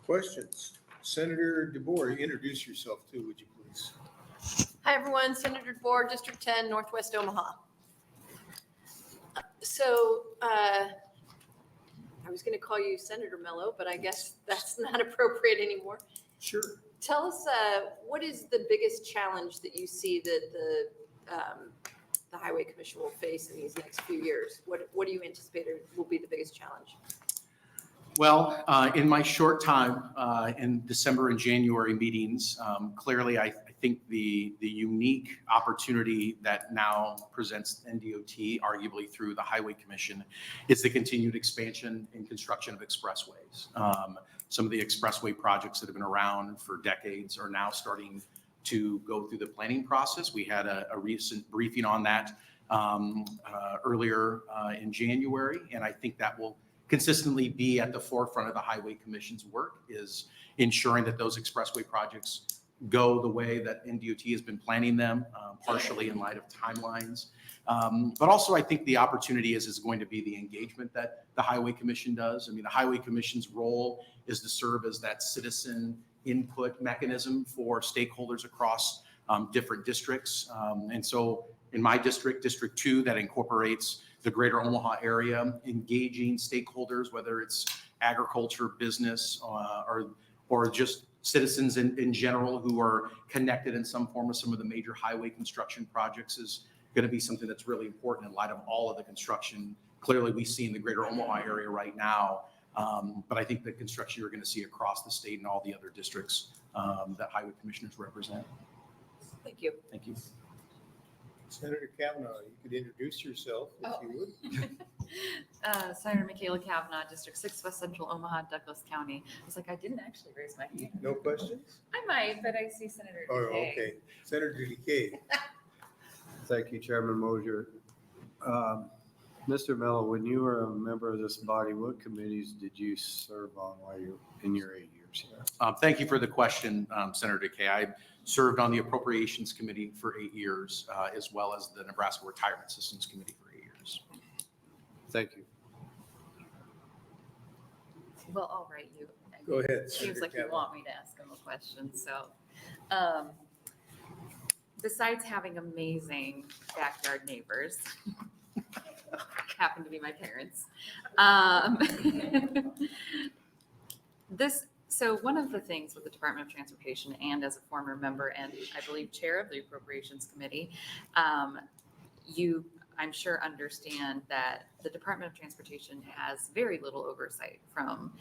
Questions? Senator DeBoer, introduce yourself too, would you please? Hi, everyone. Senator DeBoer, District 10, Northwest Omaha. I was going to call you Senator Mello, but I guess that's not appropriate anymore. Sure. Tell us, what is the biggest challenge that you see that the Highway Commission will face in these next few years? What do you anticipate will be the biggest challenge? Well, in my short time in December and January meetings, clearly I think the unique opportunity that now presents NDOT, arguably through the Highway Commission, is the continued expansion and construction of expressways. Some of the expressway projects that have been around for decades are now starting to go through the planning process. We had a recent briefing on that earlier in January, and I think that will consistently be at the forefront of the Highway Commission's work, is ensuring that those expressway projects go the way that NDOT has been planning them, partially in light of timelines. But also I think the opportunity is going to be the engagement that the Highway Commission does. I mean, the Highway Commission's role is to serve as that citizen input mechanism for stakeholders across different districts. And so in my district, District 2, that incorporates the greater Omaha area, engaging stakeholders, whether it's agriculture, business, or just citizens in general who are connected in some form with some of the major highway construction projects, is going to be something that's really important in light of all of the construction clearly we see in the greater Omaha area right now. But I think the construction you're going to see across the state and all the other districts that highway commissioners represent. Thank you. Thank you. Senator Cavanaugh, you could introduce yourself if you would. Senator Michaela Cavanaugh, District 6, West Central Omaha, Douglas County. I was like, I didn't actually raise my hand. No questions? I might, but I see Senator Oh, DeKay. okay. Senator DeKay. Thank you, Chairman Mosier. Mr. Mello, when you were a member of this body, what committees did you serve on while you in your 8 years here? Thank you for the question, Senator DeKay. I served on the Appropriations Committee for 8 years, as well as the Nebraska Retirement Systems Committee for 8 years. Thank you. Well, I'll write you. Go ahead, Seems Senator like you Cavanaugh. want me to ask him a question. So, besides having amazing backyard neighbors, happen to be my parents. So one of the things with the Department of Transportation, and as a former member and I believe chair of the Appropriations Committee, you, I'm sure, understand that the Department of Transportation has very little oversight from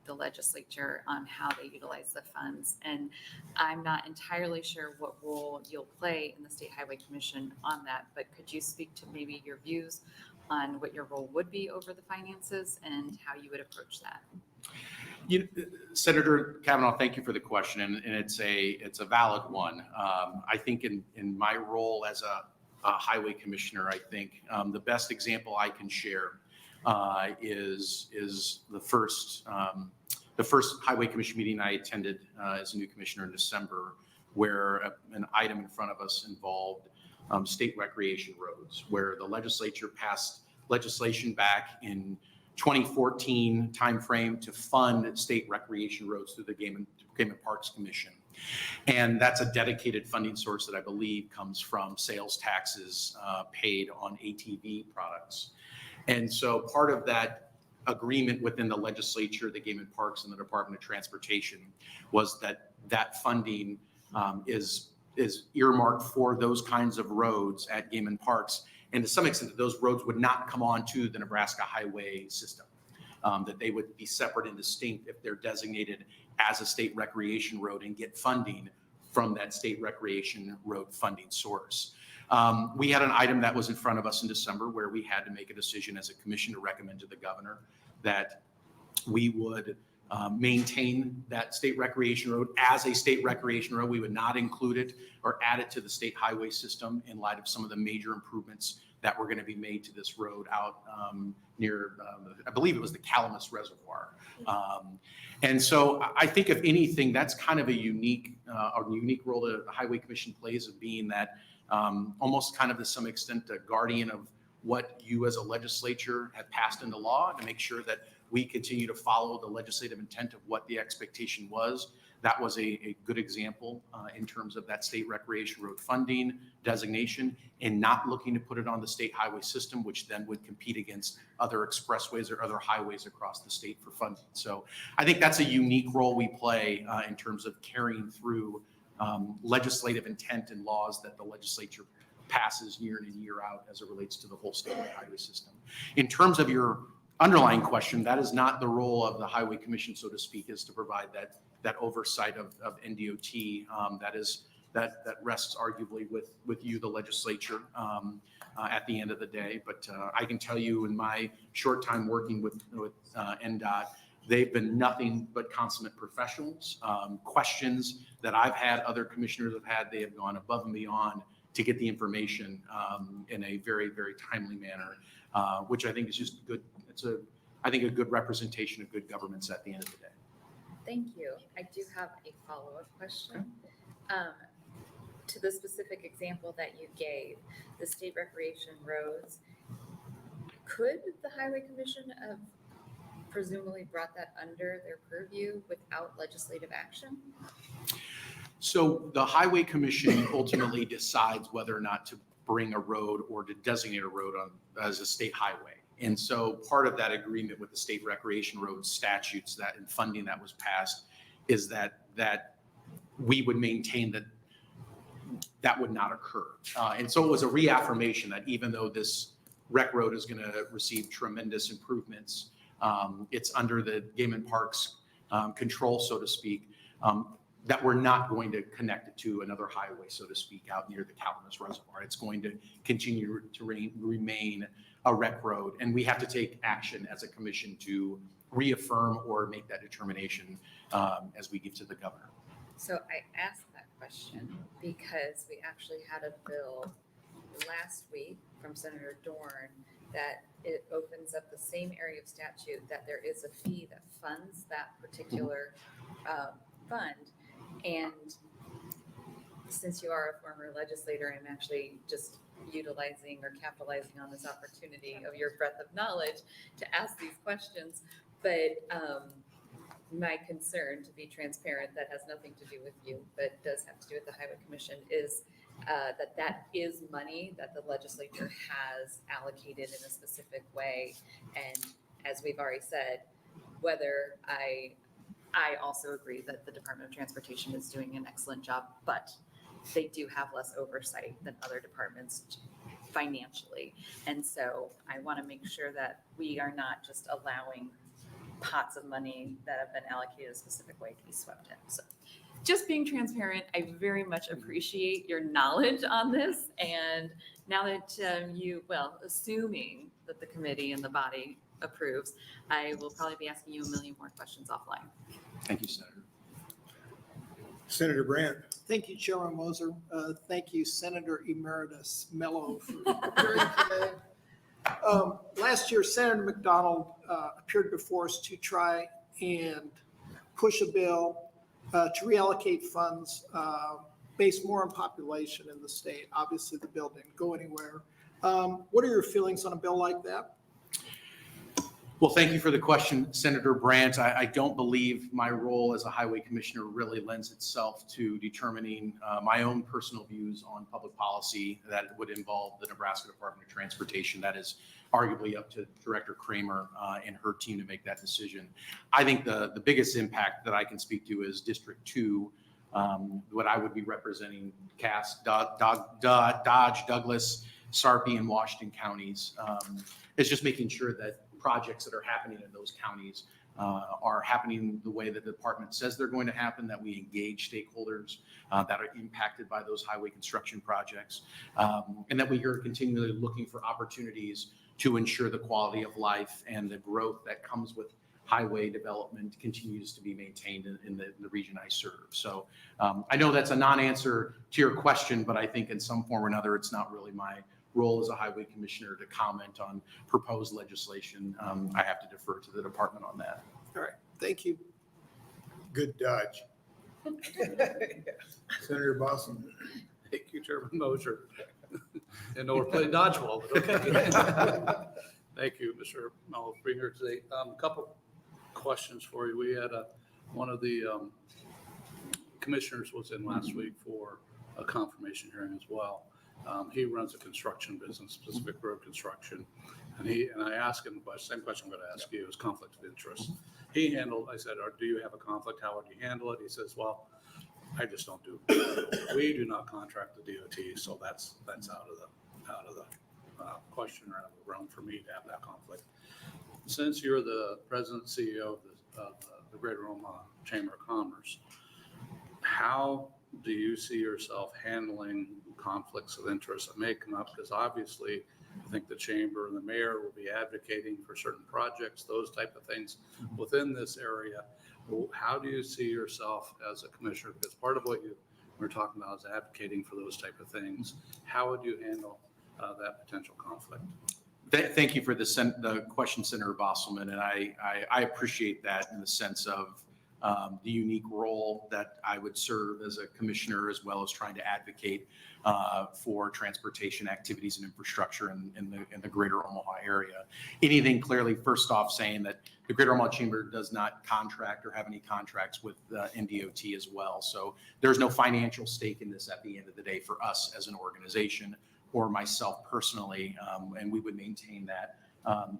the legislature on how they utilize the funds. And I'm not entirely sure what role you'll play in the State Highway Commission on that, but could you speak to maybe your views on what your role would be over the finances and how you would approach that? Senator Cavanaugh, thank you for the question, and it's a valid one. I think in my role as a highway commissioner, I think the best example I can share is the first highway commission meeting I attended as a new commissioner in December, where an item in front of us involved state recreation roads, where the legislature passed legislation back in 2014 timeframe to fund state recreation roads through the Game and Parks Commission. And that's a dedicated funding source that I believe comes from sales taxes paid on ATV products. And so part of that agreement within the legislature, the Game and Parks, and the Department of Transportation was that that funding is earmarked for those kinds of roads at Game and Parks. And to some extent, those roads would not come onto the Nebraska highway system, that they would be separate and distinct if they're designated as a state recreation road and get funding from that state recreation road funding source. We had an item that was in front of us in December where we had to make a decision as a commission to recommend to the governor that we would maintain that state recreation road as a state recreation road. We would not include it or add it to the state highway system in light of some of the major improvements that were going to be made to this road out near, I believe it was the Calamus Reservoir. And so I think if anything, that's kind of a unique role that the Highway Commission plays, of being that almost kind of to some extent a guardian of what you as a legislature have passed into law, to make sure that we continue to follow the legislative intent of what the expectation was. That was a good example in terms of that state recreation road funding designation and not looking to put it on the state highway system, which then would compete against other expressways or other highways across the state for funding. So I think that's a unique role we play in terms of carrying through legislative intent and laws that the legislature passes year in and year out as it relates to the whole statewide highway system. In terms of your underlying question, that is not the role of the Highway Commission, so to speak, is to provide that oversight of NDOT. That rests arguably with you, the legislature, at the end of the day. But I can tell you, in my short time working with NDOT, they've been nothing but consummate professionals. Questions that I've had, other commissioners have had, they have gone above and beyond to get the information in a very, very timely manner, which I think is just good. I think a good representation of good governments at the end of the day. Thank you. I do have a follow-up question. To the specific example that you gave, the state recreation roads, could the Highway Commission have presumably brought that under their purview without legislative action? So the Highway Commission ultimately decides whether or not to bring a road or to designate a road as a state highway. And so part of that agreement with the state recreation road statutes that and funding that was passed is that we would maintain that would not occur. And so it was a reaffirmation that even though this rec road is going to receive tremendous improvements, it's under the Game and Parks control, so to speak, that we're not going to connect it to another highway, so to speak, out near the Cavanaugh Reservoir. It's going to continue to remain a rec road, and we have to take action as a commission to reaffirm or make that determination as we give to the governor. So I asked that question because we actually had a bill last week from Senator Dorn that it opens up the same area of statute that there is a fee that funds that particular fund. And since you are a former legislator, I'm actually just utilizing or capitalizing on this opportunity of your breadth of knowledge to ask these questions. But my concern, to be transparent, that has nothing to do with you, but does have to do with the Highway Commission, is that is money that the legislature has allocated in a specific way. And as we've already said, whether I also agree that the Department of Transportation is doing an excellent job, but they do have less oversight than other departments financially. And so I want to make sure that we are not just allowing pots of money that have been allocated a specific way to be swept in. So just being transparent, I very much appreciate your knowledge on this. And now that assuming that the committee and the body approves, I will probably be asking you a million more questions offline. Thank you, Senator. Senator Brandt. Thank you, Chairman Moser. Thank you, Senator Emeritus Mello, for appearing today. Last year, Senator McDonald appeared before us to try and push a bill to reallocate funds based more on population in the state. Obviously, the bill didn't go anywhere. What are your feelings on a bill like that? Well, thank you for the question, Senator Brandt. I don't believe my role as a highway commissioner really lends itself to determining my own personal views on public policy that would involve the Nebraska Department of Transportation. That is arguably up to Director Kramer and her team to make that decision. I think the biggest impact that I can speak to is District 2, what I would be representing, Cass, Dodge, Douglas, Sarpy, and Washington counties. It's just making sure that projects that are happening in those counties are happening the way that the department says they're going to happen, that we engage stakeholders that are impacted by those highway construction projects, and that we are continually looking for opportunities to ensure the quality of life and the growth that comes with highway development continues to be maintained in the region I serve. So I know that's a non-answer to your question, but I think in some form or another, it's not really my role as a highway commissioner to comment on proposed legislation. I have to defer to the department on that. All right, thank you. Good dodge. Senator Boston. Thank you, Chairman Mosher. I know we're playing dodgeball, but okay. Thank you, Mr. Mello, for being here today. A couple questions for you. We had one of the commissioners was in last week for a confirmation hearing as well. He runs a construction business, Pacific Road Construction. And I asked him the same question I'm going to ask you, is conflict of interest. I said, do you have a conflict? How would you handle it? He says, well, I just don't do it. We do not contract the DOT, so that's out of the question or out of the realm for me to have that conflict. Since you're the president and CEO of the Greater Omaha Chamber of Commerce, how do you see yourself handling conflicts of interest that may come up? Because obviously, I think the chamber and the mayor will be advocating for certain projects, those type of things within this area. How do you see yourself as a commissioner? Because part of what you were talking about is advocating for those type of things. How would you handle that potential conflict? Thank you for the question, Senator Bostelman, and I appreciate that in the sense of the unique role that I would serve as a commissioner, as well as trying to advocate for transportation activities and infrastructure in the greater Omaha area. Anything clearly, first off, saying that the Greater Omaha Chamber does not contract or have any contracts with NDOT as well. So there's no financial stake in this at the end of the day for us as an organization or myself personally, and we would maintain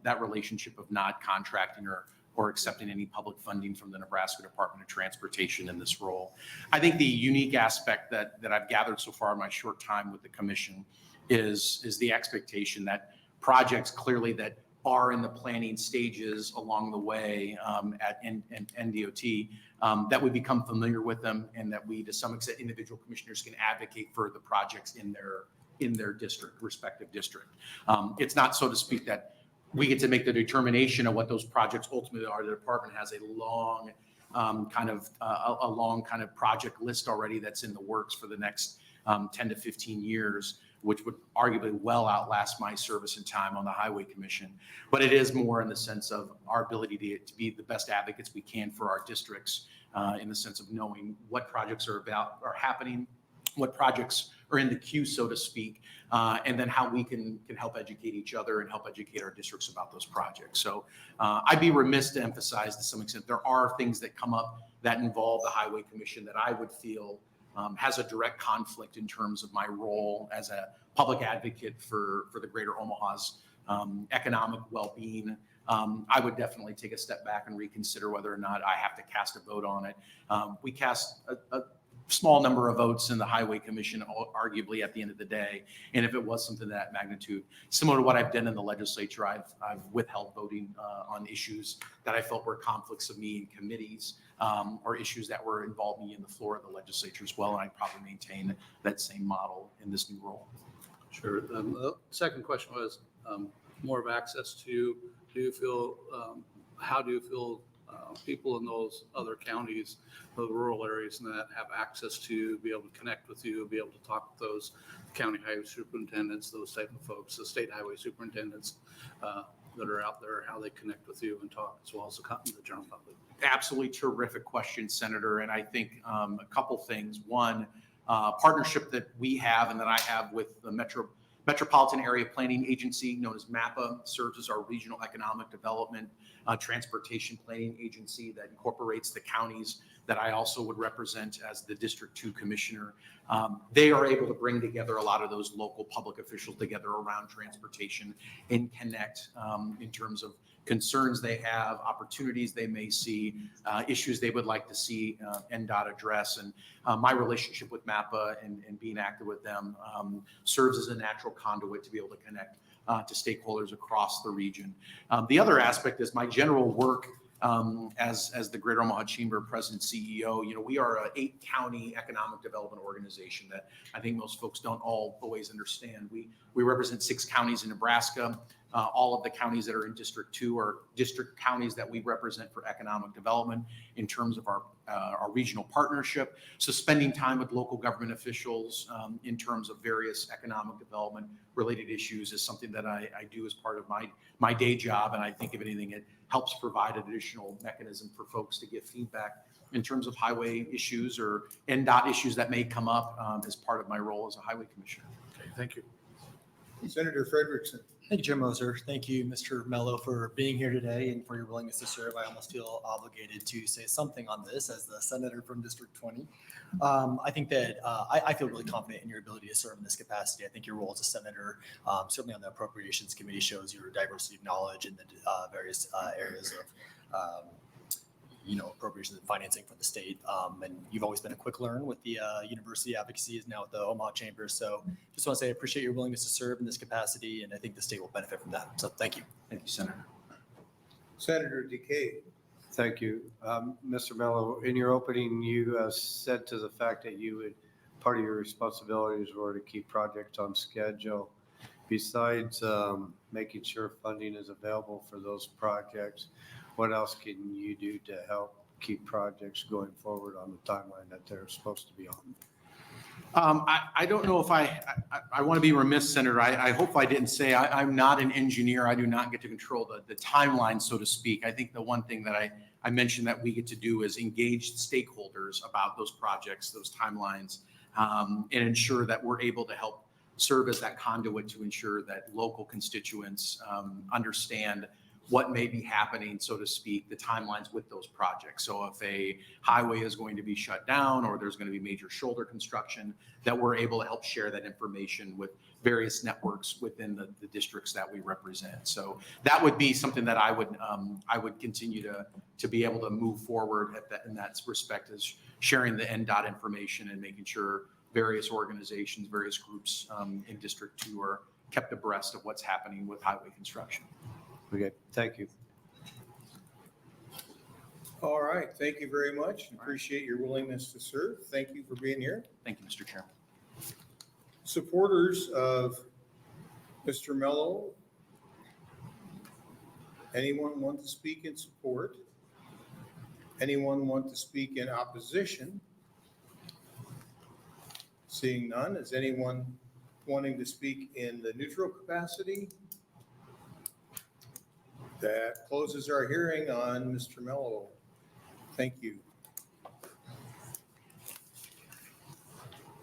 that relationship of not contracting or accepting any public funding from the Nebraska Department of Transportation in this role. I think the unique aspect that I've gathered so far in my short time with the commission is the expectation that projects clearly that are in the planning stages along the way at NDOT, that we become familiar with them and that we, to some extent, individual commissioners can advocate for the projects in their district, respective district. It's not, so to speak, that we get to make the determination of what those projects ultimately are. The department has a long kind of project list already that's in the works for the next 10 to 15 years, which would arguably well outlast my service and time on the Highway Commission. But it is more in the sense of our ability to be the best advocates we can for our districts, in the sense of knowing what projects are happening, what projects are in the queue, so to speak, and then how we can help educate each other and help educate our districts about those projects. So I'd be remiss to emphasize, to some extent, there are things that come up that involve the Highway Commission that I would feel has a direct conflict in terms of my role as a public advocate for the Greater Omaha's economic well-being. I would definitely take a step back and reconsider whether or not I have to cast a vote on it. We cast a small number of votes in the Highway Commission, arguably at the end of the day. And if it was something of that magnitude, similar to what I've done in the legislature, I've withheld voting on issues that I felt were conflicts of me in committees, or issues that were involving me in the floor of the legislature as well. And I'd probably maintain that same model in this new role. Sure. The second question was more of access to, how do you feel people in those other counties, the rural areas, and that have access to be able to connect with you, be able to talk with those county highway superintendents, those type of folks, the state highway superintendents that are out there, how they connect with you and talk, as well as the general public? Absolutely terrific question, Senator. And I think a couple things. One, partnership that we have and that I have with the Metropolitan Area Planning Agency, known as MAPA, serves as our regional economic development transportation planning agency that incorporates the counties that I also would represent as the District 2 Commissioner. They are able to bring together a lot of those local public officials together around transportation and connect in terms of concerns they have, opportunities they may see, issues they would like to see NDOT address. And my relationship with MAPA and being active with them serves as a natural conduit to be able to connect to stakeholders across the region. The other aspect is my general work as the Greater Omaha Chamber President CEO. We are an 8-county economic development organization that I think most folks don't always understand. We represent 6 counties in Nebraska. All of the counties that are in District 2 are district counties that we represent for economic development in terms of our regional partnership. So spending time with local government officials in terms of various economic development related issues is something that I do as part of my day job. And I think, if anything, it helps provide an additional mechanism for folks to give feedback in terms of highway issues or NDOT issues that may come up as part of my role as a highway commissioner. Okay, thank you. Senator Frederickson. Thank you, Chair Moser. Thank you, Mr. Mello, for being here today and for your willingness to serve. I almost feel obligated to say something on this as the senator from District 20. I think that I feel really confident in your ability to serve in this capacity. I think your role as a senator, certainly on the Appropriations Committee, shows your diversity of knowledge in the various areas of appropriations and financing for the state. And you've always been a quick learn with the university advocacy is now at the Omaha Chamber. So just want to say I appreciate your willingness to serve in this capacity, and I think the state will benefit from that. So thank you. Thank you, Senator. Senator Decay. Thank you. Mr. Mello, in your opening, you said to the fact that part of your responsibilities were to keep projects on schedule. Besides making sure funding is available for those projects, what else can you do to help keep projects going forward on the timeline that they're supposed to be on? I don't know if I want to be remiss, Senator. I hope I didn't say I'm not an engineer. I do not get to control the timeline, so to speak. I think the one thing that I mentioned that we get to do is engage stakeholders about those projects, those timelines, and ensure that we're able to help serve as that conduit to ensure that local constituents understand what may be happening, so to speak, the timelines with those projects. So if a highway is going to be shut down or there's going to be major shoulder construction, that we're able to help share that information with various networks within the districts that we represent. So that would be something that I would continue to be able to move forward in that respect, is sharing the NDOT information and making sure various organizations, various groups in District 2 are kept abreast of what's happening with highway construction. Okay, thank you. All right, thank you very much. Appreciate your willingness to serve. Thank you for being here. Thank you, Mr. Chairman. Supporters of Mr. Mello, anyone want to speak in support? Anyone want to speak in opposition? Seeing none, is anyone wanting to speak in the neutral capacity? That closes our hearing on Mr. Mello. Thank you.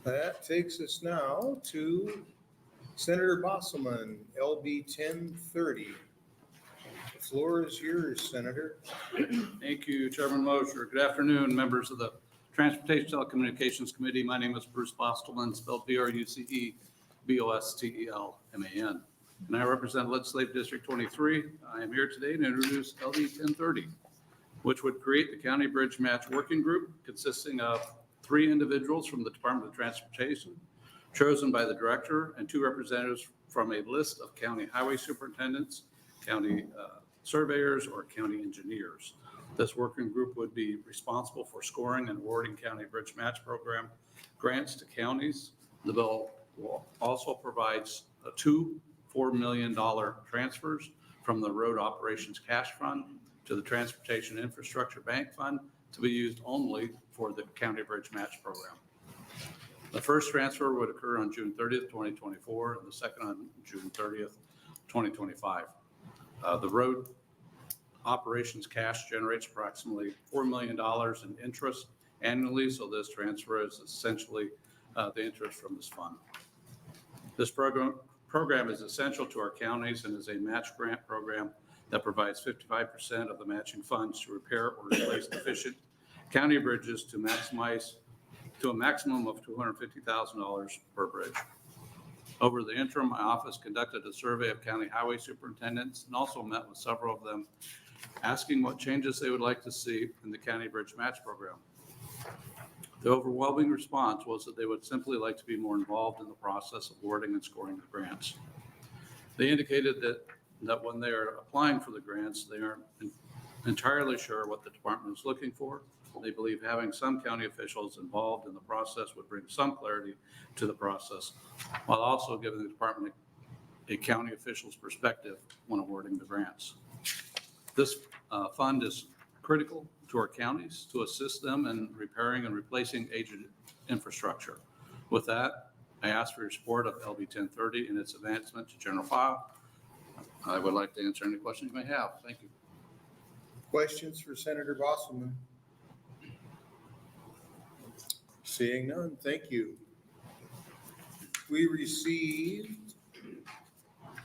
That takes us now to Senator Bostelman, LB 1030. The floor is yours, Senator. Thank you, Chairman Mosher. Good afternoon, members of the Transportation Telecommunications Committee. My name is Bruce Bostelman, spelled B-R-U-C-E B-O-S-T-E-L-M-A-N. And I represent Legislative District 23. I am here today to introduce LD 1030, which would create the County Bridge Match Working Group consisting of 3 individuals from the Department of Transportation, chosen by the director, and 2 representatives from a list of county highway superintendents, county surveyors, or county engineers. This working group would be responsible for scoring and awarding County Bridge Match Program grants to counties. The bill also provides 2 $4 million transfers from the Road Operations Cash Fund to the Transportation Infrastructure Bank Fund to be used only for the County Bridge Match Program. The first transfer would occur on June 30th, 2024, and the second on June 30th, 2025. The Road Operations Cash generates approximately $4 million in interest annually, so this transfer is essentially the interest from this fund. This program is essential to our counties and is a match grant program that provides 55% of the matching funds to repair or replace deficient county bridges to a maximum of $250,000 per bridge. Over the interim, my office conducted a survey of county highway superintendents and also met with several of them, asking what changes they would like to see in the County Bridge Match Program. The overwhelming response was that they would simply like to be more involved in the process of awarding and scoring the grants. They indicated that when they are applying for the grants, they aren't entirely sure what the department is looking for. They believe having some county officials involved in the process would bring some clarity to the process, while also giving the department a county official's perspective when awarding the grants. This fund is critical to our counties to assist them in repairing and replacing aged infrastructure. With that, I ask for your support of LB 1030 and its advancement to general file. I would like to answer any questions you may have. Thank you. Questions for Senator Bostelman? Seeing none, thank you. We received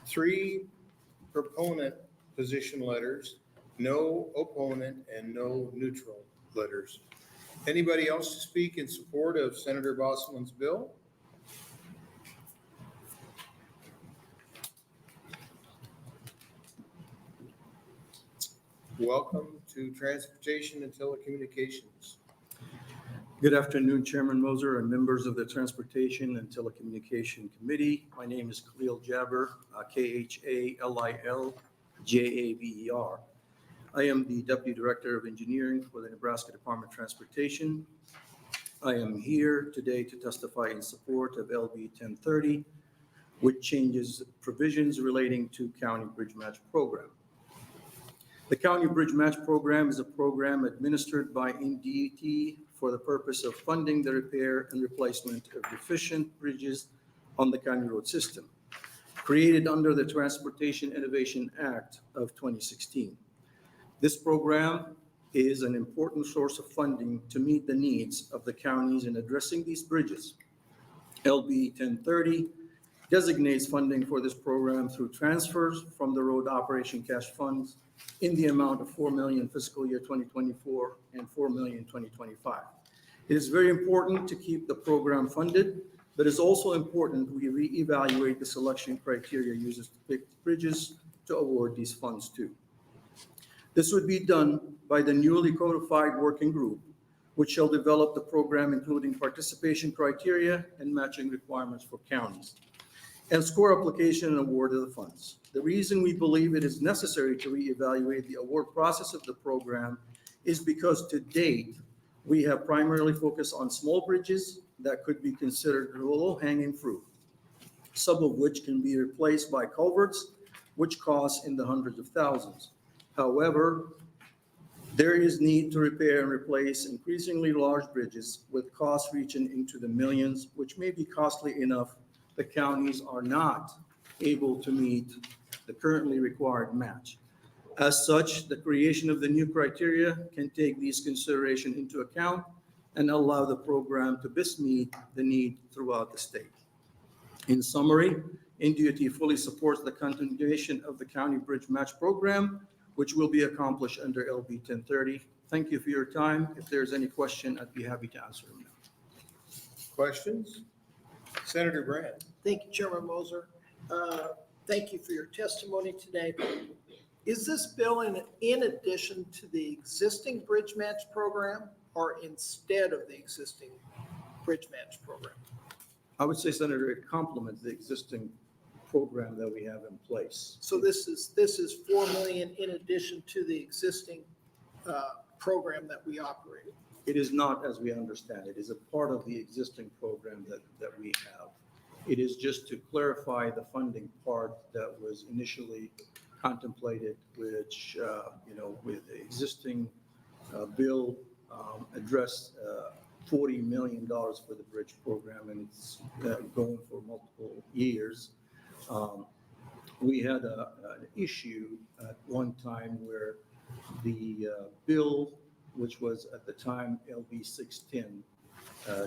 3 proponent position letters, no opponent, and no neutral letters. Anybody else to speak in support of Senator Bostelman's bill? Welcome to Transportation and Telecommunications. Good afternoon, Chairman Moser and members of the Transportation and Telecommunication Committee. My name is Khalil Jabber, Khalil Jaber. I am the Deputy Director of Engineering for the Nebraska Department of Transportation. I am here today to testify in support of LB 1030, which changes provisions relating to County Bridge Match Program. The County Bridge Match Program is a program administered by NDET for the purpose of funding the repair and replacement of deficient bridges on the county road system, created under the Transportation Innovation Act of 2016. This program is an important source of funding to meet the needs of the counties in addressing these bridges. LB 1030 designates funding for this program through transfers from the road operation cash funds in the amount of $4 million fiscal year 2024 and $4 million 2025. It is very important to keep the program funded, but it's also important we reevaluate the selection criteria used to pick bridges to award these funds to. This would be done by the newly codified working group, which shall develop the program including participation criteria and matching requirements for counties, and score application and award of the funds. The reason we believe it is necessary to reevaluate the award process of the program is because to date, we have primarily focused on small bridges that could be considered low-hanging fruit, some of which can be replaced by culverts, which cost in the hundreds of thousands. However, there is need to repair and replace increasingly large bridges with costs reaching into the millions, which may be costly enough the counties are not able to meet the currently required match. As such, the creation of the new criteria can take these considerations into account and allow the program to best meet the need throughout the state. In summary, NDOT fully supports the continuation of the County Bridge Match Program, which will be accomplished under LB 1030. Thank you for your time. If there's any question, I'd be happy to answer them now. Questions? Senator Brandt. Thank you, Chairman Moser. Thank you for your testimony today. Is this bill in addition to the existing Bridge Match Program or instead of the existing Bridge Match Program? I would say, Senator, it complements the existing program that we have in place. So this is 4 million in addition to the existing program that we operate. It is not, as we understand it, is a part of the existing program that we have. It is just to clarify the funding part that was initially contemplated, which, with the existing bill addressed $40 million for the bridge program, and it's going for multiple years. We had an issue at one time where the bill, which was at the time LB 610,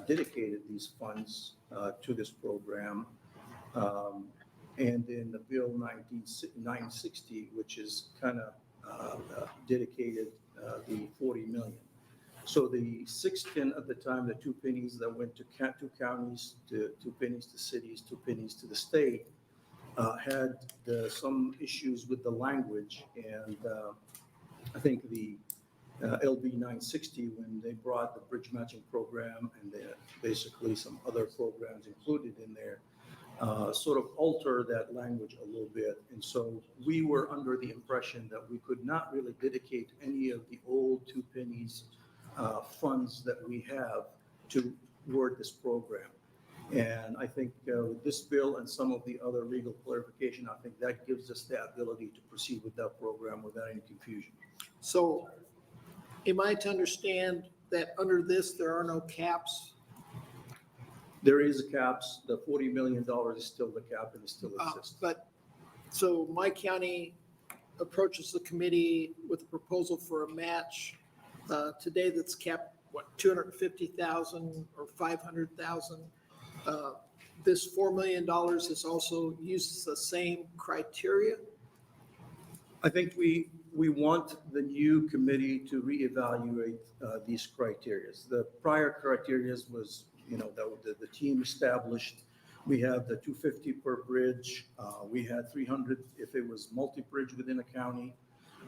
dedicated these funds to this program. And then the bill 960, which is kind of dedicated the 40 million. So the 610 at the time, the 2 pennies that went to 2 counties, to 2 pennies to cities, 2 pennies to the state, had some issues with the language. And I think the LB 960, when they brought the bridge matching program and basically some other programs included in there, sort of alter that language a little bit. And so we were under the impression that we could not really dedicate any of the old 2 pennies funds that we have toward this program. And I think with this bill and some of the other legal clarification, I think that gives us the ability to proceed with that program without any confusion. So am I to understand that under this, there are no caps? There is caps. The $40 million is still the cap and it still exists. But, so my county approaches the committee with a proposal for a match today that's capped, what, 250,000 or 500,000? This $4 million is also uses the same criteria? I think we want the new committee to reevaluate these criterias. The prior criterias was, that the team established. We have the 250 per bridge. We had 300 if it was multi-bridge within a county.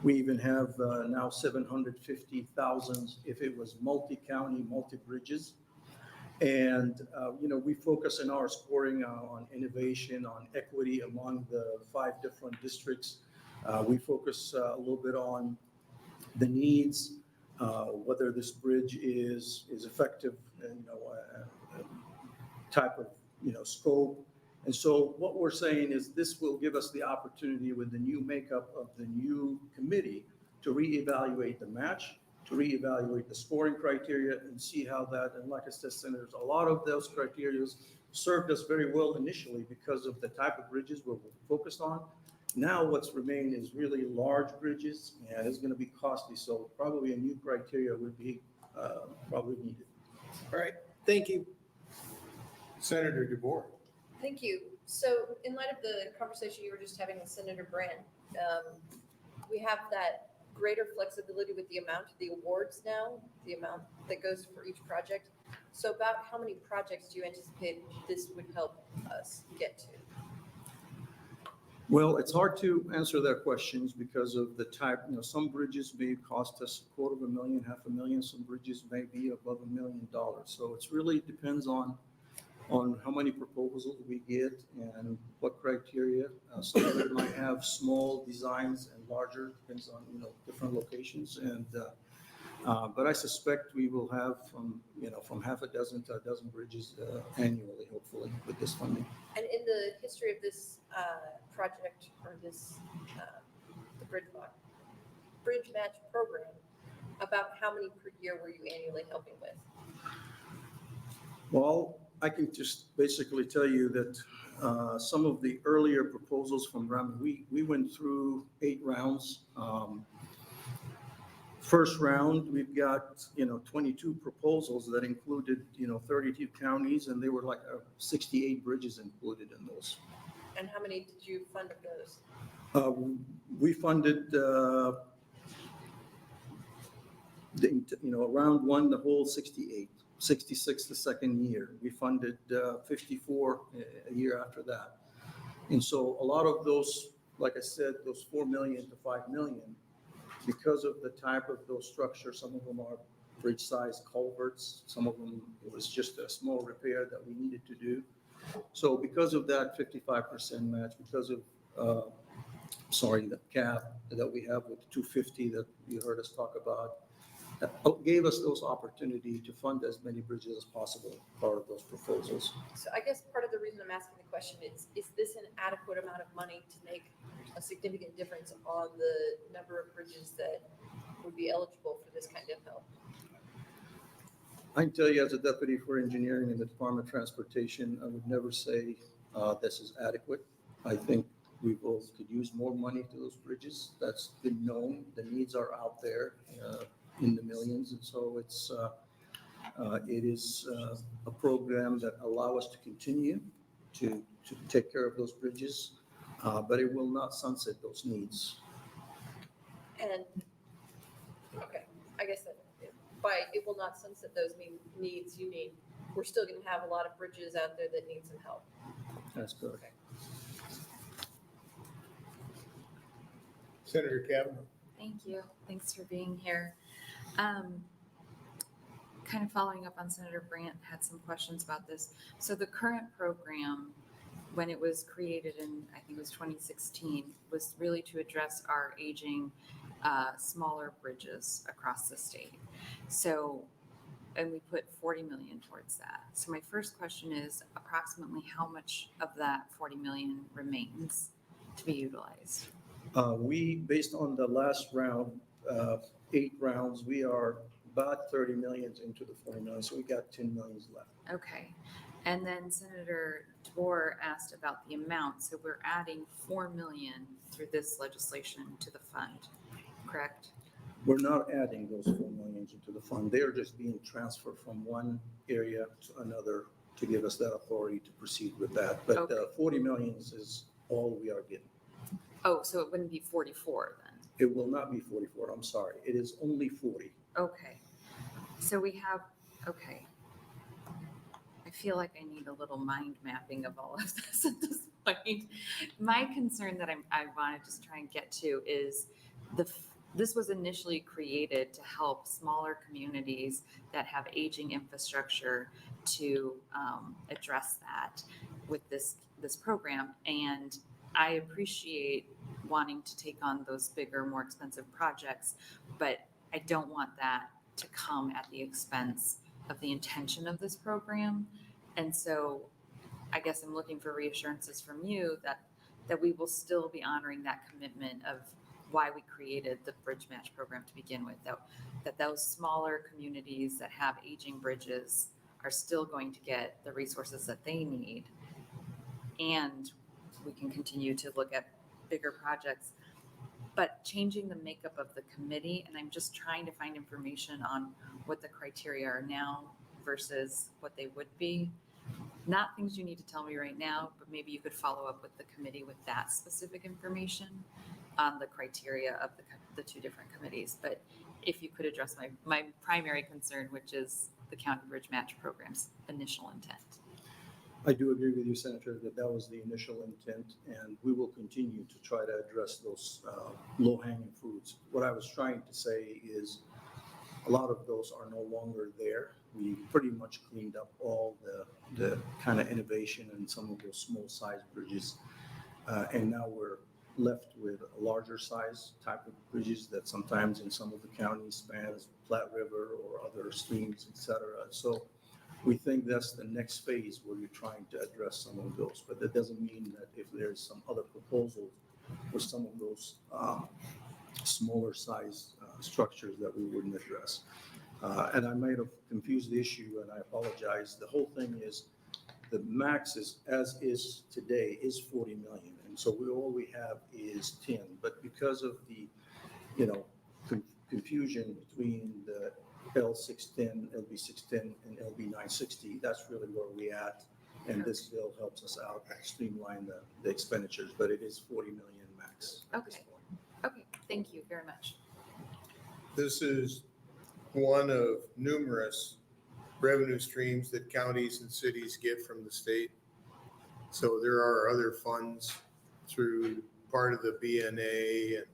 We even have now 750,000 if it was multi-county, multi-bridges. And, we focus in our scoring on innovation, on equity among the 5 different districts. We focus a little bit on the needs, whether this bridge is effective, type of, scope. And so what we're saying is this will give us the opportunity with the new makeup of the new committee to reevaluate the match, to reevaluate the scoring criteria and see how that, and like I said, Senators, a lot of those criteria served us very well initially because of the type of bridges we're focused on. Now what's remained is really large bridges and it's going to be costly. So probably a new criteria would be probably needed. All right, thank you. Senator DeBoer. Thank you. So in light of the conversation you were just having with Senator Brand, we have that greater flexibility with the amount of the awards now, the amount that goes for each project. So about how many projects do you anticipate this would help us get to? Well, it's hard to answer that questions because of the type, some bridges may cost us $250,000, $500,000. Some bridges may be above $1 million. So it's really depends on how many proposals we get and what criteria. Some of them might have small designs and larger, depends on, different locations. And, but I suspect we will have from half a dozen to a dozen bridges annually, hopefully, with this funding. And in the history of this project or this, the bridge match program, about how many per year were you annually helping with? Well, I can just basically tell you that some of the earlier proposals from round, we went through 8 rounds. First round, we've got, 22 proposals that included, 32 counties, and they were like 68 bridges included in those. And how many did you fund of those? We funded, round 1, the whole 68. 66 the second year. We funded 54 a year after that. And so a lot of those, like I said, those 4 million to 5 million, because of the type of those structures, some of them are bridge-sized culverts, some of them it was just a small repair that we needed to do. So because of that 55% match, because of, the cap that we have with 250 that you heard us talk about, gave us those opportunity to fund as many bridges as possible, part of those proposals. So I guess part of the reason I'm asking the question is this an adequate amount of money to make a significant difference on the number of bridges that would be eligible for this kind of help? I can tell you as a deputy for engineering in the Department of Transportation, I would never say this is adequate. I think we both could use more money to those bridges. That's been known. The needs are out there in the millions. And so it is a program that allow us to continue to take care of those bridges, but it will not sunset those needs. And, okay, I guess that by it will not sunset those needs, you mean we're still going to have a lot of bridges out there that need some help. That's correct. Okay. Senator Cavanaugh. Thank you. Thanks for being here. Kind of following up on Senator Brandt had some questions about this. So the current program, when it was created in, I think it was 2016, was really to address our aging smaller bridges across the state. So, and we put 40 million towards that. So my first question is approximately how much of that 40 million remains to be utilized? Based on the last round, 8 rounds, we are about 30 million into the 40 million. So we got 10 million left. Okay. And then Senator DeBoer asked about the amount. So we're adding 4 million through this legislation to the fund, correct? We're not adding those 4 million into the fund. They are just being transferred from one area to another to give us that authority to proceed with that. But Okay. 40 million is all we are getting. Oh, so it wouldn't be 44 then? It will not be 44, I'm sorry. It is only 40. Okay. So we have, okay. I feel like I need a little mind mapping of all of this at this point. My concern that I want to just try and get to is this was initially created to help smaller communities that have aging infrastructure to address that with this program. And I appreciate wanting to take on those bigger, more expensive projects, but I don't want that to come at the expense of the intention of this program. And so I guess I'm looking for reassurances from you that we will still be honoring that commitment of why we created the Bridge Match program to begin with, that those smaller communities that have aging bridges are still going to get the resources that they need. And we can continue to look at bigger projects, but changing the makeup of the committee, and I'm just trying to find information on what the criteria are now versus what they would be. Not things you need to tell me right now, but maybe you could follow up with the committee with that specific information on the criteria of the two different committees. But if you could address my primary concern, which is the County Bridge Match Program's initial intent. I do agree with you, Senator, that was the initial intent, and we will continue to try to address those low-hanging fruits. What I was trying to say is a lot of those are no longer there. We pretty much cleaned up all the kind of innovation in some of those small-sized bridges, and now we're left with a larger size type of bridges that sometimes in some of the counties spans Platte River or other streams, et cetera. So we think that's the next phase where you're trying to address some of those, but that doesn't mean that if there's some other proposals for some of those smaller size structures that we wouldn't address. And I might have confused the issue, and I apologize. The whole thing is the max is, as is today, is 40 million. And so all we have is 10, but because of the, confusion between the L610, LB610, and LB960, that's really where we at. And this bill helps us out streamline the expenditures, but it is 40 million max at this Okay. point. Okay, thank you very much. This is one of numerous revenue streams that counties and cities get from the state. So there are other funds through part of the BNA, and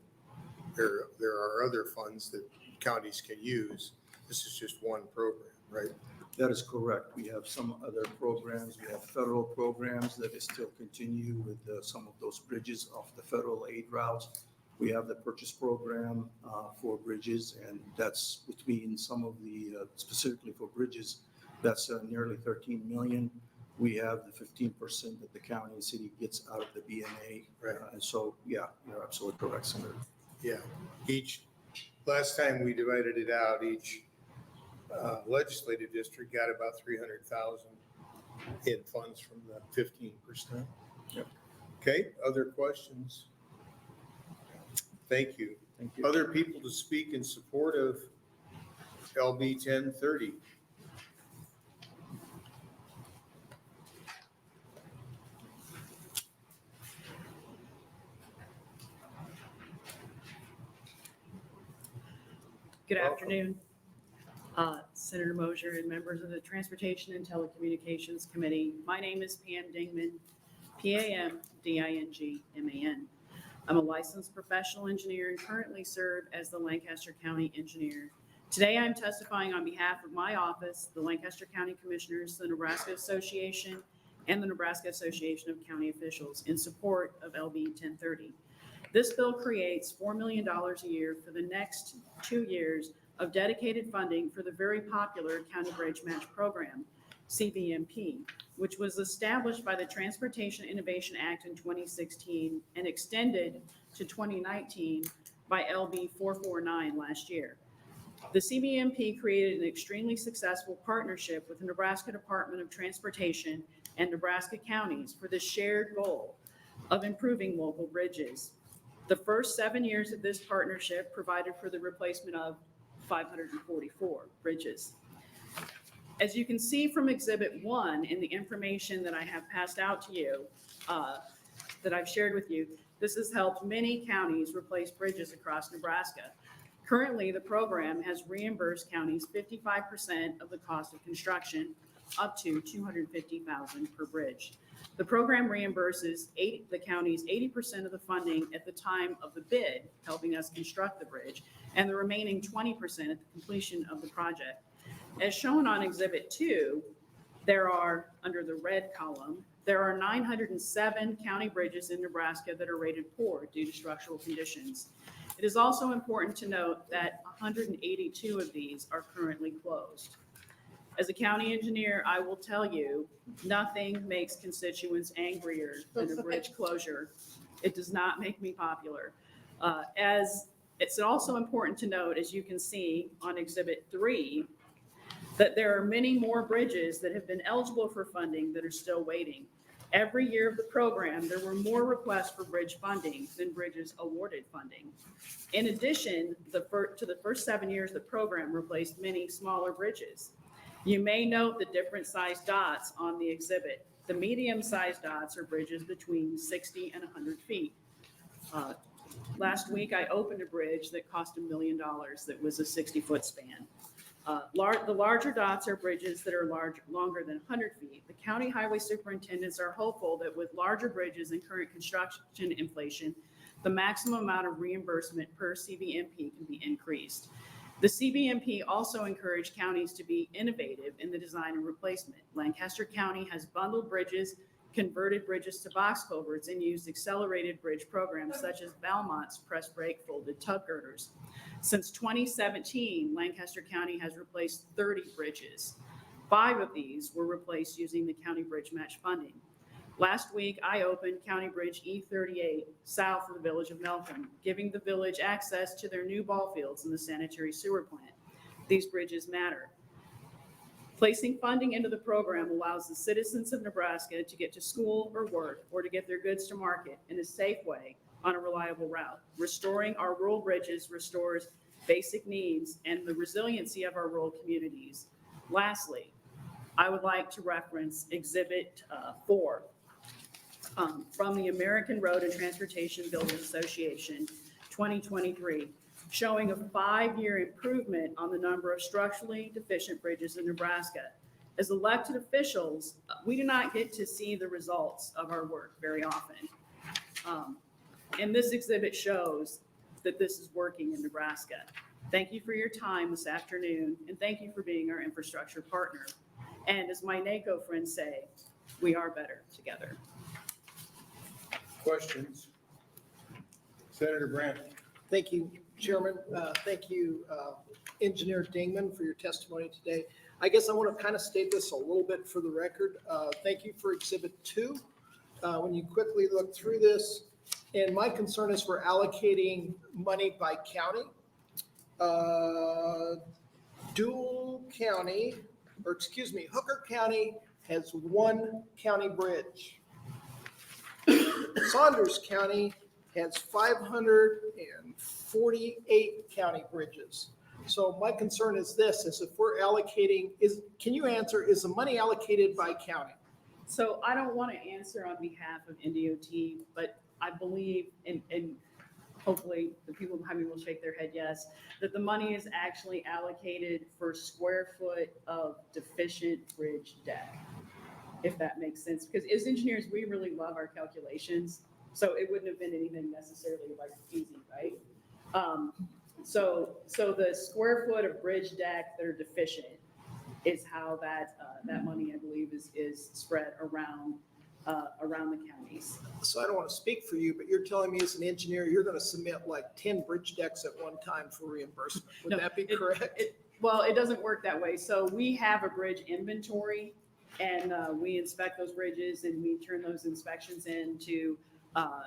there are other funds that counties can use. This is just one program, right? That is correct. We have some other programs. We have federal programs that still continue with some of those bridges off the federal aid routes. We have the purchase program for bridges, and that's between some of the, specifically for bridges, that's nearly 13 million. We have the 15% that the county and city gets out of the BNA. Right. And so, yeah, you're absolutely correct, Senator. Yeah. Last time we divided it out, each legislative district got about 300,000 in funds from the 15%. Yep. Okay, other questions? Thank you. Thank you. Other people to speak in support of LB 1030? Good Welcome. afternoon, Senator Mosier and members of the Transportation and Telecommunications Committee. My name is Pam Dingman, P-A-M-D-I-N-G-M-A-N. I'm a licensed professional engineer and currently serve as the Lancaster County Engineer. Today, I'm testifying on behalf of my office, the Lancaster County Commissioners, the Nebraska Association, and the Nebraska Association of County Officials in support of LB 1030. This bill creates $4 million a year for the next 2 years of dedicated funding for the very popular County Bridge Match Program, CBMP, which was established by the Transportation Innovation Act in 2016 and extended to 2019 by LB 449 last year. The CBMP created an extremely successful partnership with the Nebraska Department of Transportation and Nebraska counties for the shared goal of improving local bridges. The first 7 years of this partnership provided for the replacement of 544 bridges. As you can see from Exhibit 1 in the information that I have passed out to you, that I've shared with you, This has helped many counties replace bridges across Nebraska. Currently, the program has reimbursed counties 55% of the cost of construction, up to $250,000 per bridge. The program reimburses the counties 80% of the funding at the time of the bid, helping us construct the bridge, and the remaining 20% at the completion of the project. As shown on Exhibit 2, there are, under the red column, there are 907 county bridges in Nebraska that are rated poor due to structural conditions. It is also important to note that 182 of these are currently closed. As a county engineer, I will tell you, nothing makes constituents angrier than a bridge closure. It does not make me popular. As it's also important to note, as you can see on Exhibit 3, that there are many more bridges that have been eligible for funding that are still waiting. Every year of the program, there were more requests for bridge funding than bridges awarded funding. In addition, to the first 7 years, the program replaced many smaller bridges. You may note the different sized dots on the exhibit. The medium-sized dots are bridges between 60 and 100 feet. Last week, I opened a bridge that cost $1 million that was a 60-foot span. The larger dots are bridges that are longer than 100 feet. The county highway superintendents are hopeful that with larger bridges and current construction inflation, the maximum amount of reimbursement per CBMP can be increased. The CBMP also encouraged counties to be innovative in the design and replacement. Lancaster County has bundled bridges, converted bridges to box culverts, and used accelerated bridge programs such as Valmont's press brake folded tub girders. Since 2017, Lancaster County has replaced 30 bridges. 5 of these were replaced using the county bridge match funding. Last week, I opened County Bridge E38 south of the village of Melcombe, giving the village access to their new ball fields and the sanitary sewer plant. These bridges matter. Placing funding into the program allows the citizens of Nebraska to get to school or work or to get their goods to market in a safe way on a reliable route. Restoring our rural bridges restores basic needs and the resiliency of our rural communities. Lastly, I would like to reference Exhibit 4 from the American Road and Transportation Building Association 2023, showing a 5-year improvement on the number of structurally deficient bridges in Nebraska. As elected officials, we do not get to see the results of our work very often. And this exhibit shows that this is working in Nebraska. Thank you for your time this afternoon, and thank you for being our infrastructure partner. And as my NACO friends say, we are better together. Questions? Senator Brandt. Thank you, Chairman. Thank you, Engineer Dingman, for your testimony today. I guess I want to kind of state this a little bit for the record. Thank you for Exhibit 2. When you quickly look through this, and my concern is we're allocating money by county. Hooker County has 1 county bridge. Saunders County has 548 county bridges. So my concern is this, is if we're allocating, can you answer, is the money allocated by county? So I don't want to answer on behalf of NDOT, but I believe, and hopefully the people behind me will shake their head yes, that the money is actually allocated for square foot of deficient bridge deck, if that makes sense. Because as engineers, we really love our calculations, so it wouldn't have been anything necessarily like easy, right? So the square foot of bridge deck that are deficient is how that money, I believe, is spread around the counties. So I don't want to speak for you, but you're telling me as an engineer, you're going to submit like 10 bridge decks at one time for reimbursement. Would that be correct? Well, it doesn't work that way. So we have a bridge inventory, and we inspect those bridges, and we turn those inspections in to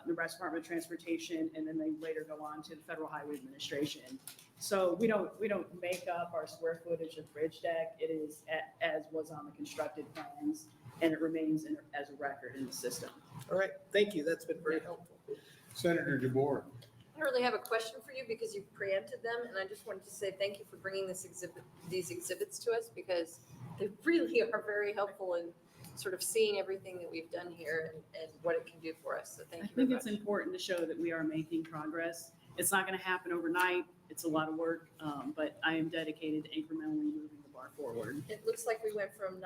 Nebraska Department of Transportation, and then they later go on to the Federal Highway Administration. So we don't make up our square footage of bridge deck. It is as was on the constructed plans, and it remains as a record in the system. All right, thank you. That's been very helpful. Senator DeBoer. I don't really have a question for you because you preempted them, and I just wanted to say thank you for bringing these exhibits to us because they really are very helpful in sort of seeing everything that we've done here and what it can do for us. So thank I you very think it's much. important to show that we are making progress. It's not going to happen overnight. It's a lot of work, but I am dedicated to incrementally moving the bar forward. It looks like we went from 9%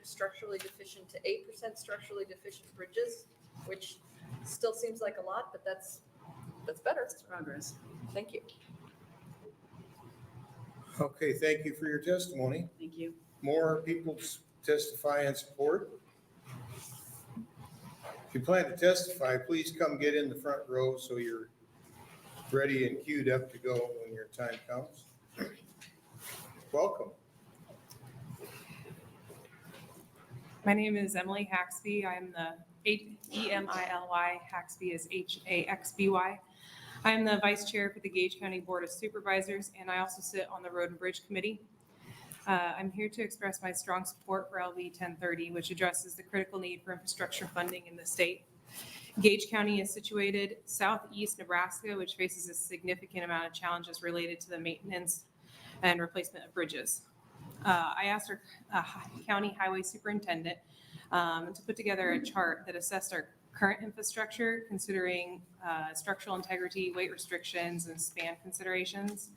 structurally deficient to 8% structurally deficient bridges, which still seems like a lot, but that's better. It's progress. Thank you. Okay, thank you for your testimony. Thank you. More people testify in support? If you plan to testify, please come get in the front row so you're ready and queued up to go when your time comes. Welcome. My name is Emily Haxby. I'm the EMILY. Haxby is HAXBY. I'm the vice chair for the Gage County Board of Supervisors, and I also sit on the Road and Bridge Committee. I'm here to express my strong support for LB 1030, which addresses the critical need for infrastructure funding in the state. Gage County is situated southeast Nebraska, which faces a significant amount of challenges related to the maintenance and replacement of bridges. I asked our county highway superintendent to put together a chart that assessed our current infrastructure, considering structural integrity, weight restrictions, and span considerations.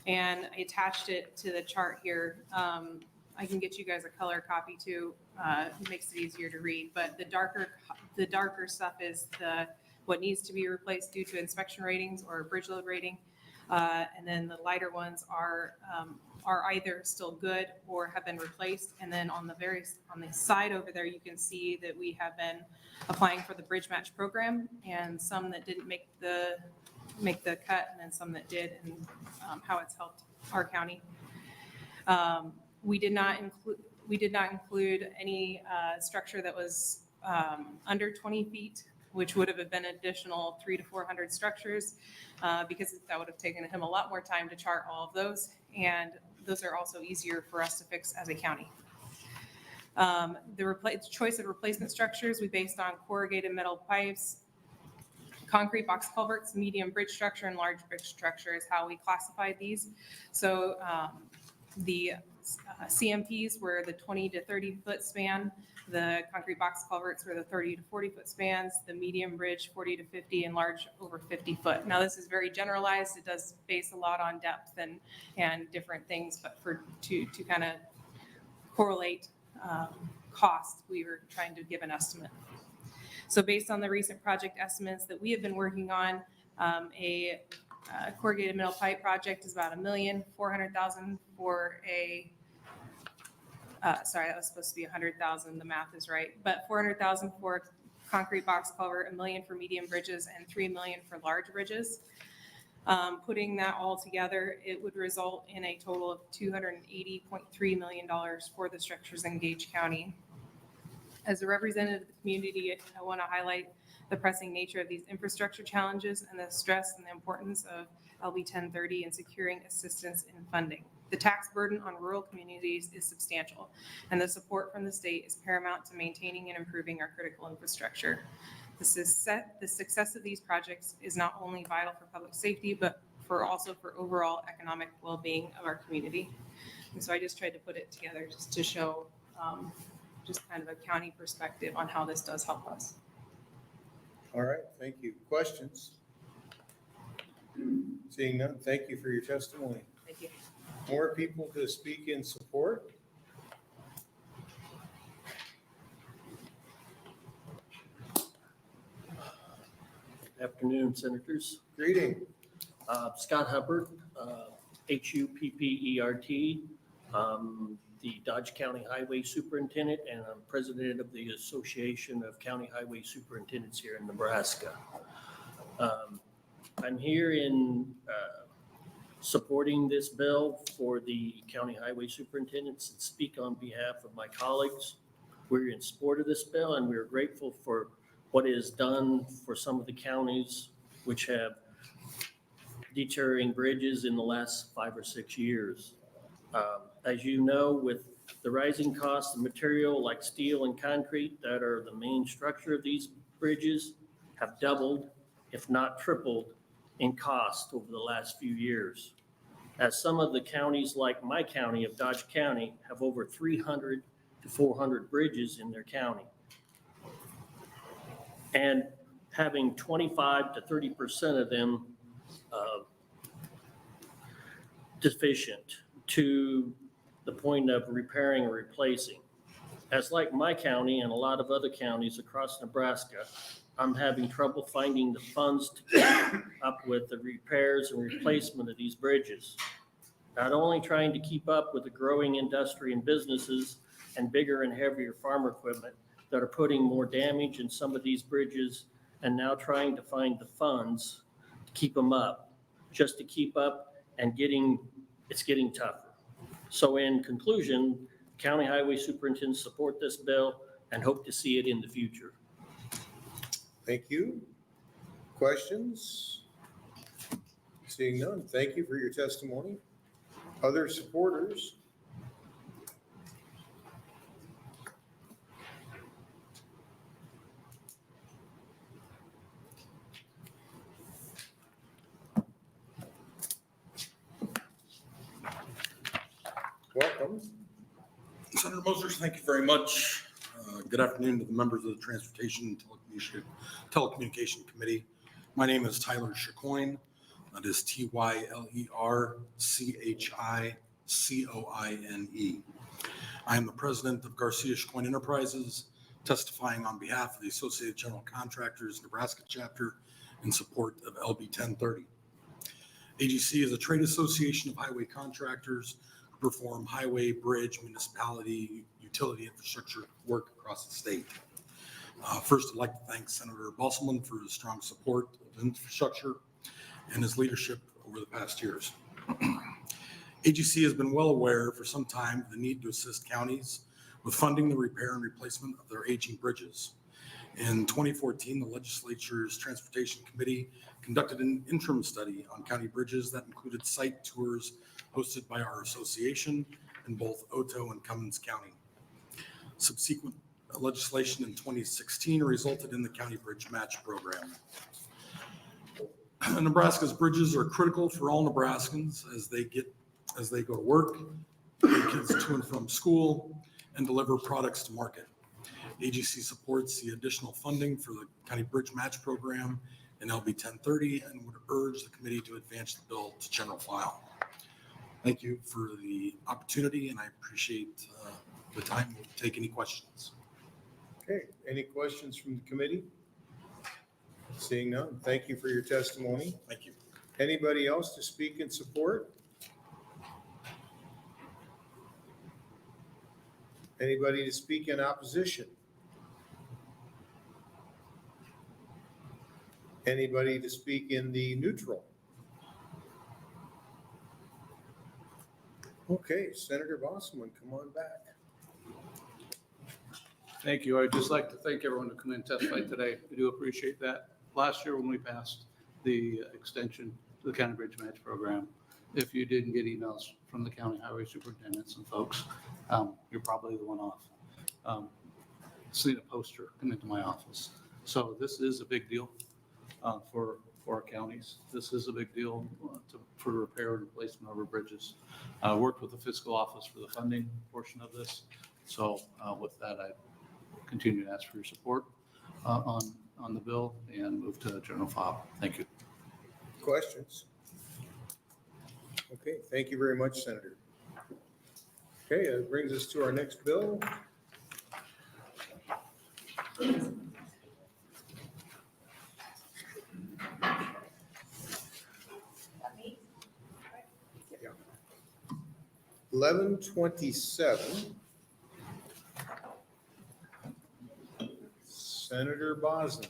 And I attached it to the chart here. I can get you guys a color copy too. It makes it easier to read. But the darker stuff is what needs to be replaced due to inspection ratings or bridge load rating. And then the lighter ones are either still good or have been replaced. And then on the side over there, you can see that we have been applying for the Bridge Match program, and some that didn't make the cut, and then some that did, and how it's helped our county. We did not include any structure that was under 20 feet, which would have been additional 300 to 400 structures, because that would have taken him a lot more time to chart all of those, and those are also easier for us to fix as a county. The choice of replacement structures we based on corrugated metal pipes, concrete box culverts, medium bridge structure, and large bridge structure is how we classified these. So the CMPs were the 20 to 30 foot span, the concrete box culverts were the 30 to 40 foot spans, the medium bridge 40 to 50, and large over 50 foot. Now this is very generalized. It does base a lot on depth and different things, but to kind of correlate cost, we were trying to give an estimate. So based on the recent project estimates that we have been working on, a corrugated metal pipe project is about $1,400,000 for sorry, that was supposed to be 100,000. The math is right, but 400,000 for concrete box culvert, $1 million for medium bridges, and $3 million for large bridges. Putting that all together, it would result in a total of $280.3 million for the structures in Gage County. As a representative of the community, I want to highlight the pressing nature of these infrastructure challenges and the stress and the importance of LB 1030 in securing assistance in funding. The tax burden on rural communities is substantial, and the support from the state is paramount to maintaining and improving our critical infrastructure. The success of these projects is not only vital for public safety, but also for overall economic well-being of our community. And so I just tried to put it together just to show just kind of a county perspective on how this does help us. All right, thank you. Questions? Seeing none, thank you for your testimony. Thank you. More people to speak in support? Afternoon, Senators. Greeting. Scott Hubbard, Huppert, the Dodge County Highway Superintendent, and I'm president of the Association of County Highway Superintendents here in Nebraska. I'm here in supporting this bill for the county highway superintendents and speak on behalf of my colleagues. We're in support of this bill, and we're grateful for what is done for some of the counties which have deteriorating bridges in the last 5 or 6 years. As you know, with the rising costs of material like steel and concrete that are the main structure of these bridges have doubled, if not tripled, in cost over the last few years. As some of the counties like my county of Dodge County have over 300 to 400 bridges in their county. And having 25 to 30% of them deficient to the point of repairing or replacing. As like my county and a lot of other counties across Nebraska, I'm having trouble finding the funds to keep up with the repairs and replacement of these bridges. Not only trying to keep up with the growing industry and businesses and bigger and heavier farm equipment that are putting more damage in some of these bridges, and now trying to find the funds to keep them up, just to keep up, and it's getting tougher. So in conclusion, County Highway Superintendents support this bill and hope to see it in the future. Thank you. Questions? Seeing none, thank you for your testimony. Other supporters? Welcome. Senator Mosers, thank you very much. Good afternoon to the members of the Transportation and Telecommunication Committee. My name is Tyler Chicoine. That is TYLERCHICOINE. I am the president of Garcia Chicoine Enterprises, testifying on behalf of the Associated General Contractors Nebraska chapter in support of LB 1030. AGC is a trade association of highway contractors who perform highway, bridge, municipality, utility infrastructure work across the state. First, I'd like to thank Senator Bostelman for his strong support of infrastructure and his leadership over the past years. AGC has been well aware for some time of the need to assist counties with funding the repair and replacement of their aging bridges. In 2014, the legislature's Transportation Committee conducted an interim study on county bridges that included site tours hosted by our association in both Otoe and Cummins County. Subsequent legislation in 2016 resulted in the County Bridge Match Program. Nebraska's bridges are critical for all Nebraskans as they go to work, take kids to and from school, and deliver products to market. AGC supports the additional funding for the County Bridge Match Program in LB 1030 and would urge the committee to advance the bill to general file. Thank you for the opportunity, and I appreciate the time. We'll take any questions. Okay, any questions from the committee? Seeing none, thank you for your testimony. Thank you. Anybody else to speak in support? Anybody to speak in opposition? Anybody to speak in the neutral? Okay, Senator Bosman, come on back. Thank you. I'd just like to thank everyone who came in and testified today. We do appreciate that. Last year when we passed the extension to the County Bridge Match Program, if you didn't get emails from the county highway superintendents and folks, you're probably the one off. Seen a poster come into my office. So this is a big deal for our counties. This is a big deal for repair and replacement of our bridges. Worked with the fiscal office for the funding portion of this. So with that, I continue to ask for your support on the bill and move to general file. Thank you. Questions? Okay, thank you very much, Senator. Okay, that brings us to our next bill. Yeah. 1127. Senator Bosn.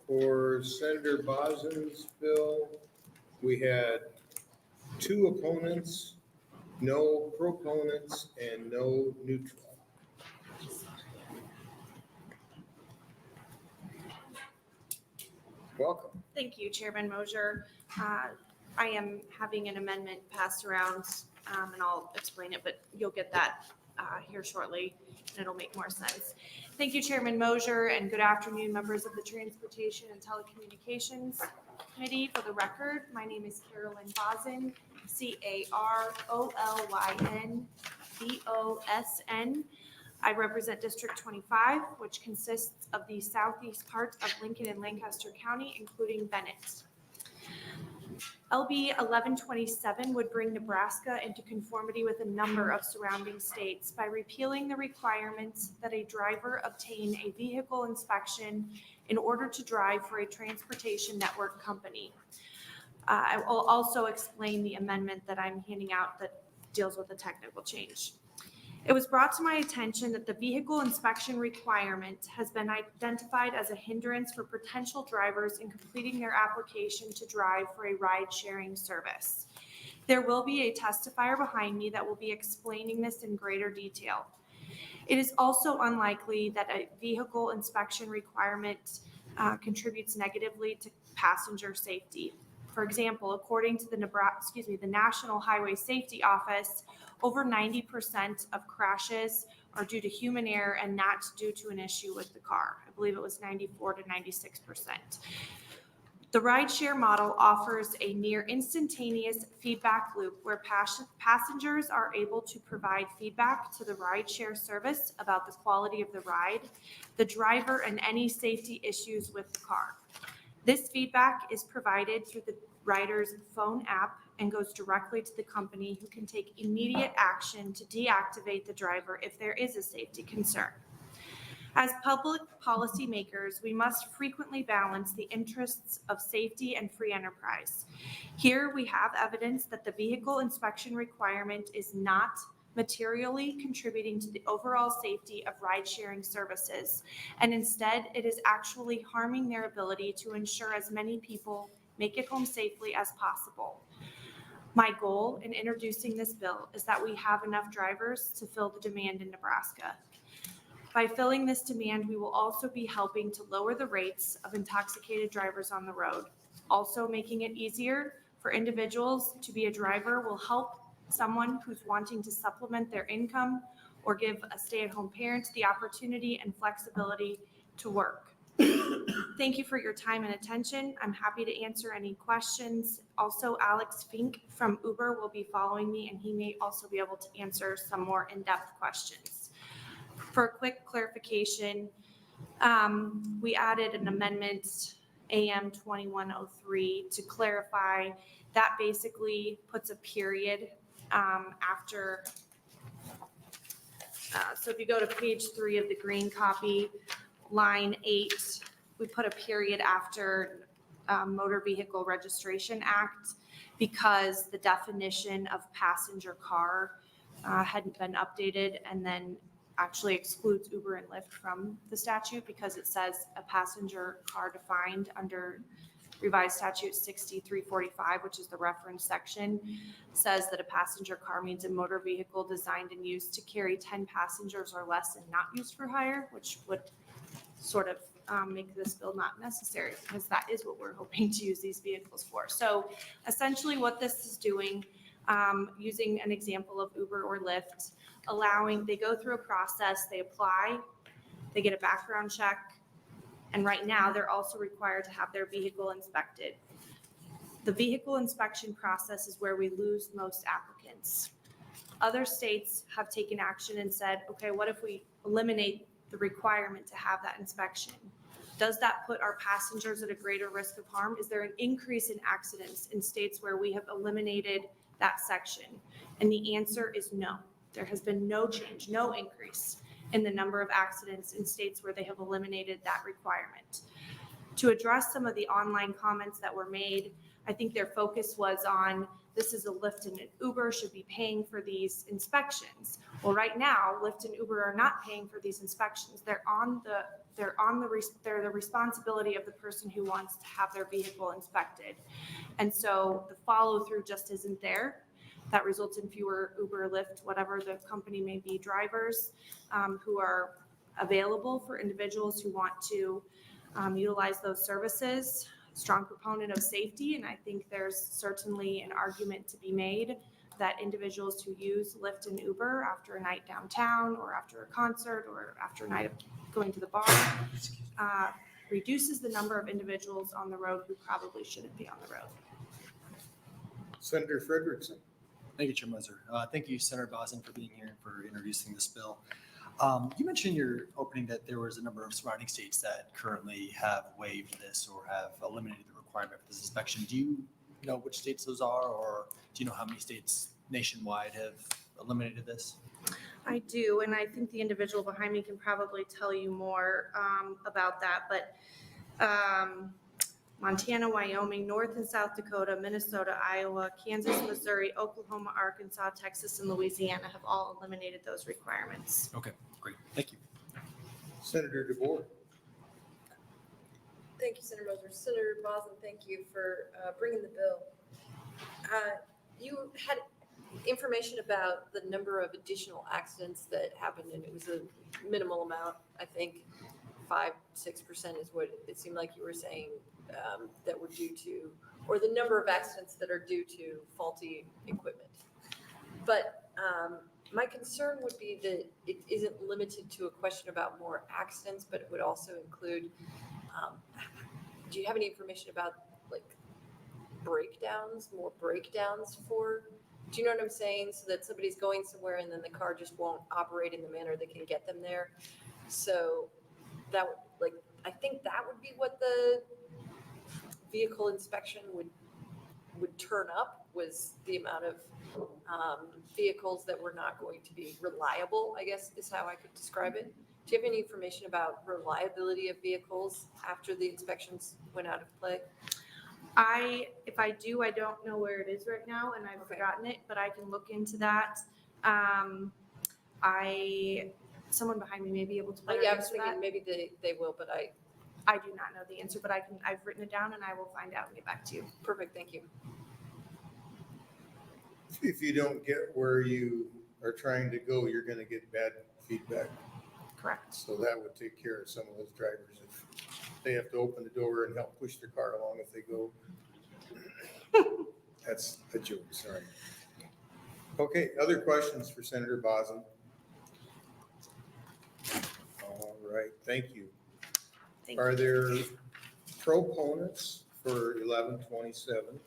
For Senator Bosn's bill, we had 2 opponents, no proponents, and no neutral. Welcome. Thank you, Chairman Mosier. I am having an amendment passed around and I'll explain it, but you'll get that here shortly, and it'll make more sense. Thank you, Chairman Mosier, and good afternoon, members of the Transportation and Telecommunications Committee. For the record, my name is Carolyn Bosn, CarolynBosn. I represent District 25, which consists of the southeast part of Lincoln and Lancaster County, including Bennett. LB 1127 would bring Nebraska into conformity with a number of surrounding states by repealing the requirements that a driver obtain a vehicle inspection in order to drive for a transportation network company. I will also explain the amendment that I'm handing out that deals with the technical change. It was brought to my attention that the vehicle inspection requirement has been identified as a hindrance for potential drivers in completing their application to drive for a ride-sharing service. There will be a testifier behind me that will be explaining this in greater detail. It is also unlikely that a vehicle inspection requirement contributes negatively to passenger safety. For example, according to the National Highway Safety Office, over 90% of crashes are due to human error and not due to an issue with the car. I believe it was 94 to 96%. The rideshare model offers a near instantaneous feedback loop where passengers are able to provide feedback to the rideshare service about the quality of the ride, the driver, and any safety issues with the car. This feedback is provided through the rider's phone app and goes directly to the company, who can take immediate action to deactivate the driver if there is a safety concern. As public policymakers, we must frequently balance the interests of safety and free enterprise. Here we have evidence that the vehicle inspection requirement is not materially contributing to the overall safety of ride-sharing services, and instead it is actually harming their ability to ensure as many people make it home safely as possible. My goal in introducing this bill is that we have enough drivers to fill the demand in Nebraska. By filling this demand, we will also be helping to lower the rates of intoxicated drivers on the road. Also, making it easier for individuals to be a driver will help someone who's wanting to supplement their income or give a stay-at-home parent the opportunity and flexibility to work. Thank you for your time and attention. I'm happy to answer any questions. Also, Alex Fink from Uber will be following me, and he may also be able to answer some more in-depth questions. For a quick clarification, we added an amendment, AM 2103, to clarify that basically puts a period after. So if you go to page 3 of the green copy, line 8, we put a period after Motor Vehicle Registration Act because the definition of passenger car hadn't been updated, and then actually excludes Uber and Lyft from the statute because it says a passenger car defined under revised statute 6345, which is the reference section, says that a passenger car means a motor vehicle designed and used to carry 10 passengers or less and not used for hire, which would sort of make this bill not necessary, because that is what we're hoping to use these vehicles for. So essentially what this is doing, using an example of Uber or Lyft, they go through a process, they apply, they get a background check, and right now they're also required to have their vehicle inspected. The vehicle inspection process is where we lose most applicants. Other states have taken action and said, okay, what if we eliminate the requirement to have that inspection? Does that put our passengers at a greater risk of harm? Is there an increase in accidents in states where we have eliminated that section? And the answer is no. There has been no change, no increase in the number of accidents in states where they have eliminated that requirement. To address some of the online comments that were made, I think their focus was on, this is a Lyft and an Uber should be paying for these inspections. Well, right now, Lyft and Uber are not paying for these inspections. They're the responsibility of the person who wants to have their vehicle inspected. And so the follow through just isn't there. That results in fewer Uber, Lyft, whatever the company may be, drivers who are available for individuals who want to utilize those services. Strong proponent of safety, and I think there's certainly an argument to be made that individuals who use Lyft and Uber after a night downtown or after a concert or after a night of going to the bar reduces the number of individuals on the road who probably shouldn't be on the road. Senator Frederickson. Thank you, Chair Moser. Thank you, Senator Bosn, for being here and for introducing this bill. You mentioned in your opening that there was a number of surrounding states that currently have waived this or have eliminated the requirement for this inspection. Do you know which states those are, or do you know how many states nationwide have eliminated this? I do, and I think the individual behind me can probably tell you more about that, but Montana, Wyoming, North and South Dakota, Minnesota, Iowa, Kansas, Missouri, Oklahoma, Arkansas, Texas, and Louisiana have all eliminated those requirements. Okay, great. Thank you. Senator DeBoer. Thank you, Senator Moser. Senator Bosn, thank you for bringing the bill. You had information about the number of additional accidents that happened, and it was a minimal amount, I think 5-6% is what it seemed like you were saying, that were due to, or the number of accidents that are due to faulty equipment. But my concern would be that it isn't limited to a question about more accidents, but it would also include, do you have any information about like breakdowns, more breakdowns for, do you know what I'm saying? So that somebody's going somewhere and then the car just won't operate in the manner that can get them there. So that would, like, I think that would be what the vehicle inspection would turn up, was the amount of vehicles that were not going to be reliable, I guess is how I could describe it. Do you have any information about reliability of vehicles after the inspections went out of play? If I do, I don't know where it is right now, and I've forgotten it, but I can look into that. Someone behind me may be able to. Yeah, I was thinking maybe they will, but I do not know the answer, but I've written it down and I will find out and get back to you. Perfect, thank you. If you don't get where you are trying to go, you're going to get bad feedback. Correct. So that would take care of some of those drivers if they have to open the door and help push their car along if they go. That's a joke, sorry. Okay, other questions for Senator Bosn? All right, thank you. Are there proponents for 1127?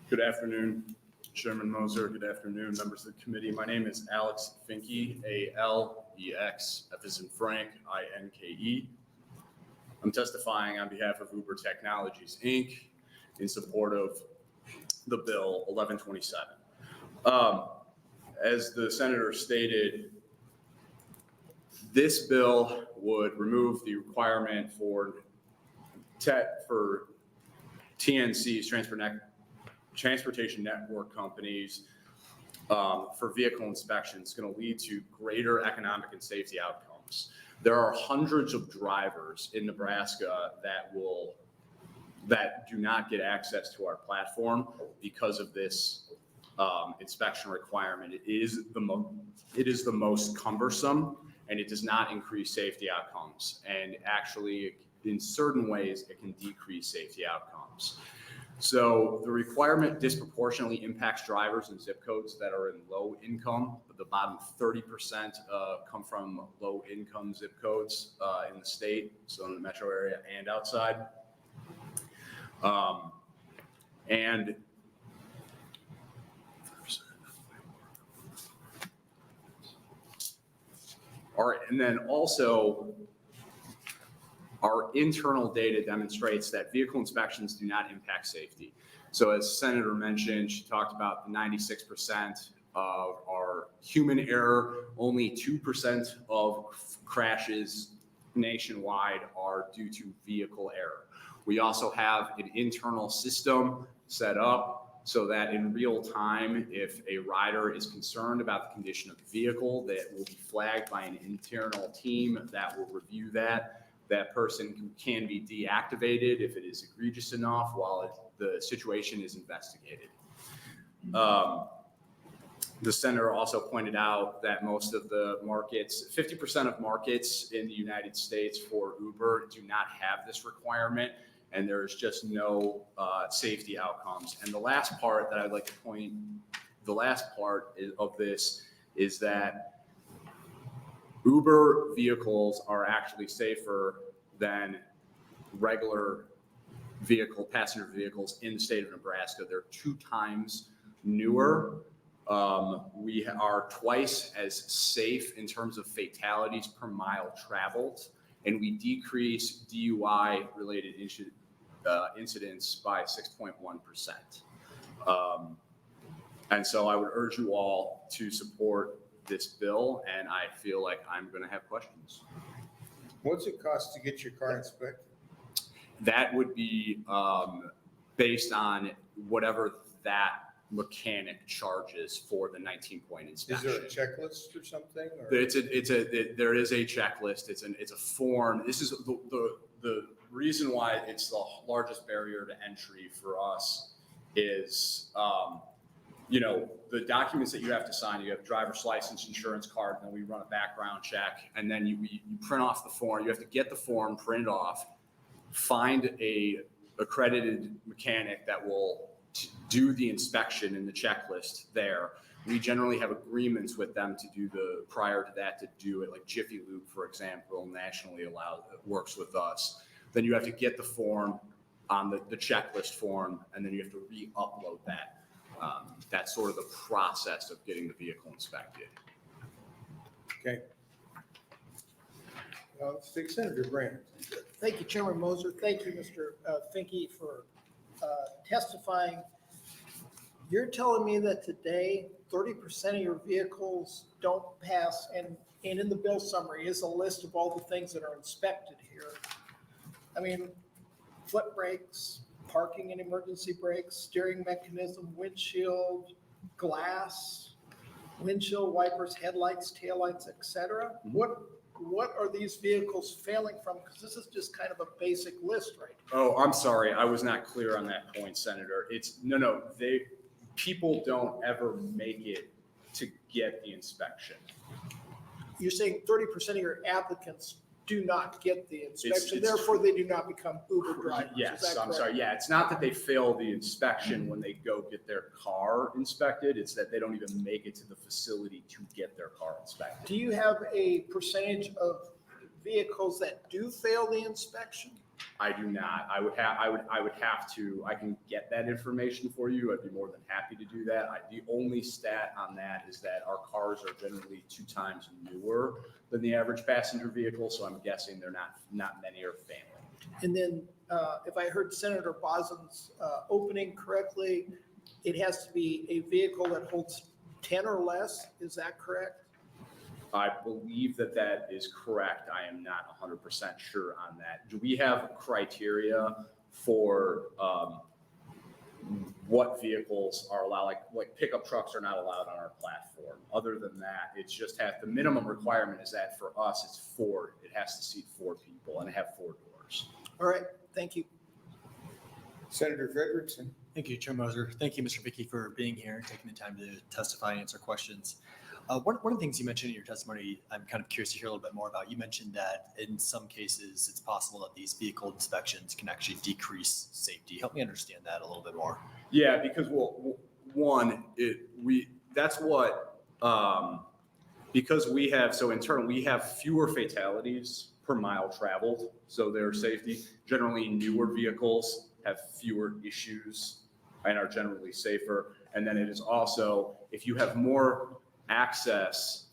Good afternoon, Chairman Moser. Good afternoon, members of the committee. My name is Alex Finke, A-L-E-X, F as in Frank, I-N-K-E. I'm testifying on behalf of Uber Technologies, Inc. in support of the bill 1127. As the senator stated, this bill would remove the requirement for TNCs, transportation network companies, for vehicle inspections. It's going to lead to greater economic and safety outcomes. There are hundreds of drivers in Nebraska that do not get access to our platform because of this inspection requirement. It is the most cumbersome, and it does not increase safety outcomes. And actually, in certain ways, it can decrease safety outcomes. So the requirement disproportionately impacts drivers in zip codes that are in low income, but the bottom 30% come from low income zip codes in the state, so in the metro area and outside. And all right, and then also, our internal data demonstrates that vehicle inspections do not impact safety. So as the Senator mentioned, she talked about the 96% of our human error, only 2% of crashes nationwide are due to vehicle error. We also have an internal system set up so that in real time, if a rider is concerned about the condition of the vehicle, that will be flagged by an internal team that will review that. That person can be deactivated if it is egregious enough while the situation is investigated. The senator also pointed out that most of the markets, 50% of markets in the United States for Uber do not have this requirement, and there's just no safety outcomes. And the last part that I'd like to point, of this is that Uber vehicles are actually safer than regular passenger vehicles in the state of Nebraska. They're 2 times newer. We are twice as safe in terms of fatalities per mile traveled, and we decrease DUI-related incidents by 6.1%. And so I would urge you all to support this bill, and I feel like I'm going to have questions. What's it cost to get your car inspected? That would be based on whatever that mechanic charges for the 19-point Is inspection. there a checklist or something? Or? There is a checklist. It's a form. This is the reason why it's the largest barrier to entry for us is, the documents that you have to sign. You have driver's license, insurance card, and then we run a background check, and then you print off the form. You have to get the form, print it off, find a accredited mechanic that will do the inspection in the checklist there. We generally have agreements with them to do prior to that to do it, like Jiffy Lube, for example, nationally works with us. Then you have to get the form on the checklist form, and then you have to re-upload that. That's sort of the process of getting the vehicle inspected. Okay. Let's take Senator Brand. Thank you, Chairman Moser. Thank you, Mr. Finke, for testifying. You're telling me that today 30% of your vehicles don't pass, and in the bill summary is a list of all the things that are inspected here. I mean, foot brakes, parking and emergency brakes, steering mechanism, windshield, glass, windshield wipers, headlights, taillights, etc. What are these vehicles failing from? Because this is just kind of a basic list right now. Oh, I'm sorry. I was not clear on that point, Senator. People don't ever make it to get the inspection. You're saying 30% of your applicants do not get the inspection, It's therefore they do not become Uber drivers. Is Yes, that I'm correct? sorry. Yeah, it's not that they fail the inspection when they go get their car inspected. It's that they don't even make it to the facility to get their car inspected. Do you have a percentage of vehicles that do fail the inspection? I do not. I would have to, I can get that information for you. I'd be more than happy to do that. The only stat on that is that our cars are generally 2 times newer than the average passenger vehicle. So I'm guessing they're not many are failing. And then if I heard Senator Bosn's opening correctly, it has to be a vehicle that holds 10 or less. Is that correct? I believe that is correct. I am not 100% sure on that. Do we have criteria for what vehicles are allowed? Like pickup trucks are not allowed on our platform. Other than that, it's just the minimum requirement is that for us, it's 4. It has to seat 4 people and have 4 doors. All right, thank you. Senator Frederickson. Thank you, Chair Moser. Thank you, Mr. Vicky, for being here, taking the time to testify and answer questions. One of the things you mentioned in your testimony, I'm kind of curious to hear a little bit more about. You mentioned that in some cases, it's possible that these vehicle inspections can actually decrease safety. Help me understand that a little bit more. Yeah, because because we have fewer fatalities per mile traveled, so their safety. Generally, newer vehicles have fewer issues and are generally safer. And then it is also, if you have more access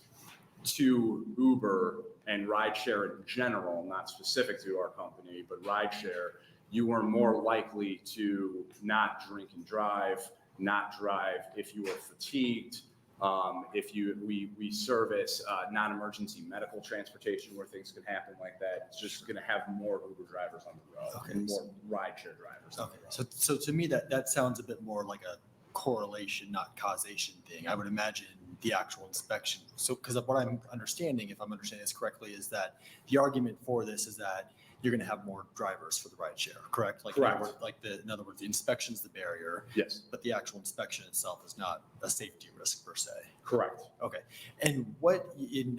to Uber and rideshare in general, not specific to our company, but rideshare, you are more likely to not drink and drive, not drive if you are fatigued. We service non-emergency medical transportation where things can happen like that. It's just going to have more Uber drivers on the road and more rideshare drivers. Okay, so to me, that sounds a bit more like a correlation, not causation thing. I would imagine the actual inspection. So, because of what I'm understanding, if I'm understanding this correctly, is that the argument for this is that you're going to have more drivers for the ride share, correct? Like, in Correct. other words, in other words, the inspection's the barrier, Yes, but the actual inspection itself is not a safety risk per se. correct. Okay. And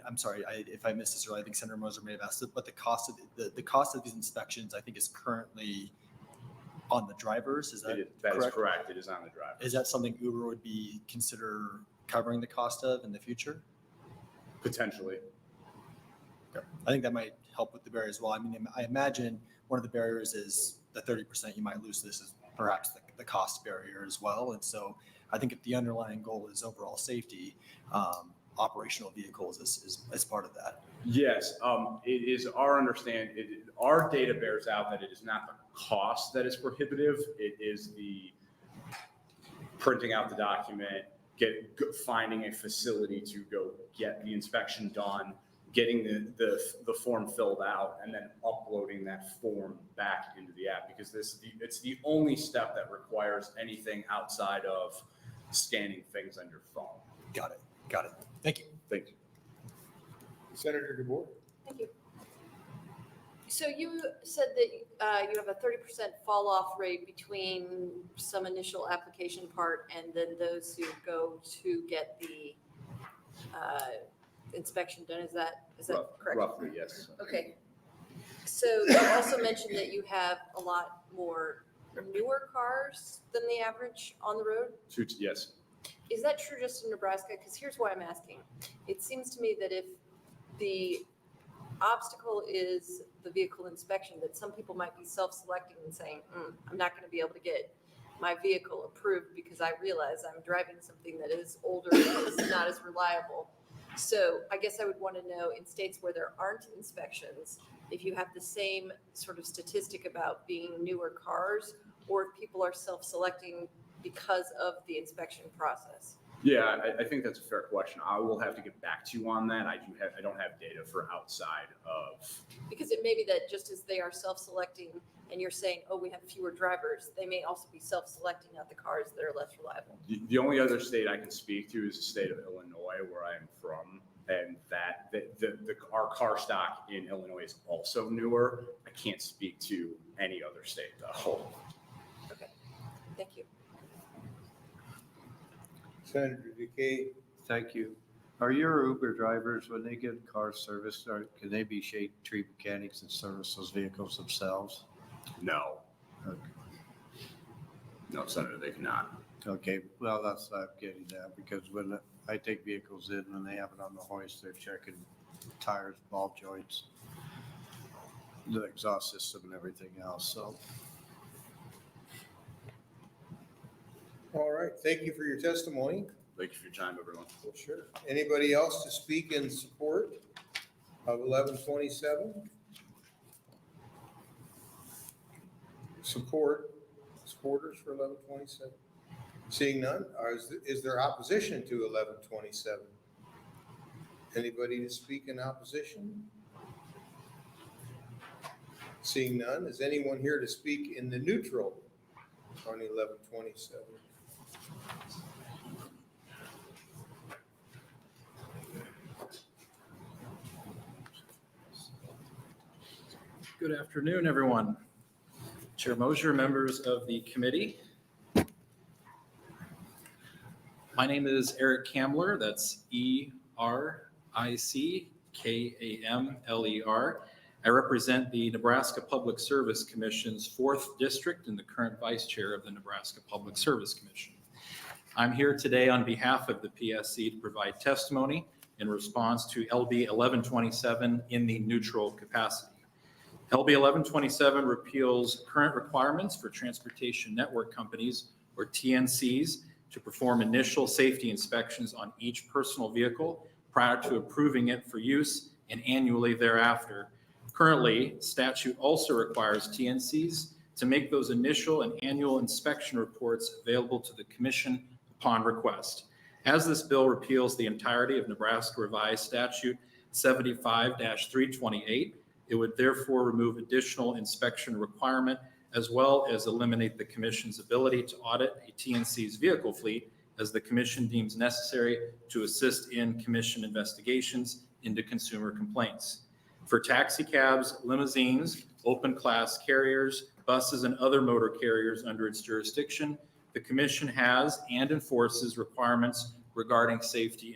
I'm sorry, if I missed this earlier, I think Senator Moser may have asked it, but the cost of these inspections, I think, is currently on the drivers. Is that That is correct? correct. It is on the driver. Is that something Uber would be consider covering the cost of in the future? Potentially. Okay. I think that might help with the barrier as well. I mean, I imagine one of the barriers is the 30% you might lose. This is perhaps the cost barrier as well. And so I think if the underlying goal is overall safety, operational vehicles is part of that. Yes, it is our understanding, our data bears out that it is not the cost that is prohibitive. It is the printing out the document, finding a facility to go get the inspection done, getting the form filled out, and then uploading that form back into the app, because it's the only step that requires anything outside of scanning things on your phone. Got it. Thank you. Thank you. Senator DeBoer? Thank you. So you said that you have a 30% fall off rate between some initial application part and then those who go to get the inspection done. Is that correct? Roughly, yes. Okay. So you also mentioned that you have a lot more newer cars than the average on the road. Yes. Is that true just in Nebraska? Because here's why I'm asking. It seems to me that if the obstacle is the vehicle inspection, that some people might be self-selecting and saying, I'm not going to be able to get my vehicle approved because I realize I'm driving something that is older and is not as reliable. So I guess I would want to know, in states where there aren't inspections, if you have the same sort of statistic about being newer cars, or if people are self-selecting because of the inspection process. Yeah, I think that's a fair question. I will have to get back to you on that. I don't have data for outside of. Because it may be that just as they are self-selecting and you're saying, oh, we have fewer drivers, they may also be self-selecting out the cars that are less reliable. The only other state I can speak to is the state of Illinois, where I am from, and that our car stock in Illinois is also newer. I can't speak to any other state though. Okay, thank you. Senator DeKay? Thank you. Are your Uber drivers, when they get car serviced, can they be shade tree mechanics and service those vehicles themselves? No. Okay. No, Senator, they cannot. Okay, well, that's what I'm getting at, because when I take vehicles in and they have it on the hoist, they're checking tires, ball joints, the exhaust system and everything else, so. All right, thank you for your testimony. Thank you for your time, everyone. Sure. Anybody else to speak in support of 1127? Supporters for 1127? Seeing none, is there opposition to 1127? Anybody to speak in opposition? Seeing none, is anyone here to speak in the neutral on 1127? Good afternoon, everyone. Chair Mosier, members of the committee. My name is Eric Kamler. That's ERICKAMLER. I represent the Nebraska Public Service Commission's 4th District and the current Vice Chair of the Nebraska Public Service Commission. I'm here today on behalf of the PSC to provide testimony in response to LB 1127 in the neutral capacity. LB 1127 repeals current requirements for transportation network companies, or TNCs, to perform initial safety inspections on each personal vehicle prior to approving it for use and annually thereafter. Currently, statute also requires TNCs to make those initial and annual inspection reports available to the Commission upon request. As this bill repeals the entirety of Nebraska Revised Statute 75-328, it would therefore remove additional inspection requirement as well as eliminate the Commission's ability to audit a TNC's vehicle fleet as the Commission deems necessary to assist in Commission investigations into consumer complaints. For taxi cabs, limousines, open class carriers, buses, and other motor carriers under its jurisdiction, the commission has and enforces requirements regarding safety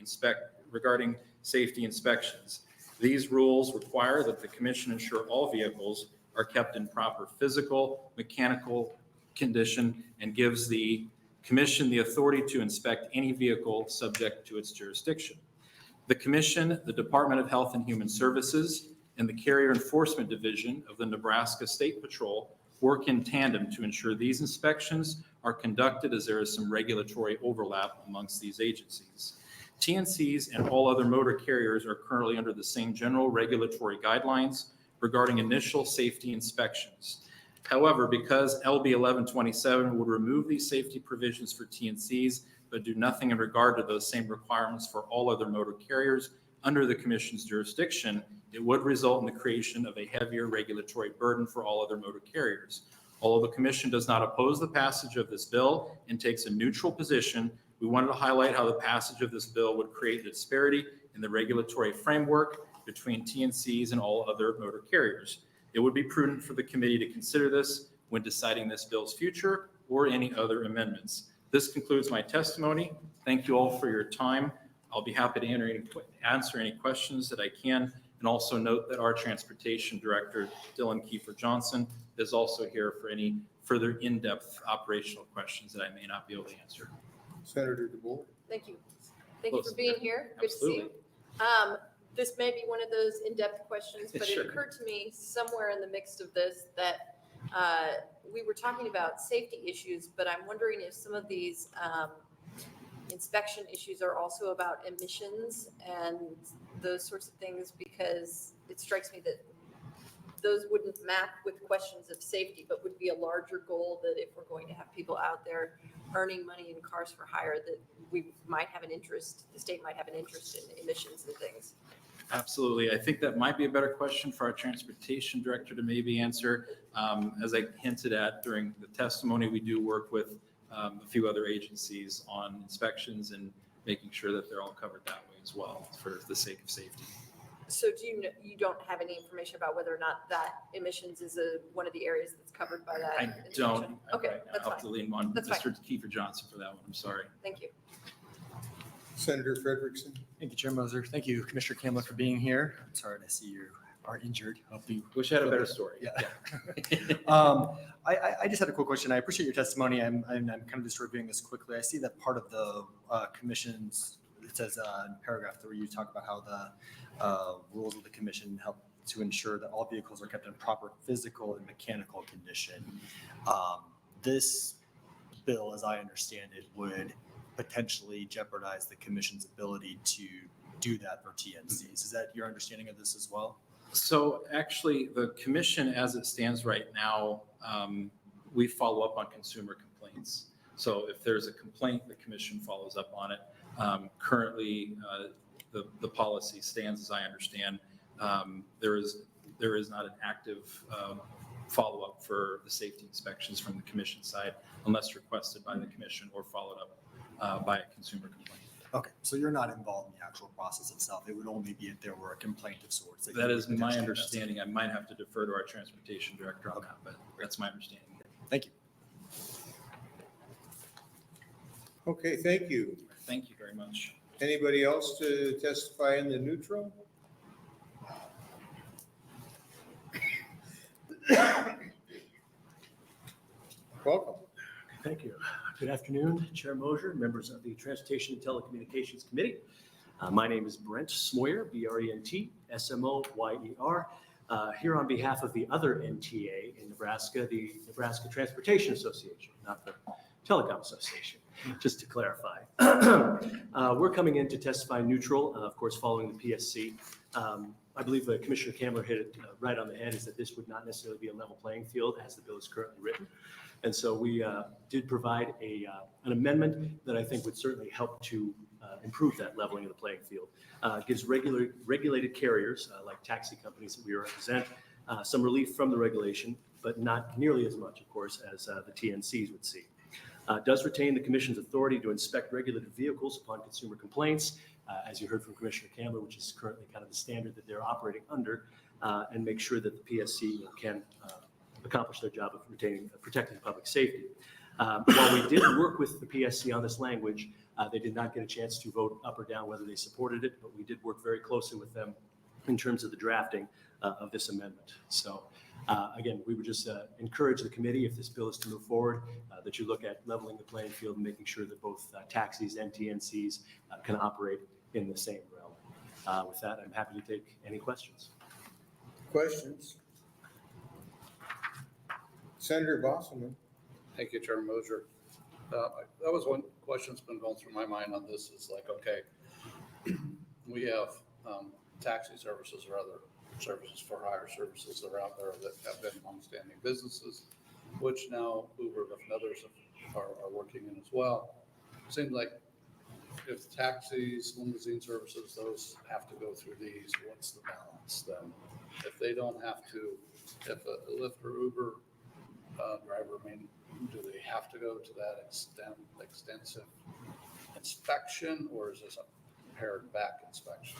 inspections. These rules require that the commission ensure all vehicles are kept in proper physical, mechanical condition, and gives the commission the authority to inspect any vehicle subject to its jurisdiction. The commission, the Department of Health and Human Services, and the Carrier Enforcement Division of the Nebraska State Patrol work in tandem to ensure these inspections are conducted, as there is some regulatory overlap amongst these agencies. TNCs and all other motor carriers are currently under the same general regulatory guidelines regarding initial safety inspections. However, because LB 1127 would remove these safety provisions for TNCs, but do nothing in regard to those same requirements for all other motor carriers under the commission's jurisdiction, it would result in the creation of a heavier regulatory burden for all other motor carriers. Although the commission does not oppose the passage of this bill and takes a neutral position, we wanted to highlight how the passage of this bill would create a disparity in the regulatory framework between TNCs and all other motor carriers. It would be prudent for the committee to consider this when deciding this bill's future or any other amendments. This concludes my testimony. Thank you all for your time. I'll be happy to answer any questions that I can, and also note that our Transportation Director, Dylan Kiefer Johnson, is also here for any further in-depth operational questions that I may not be able to answer. Senator DeBoer. Thank you. Thank you for being here. Good to see you. This may be one of those in-depth questions, but Sure. it occurred to me somewhere in the mix of this that we were talking about safety issues, but I'm wondering if some of these inspection issues are also about emissions and those sorts of things, because it strikes me that those wouldn't map with questions of safety, but would be a larger goal that if we're going to have people out there earning money in cars for hire, that we might have an interest, the state might have an interest in emissions and things. Absolutely. I think that might be a better question for our Transportation Director to maybe answer. As I hinted at during the testimony, we do work with a few other agencies on inspections and making sure that they're all covered that way as well for the sake of safety. So do you don't have any information about whether or not that emissions is one of the areas that's covered by that? I inspection? don't. Okay, that's I'll have to fine. lean on That's fine. Mr. Kiefer Johnson for that one. I'm sorry. Thank you. Senator Frederickson. Thank you, Chair Moser. Thank you, Commissioner Kamler, for being here. I'm sorry to see you are injured. Hope you Wish I had a better story. Yeah. I just had a quick question. I appreciate your testimony. I'm kind of just reviewing this quickly. I see that part of the commission's, it says in paragraph 3, you talk about how the rules of the commission help to ensure that all vehicles are kept in proper physical and mechanical condition. This bill, as I understand it, would potentially jeopardize the commission's ability to do that for TNCs. Is that your understanding of this as well? So actually, the commission, as it stands right now, we follow up on consumer complaints. So if there's a complaint, the commission follows up on it. Currently, the policy stands, as I understand, there is not an active follow-up for the safety inspections from the commission side unless requested by the commission or followed up by a consumer complaint. Okay, so you're not involved in the actual process itself. It would only be if there were a complaint of sorts. That is my understanding. I might have to defer to our Transportation Director on that, but that's my understanding. Thank you. Okay, thank you. Thank you very much. Anybody else to testify in the neutral? Welcome. Thank you. Good afternoon, Chair Mosier, members of the Transportation and Telecommunications Committee. My name is Brent Smoyer, B-R-E-N-T, S-M-O-Y-E-R, here on behalf of the other NTA in Nebraska, the Nebraska Transportation Association, not the Telecom Association, just to clarify. We're coming in to testify neutral, of course, following the PSC. I believe Commissioner Kamler hit it right on the head, is that this would not necessarily be a level playing field as the bill is currently written. And so we did provide an amendment that I think would certainly help to improve that leveling of the playing field. Gives regulated carriers, like taxi companies that we represent, some relief from the regulation, but not nearly as much, of course, as the TNCs would see. Does retain the Commission's authority to inspect regulated vehicles upon consumer complaints, as you heard from Commissioner Kamler, which is currently kind of the standard that they're operating under. and make sure that the PSC can accomplish their job of protecting public safety. While we did work with the PSC on this language, they did not get a chance to vote up or down whether they supported it, but we did work very closely with them in terms of the drafting of this amendment. So again, we would just encourage the committee, if this bill is to move forward, that you look at leveling the playing field and making sure that both taxis and TNCs can operate in the same realm. With that, I'm happy to take any questions. Questions? Senator Bostelman. Thank you, Chairman Moser. That was one question that's been going through my mind on this is like, okay, we have taxi services or other services for hire services that are out there that have been longstanding businesses, which now Uber and others are working in as well. Seems like if taxis, limousine services, those have to go through these, what's the balance then? If they don't have to, if a Lyft or Uber driver, I mean, do they have to go to that extensive inspection, or is this a pared back inspection?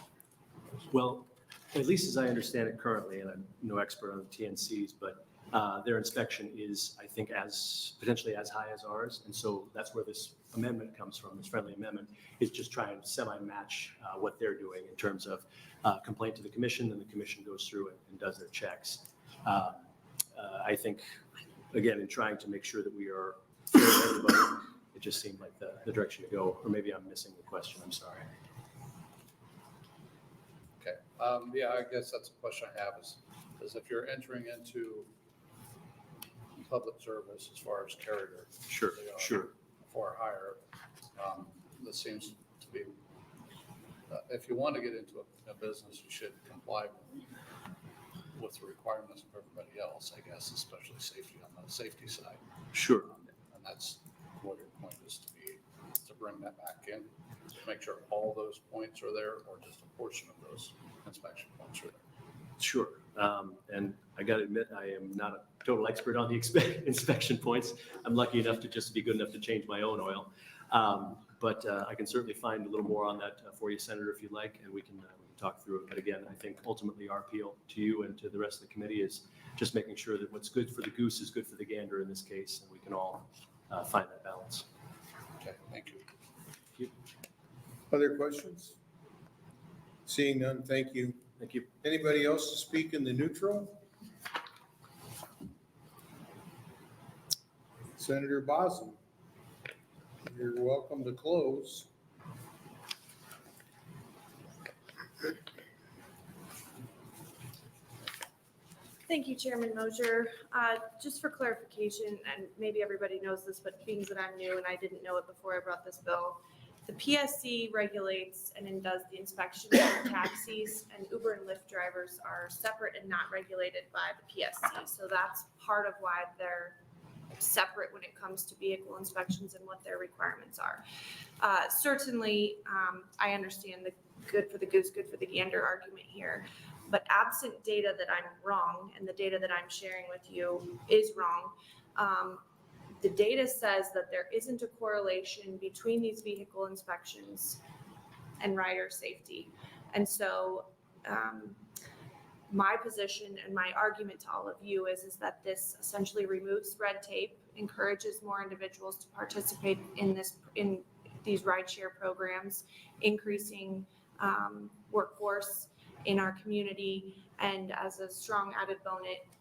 Well, at least as I understand it currently, and I'm no expert on the TNCs, but their inspection is, I think, potentially as high as ours. And so that's where this amendment comes from, this friendly amendment, is just trying to semi-match what they're doing in terms of complaint to the commission, then the commission goes through it and does their checks. I think, again, in trying to make sure that we are fair to everybody, it just seemed like the direction to go, or maybe I'm missing the question, I'm sorry. Okay, yeah, I guess that's a question I have is if you're entering into public service as far as carrier. Sure, sure. For hire, this seems to be, if you want to get into a business, you should comply with the requirements of everybody else, I guess, especially safety on the safety side. Sure. And that's what your point is to bring that back in, to make sure all those points are there or just a portion of those inspection points are there. Sure. And I got to admit, I am not a total expert on the inspection points. I'm lucky enough to just be good enough to change my own oil. But I can certainly find a little more on that for you, Senator, if you'd like, and we can talk through it. But again, I think ultimately our appeal to you and to the rest of the committee is just making sure that what's good for the goose is good for the gander in this case, and we can all find that balance. Okay, thank you. Thank you. Other questions? Seeing none, thank you. Thank you. Anybody else to speak in the neutral? Senator Bosn, you're welcome to close. Thank you, Chairman Mosier. Just for clarification, and maybe everybody knows this, but being that I'm new and I didn't know it before I brought this bill, the PSC regulates and then does the inspection of taxis, and Uber and Lyft drivers are separate and not regulated by the PSC. So that's part of why they're separate when it comes to vehicle inspections and what their requirements are. Certainly, I understand the good for the goose, good for the gander argument here, but absent data that I'm wrong, and the data that I'm sharing with you is wrong, the data says that there isn't a correlation between these vehicle inspections and rider safety. And so my position and my argument to all of you is that this essentially removes red tape, encourages more individuals to participate in these rideshare programs, increasing workforce in our community, and as a strong added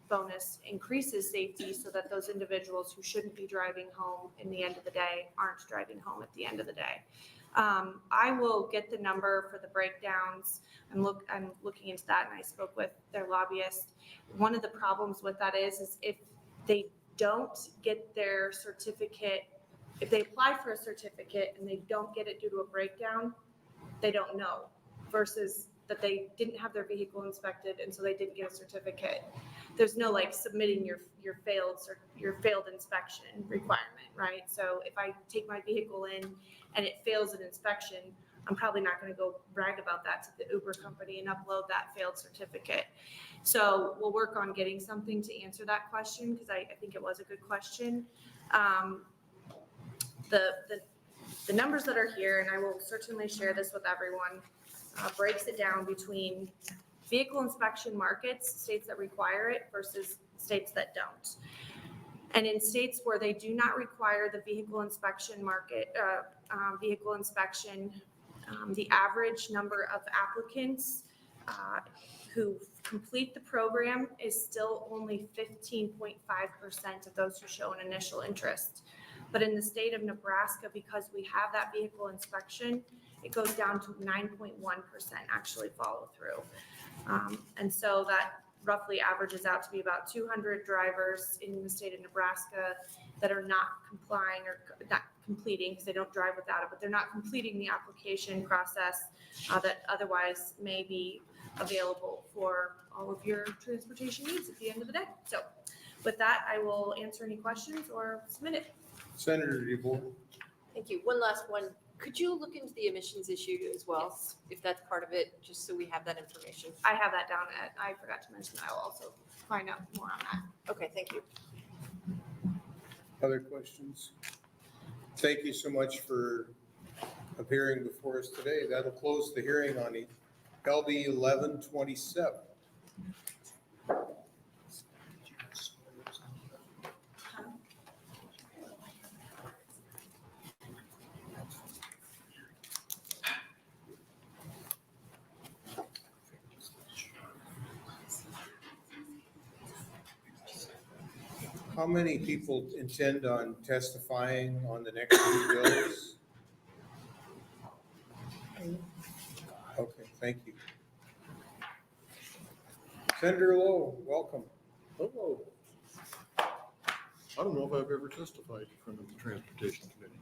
bonus, increases safety so that those individuals who shouldn't be driving home in the end of the day aren't driving home at the end of the day. I will get the number for the breakdowns. I'm looking into that, and I spoke with their lobbyist. One of the problems with that is if they don't get their certificate, if they apply for a certificate and they don't get it due to a breakdown, they don't know, versus that they didn't have their vehicle inspected and so they didn't get a certificate. There's no like submitting your failed inspection requirement, right? So if I take my vehicle in and it fails an inspection, I'm probably not going to go brag about that to the Uber company and upload that failed certificate. So we'll work on getting something to answer that question, because I think it was a good question. The numbers that are here, and I will certainly share this with everyone, breaks it down between vehicle inspection markets, states that require it versus states that don't. And in states where they do not require the vehicle inspection the average number of applicants who complete the program is still only 15.5% of those who show an initial interest. But in the state of Nebraska, because we have that vehicle inspection, it goes down to 9.1% actually follow through. And so that roughly averages out to be about 200 drivers in the state of Nebraska that are not complying or not completing, because they don't drive without it, but they're not completing the application process that otherwise may be available for all of your transportation needs at the end of the day. So with that, I will answer any questions or submit it. Senator DeBoer. Thank you. One last one. Could you look into the emissions issue as well, Yes. if that's part of it, just so we have that information? I have that down I forgot to mention, I will also find out more on that. Okay, thank you. Other questions? Thank you so much for appearing before us today. That'll close the hearing on LB 1127. How many people intend on testifying on the next two bills? Okay, thank you. Senator Lowe, welcome. Hello. I don't know if I've ever testified in front of the Transportation Committee.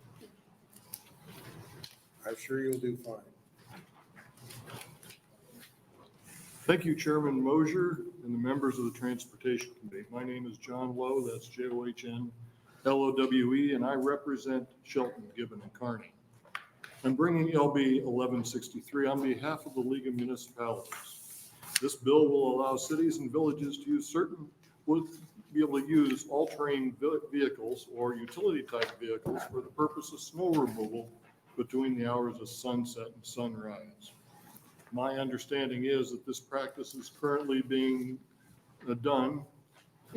I'm sure you'll do fine. Thank you, Chairman Mosier and the members of the Transportation Committee. My name is John Lowe, that's JOHN-LOWE, and I represent Shelton, Gibbon, and Kearney. I'm bringing LB 1163 on behalf of the League of Municipalities. This bill will allow cities and villages to use be able to use all-terrain vehicles or utility-type vehicles for the purpose of snow removal between the hours of sunset and sunrise. My understanding is that this practice is currently being done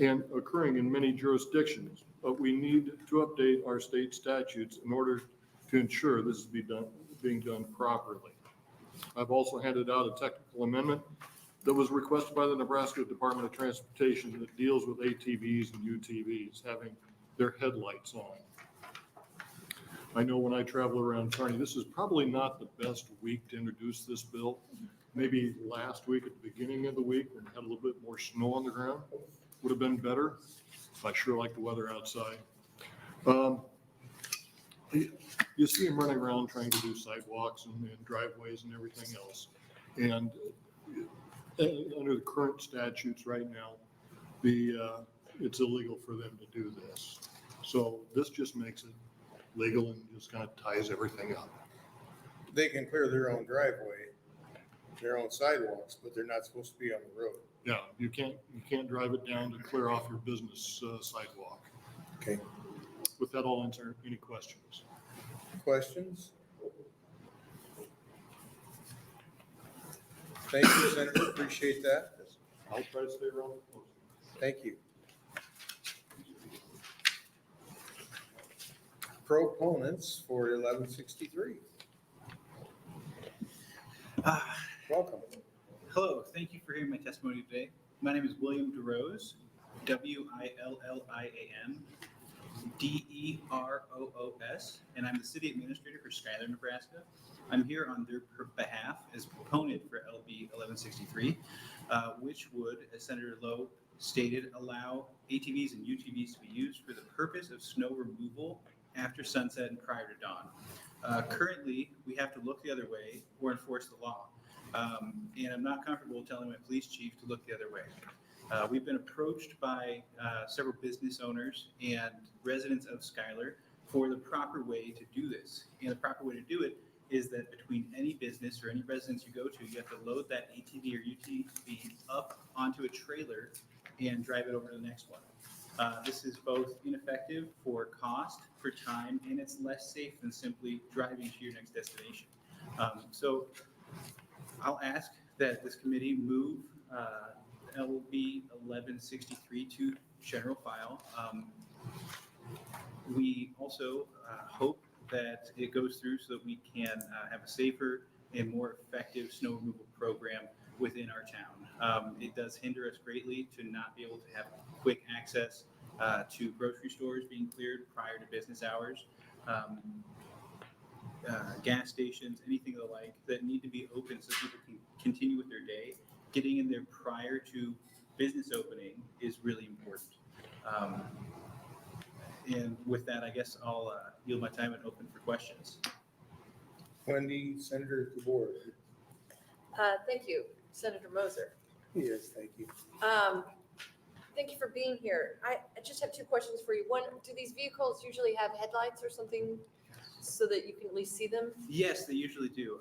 and occurring in many jurisdictions, but we need to update our state statutes in order to ensure this is being done properly. I've also handed out a technical amendment that was requested by the Nebraska Department of Transportation that deals with ATVs and UTVs having their headlights on. I know when I travel around Kearney, this is probably not the best week to introduce this bill. Maybe last week at the beginning of the week when we had a little bit more snow on the ground would have been better. I sure like the weather outside. You see them running around trying to do sidewalks and driveways and everything else. And under the current statutes right now, it's illegal for them to do this. So this just makes it legal and just kind of ties everything up. They can clear their own driveway, their own sidewalks, but they're not supposed to be on the road. Yeah, you can't drive it down to clear off your business sidewalk. Okay. With that, I'll answer any questions. Questions? Thank you, Senator. Appreciate that. I'll try to stay around. Thank you. Proponents for 1163. Welcome. Hello, thank you for hearing my testimony today. My name is William DeRose, WILLIAM-DEROOS, and I'm the city administrator for Schuyler, Nebraska. I'm here on their behalf as proponent for LB 1163, which would, as Senator Lowe stated, allow ATVs and UTVs to be used for the purpose of snow removal after sunset and prior to dawn. Currently, we have to look the other way or enforce the law. And I'm not comfortable telling my police chief to look the other way. We've been approached by several business owners and residents of Schuyler for the proper way to do this. And the proper way to do it is that between any business or any residence you go to, you have to load that ATV or UTV up onto a trailer and drive it over to the next one. This is both ineffective for cost, for time, and it's less safe than simply driving to your next destination. So I'll ask that this committee move LB 1163 to general file. We also hope that it goes through so that we can have a safer and more effective snow removal program within our town. It does hinder us greatly to not be able to have quick access to grocery stores being cleared prior to business hours, gas stations, anything of the like that need to be open so people can continue with their day. Getting in there prior to business opening is really important. And with that, I guess I'll yield my time and open for questions. Wendy, Senator DeBoer. Thank you, Senator Moser. Yes, thank you. Thank you for being here. I just have two questions for you. One, do these vehicles usually have headlights or something so that you can at least see them? Yes, they usually do.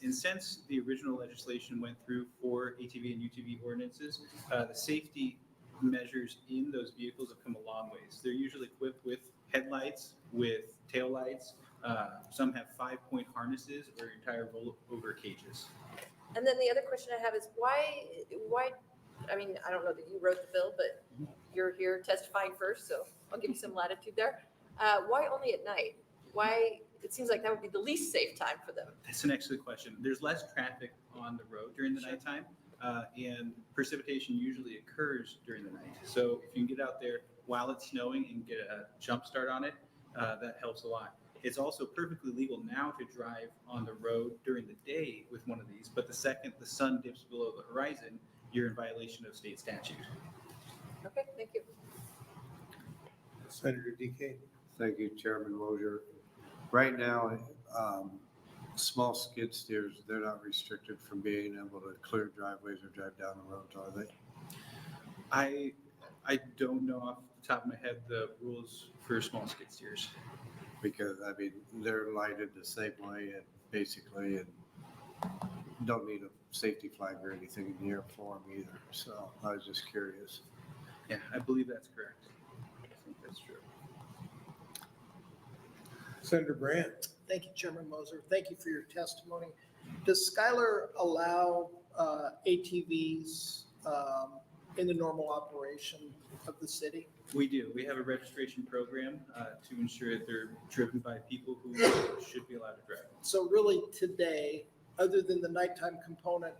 And since the original legislation went through for ATV and UTV ordinances, the safety measures in those vehicles have come a long ways. They're usually equipped with headlights, with taillights. Some have 5-point harnesses or entire rollover cages. And then the other question I have is why, I mean, I don't know that you wrote the bill, but you're here testifying first, so I'll give you some latitude there. Why only at night? Why, it seems like that would be the least safe time for them. That's an excellent question. There's less traffic on the road during the nighttime, and precipitation usually occurs during the night. So if you can get out there while it's snowing and get a jump start on it, that helps a lot. It's also perfectly legal now to drive on the road during the day with one of these, but the second the sun dips below the horizon, you're in violation of state statute. Okay, thank you. Senator DK. Thank you, Chairman Moser. Right now, small skid steers, they're not restricted from being able to clear driveways or drive down the roads, are they? I don't know off the top of my head the rules for small skid steers. Because, I mean, they're lighted the same way and basically, and don't need a safety flag or anything in here for them either. So I was just curious. Yeah, I believe that's correct. I think that's true. Senator Brandt. Thank you, Chairman Moser. Thank you for your testimony. Does Schuyler allow ATVs in the normal operation of the city? We do. We have a registration program to ensure that they're driven by people who should be allowed to drive. So really today, other than the nighttime component,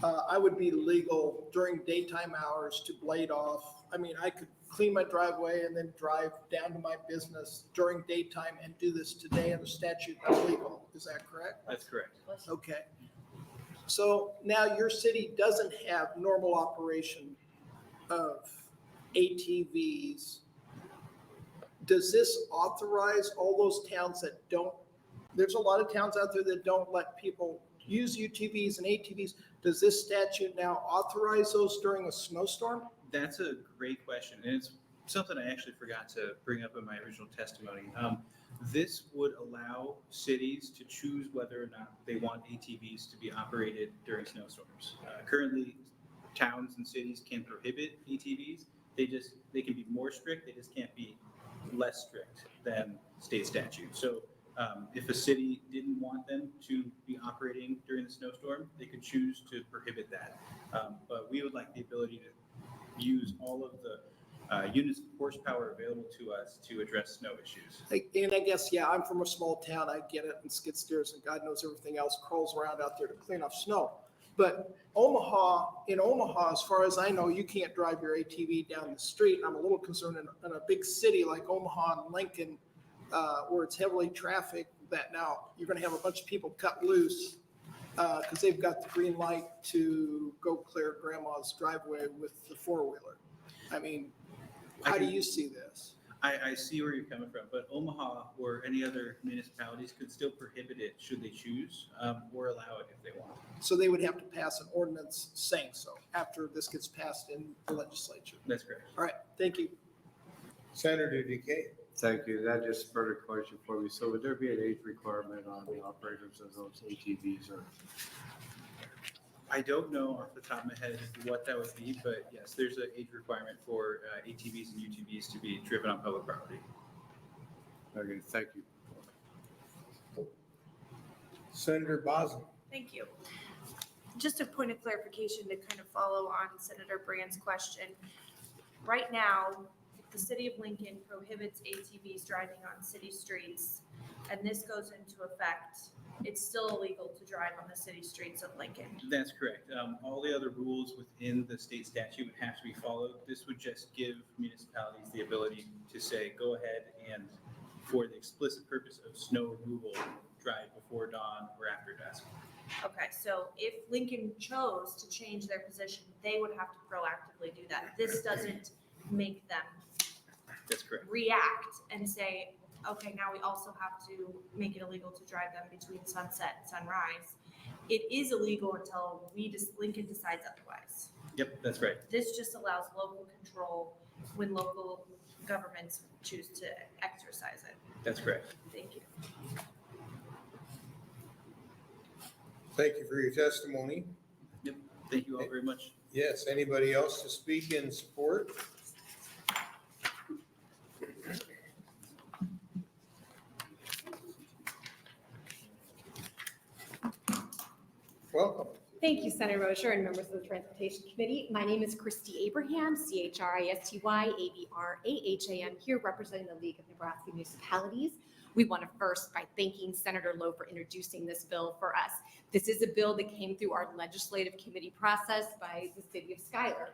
I would be legal during daytime hours to blade off. I mean, I could clean my driveway and then drive down to my business during daytime and do this today in the statute. That's legal. Is that correct? That's correct. Okay. So now your city doesn't have normal operation of ATVs. Does this authorize all those towns that don't, there's a lot of towns out there that don't let people use UTVs and ATVs. Does this statute now authorize those during a snowstorm? That's a great question, and it's something I actually forgot to bring up in my original testimony. This would allow cities to choose whether or not they want ATVs to be operated during snowstorms. Currently, towns and cities can prohibit ATVs. They can be more strict, they just can't be less strict than state statute. So if a city didn't want them to be operating during the snowstorm, they could choose to prohibit that. But we would like the ability to use all of the units of horsepower available to us to address snow issues. And I guess, yeah, I'm from a small town, I get it, and skid steers and God knows everything else crawls around out there to clean off snow. But in Omaha, as far as I know, you can't drive your ATV down the street. I'm a little concerned in a big city like Omaha and Lincoln, where it's heavily trafficked, that now you're gonna have a bunch of people cut loose because they've got the green light to go clear grandma's driveway with the four-wheeler. I mean, how do you see this? I see where you're coming from, but Omaha or any other municipalities could still prohibit it should they choose, or allow it if they want. So they would have to pass an ordinance saying so after this gets passed in the legislature. That's correct. All right, thank you. Senator DK. Thank you. That just spurred a question for me. So would there be an age requirement on the operators of those ATVs or? I don't know off the top of my head what that would be, but yes, there's an age requirement for ATVs and UTVs to be driven on public property. Okay, thank you. Senator Bosn. Thank you. just a point of clarification to kind of follow on Senator Brand's question. Right now, the city of Lincoln prohibits ATVs driving on city streets, and this goes into effect. It's still illegal to drive on the city streets of Lincoln. That's correct. All the other rules within the state statute would have to be followed. This would just give municipalities the ability to say, go ahead and, for the explicit purpose of snow removal, drive before dawn or after dusk. Okay, so if Lincoln chose to change their position, they would have to proactively do that. This doesn't make them That's correct. react and say, okay, now we also have to make it illegal to drive them between sunset and sunrise. It is illegal until Lincoln decides otherwise. Yep, that's right. This just allows local control when local governments choose to exercise it. That's correct. Thank you. Thank you for your testimony. Yep, thank you all very much. Yes, anybody else to speak in support? Welcome. Thank you, Senator Mosher and members of the Transportation Committee. My name is Christy Abraham, CHRISTY-ABRAHAM, here representing the League of Nebraska Municipalities. We want to first by thanking Senator Lowe for introducing this bill for us. This is a bill that came through our legislative committee process by the city of Schuyler.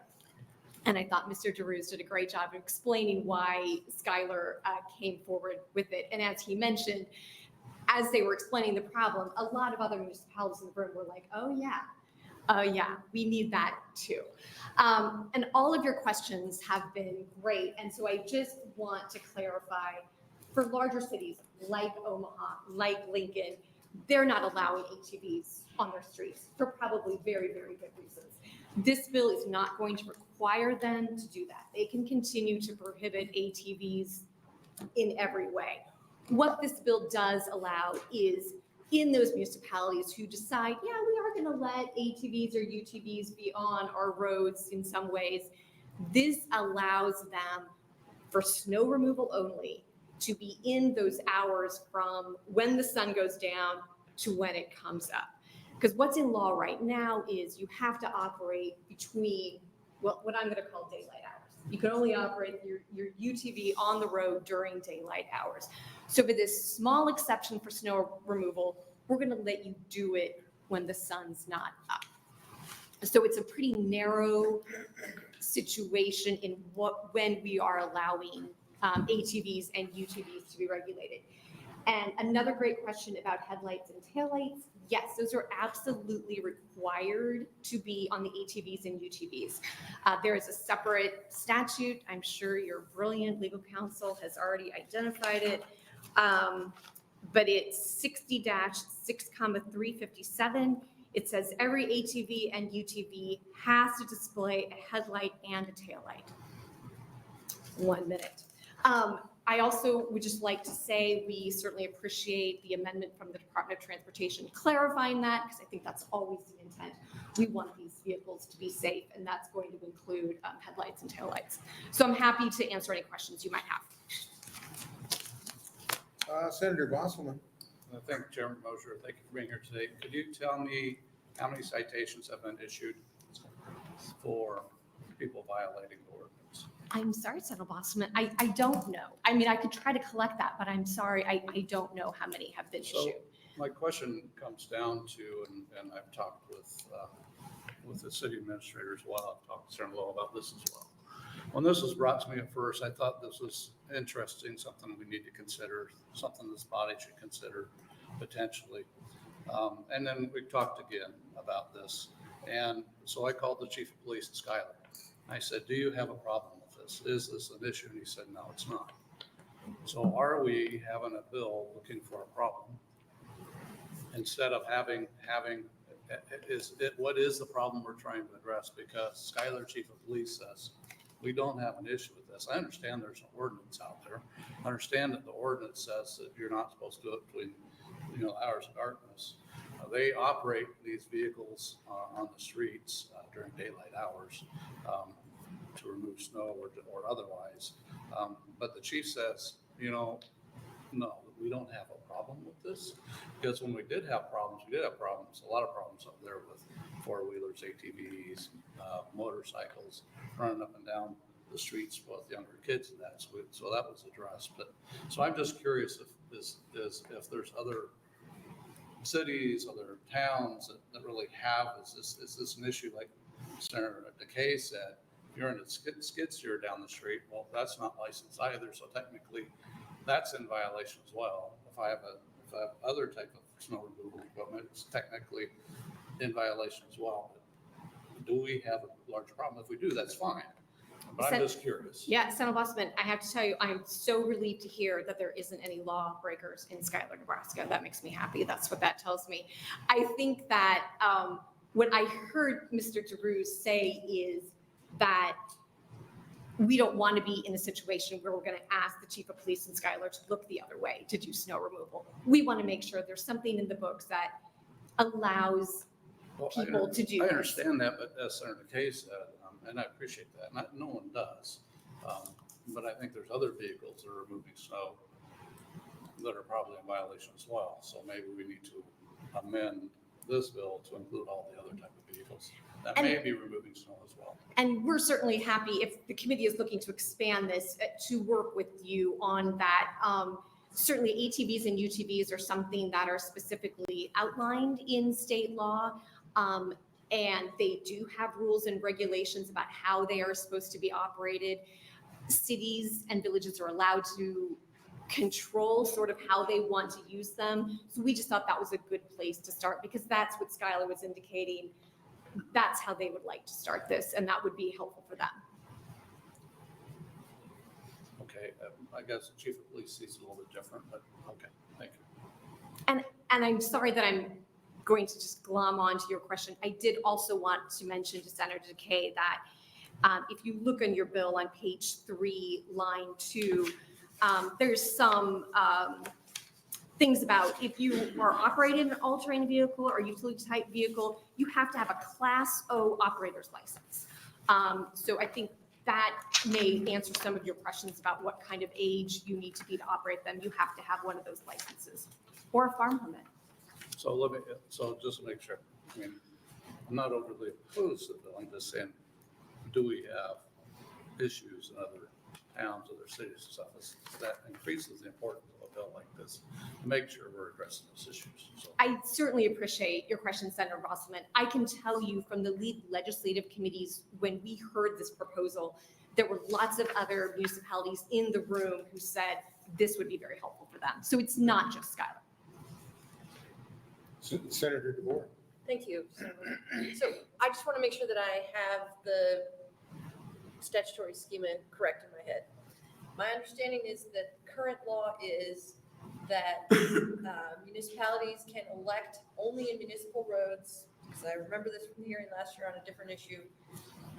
And I thought Mr. DeRuse did a great job of explaining why Schuyler came forward with it. And as he mentioned, as they were explaining the problem, a lot of other municipalities in the room were like, oh yeah, we need that too. And all of your questions have been great. And so I just want to clarify, for larger cities like Omaha, like Lincoln, they're not allowing ATVs on their streets for probably very, very good reasons. This bill is not going to require them to do that. They can continue to prohibit ATVs in every way. What this bill does allow is in those municipalities who decide, yeah, we are going to let ATVs or UTVs be on our roads in some ways, this allows them for snow removal only to be in those hours from when the sun goes down to when it comes up. Because what's in law right now is you have to operate between, well, what I'm going to call daylight hours. You can only operate your UTV on the road during daylight hours. So for this small exception for snow removal, we're going to let you do it when the sun's not up. So it's a pretty narrow situation in when we are allowing ATVs and UTVs to be regulated. And another great question about headlights and taillights. Yes, those are absolutely required to be on the ATVs and UTVs. There is a separate statute. I'm sure your brilliant legal counsel has already identified it. But it's 60-6,357. It says every ATV and UTV has to display a headlight and a taillight. 1 minute. I also would just like to say we certainly appreciate the amendment from the Department of Transportation clarifying that, because I think that's always the intent. We want these vehicles to be safe, and that's going to include headlights and taillights. So I'm happy to answer any questions you might have. Senator Bostelman. Thank you, Chairman Mosher. Thank you for being here today. Could you tell me how many citations have been issued for people violating the ordinance? I'm sorry, Senator Bostelman. I don't know. I mean, I could try to collect that, but I'm sorry, I don't know how many have been issued. My question comes down to, and I've talked with the city administrator as well. I've talked to Senator Lowe about this as well. When this was brought to me at first, I thought this was interesting, something we need to consider, something this body should consider potentially. And then we talked again about this. And so I called the chief of police in Schuyler. I said, do you have a problem with this? Is this an issue? And he said, no, it's not. So are we having a bill looking for a problem? Instead of what is the problem we're trying to address? Because Schuyler chief of police says, we don't have an issue with this. I understand there's an ordinance out there. I understand that the ordinance says that you're not supposed to do it between, hours of darkness. They operate these vehicles on the streets during daylight hours to remove snow or otherwise. But the chief says, no, we don't have a problem with this. Because when we did have problems, a lot of problems up there with four-wheelers, ATVs, motorcycles, running up and down the streets with younger kids and that. So that was addressed. But, so I'm just curious if there's other cities, other towns that really have, is this an issue like Senator DeKay said? If you're in a skid steer down the street, well, that's not licensed either. So technically that's in violation as well. If I have other type of snow removal equipment, it's technically in violation as well. But do we have a large problem? If we do, that's fine. But I'm just curious. Yeah, Senator Bostelman, I have to tell you, I am so relieved to hear that there isn't any lawbreakers in Schuyler, Nebraska. That makes me happy. That's what that tells me. I think that what I heard Mr. DeRue say is that we don't want to be in a situation where we're going to ask the chief of police in Schuyler to look the other way to do snow removal. We want to make sure there's something in the books that allows people to do I this. understand that, but as Senator DeKay said, and I appreciate that, no one does. But I think there's other vehicles that are removing snow that are probably in violation as well. So maybe we need to amend this bill to include all the other type of vehicles that may be removing snow as well. And we're certainly happy if the committee is looking to expand this to work with you on that. Certainly ATVs and UTVs are something that are specifically outlined in state law. And they do have rules and regulations about how they are supposed to be operated. Cities and villages are allowed to control sort of how they want to use them. So we just thought that was a good place to start because that's what Schuyler was indicating. That's how they would like to start this, and that would be helpful for them. Okay, I guess the chief of police sees it a little bit different, but okay, thank you. And I'm sorry that I'm going to just glom on to your question. I did also want to mention to Senator DeKay that if you look on your bill on page 3, line 2, there's some things about if you are operating an all-terrain vehicle or utility type vehicle, you have to have a Class O operator's license. So I think that may answer some of your questions about what kind of age you need to be to operate them. You have to have one of those licenses or a farm permit. So just to make sure, I mean, I'm not overly opposed to the bill. I'm just saying, do we have issues in other towns, other cities and stuff that increases the importance of a bill like this to make sure we're addressing those issues? So. I certainly appreciate your question, Senator Bostelman. I can tell you from the lead legislative committees, when we heard this proposal, there were lots of other municipalities in the room who said this would be very helpful for them. So it's not just Schuyler. Senator DeBoer. Thank you. So I just want to make sure that I have the statutory schema correct in my head. My understanding is that current law is that municipalities can elect only in municipal roads, because I remember this from the hearing last year on a different issue,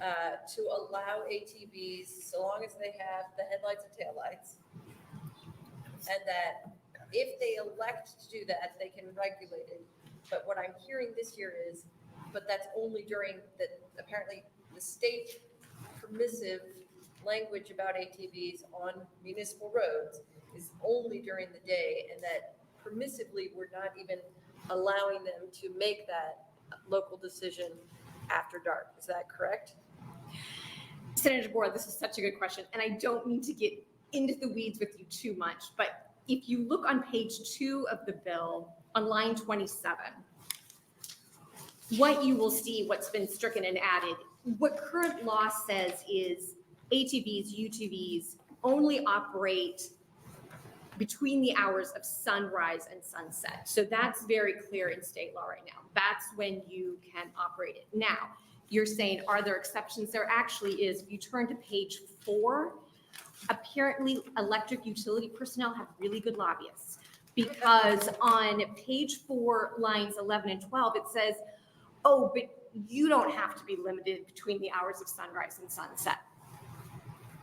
to allow ATVs so long as they have the headlights and taillights. And that if they elect to do that, they can regulate it. But what I'm hearing this year is, but that's only during that, apparently the state permissive language about ATVs on municipal roads is only during the day, and that permissively we're not even allowing them to make that local decision after dark. Is that correct? Senator DeBoer, this is such a good question, and I don't mean to get into the weeds with you too much, but if you look on page 2 of the bill, on line 27, what you will see, what's been stricken and added, what current law says is ATVs, UTVs only operate between the hours of sunrise and sunset. So that's very clear in state law right now. That's when you can operate it. Now, you're saying, are there exceptions? There actually is. If you turn to page 4, apparently electric utility personnel have really good lobbyists, because on page 4, lines 11 and 12, it says, oh, but you don't have to be limited between the hours of sunrise and sunset.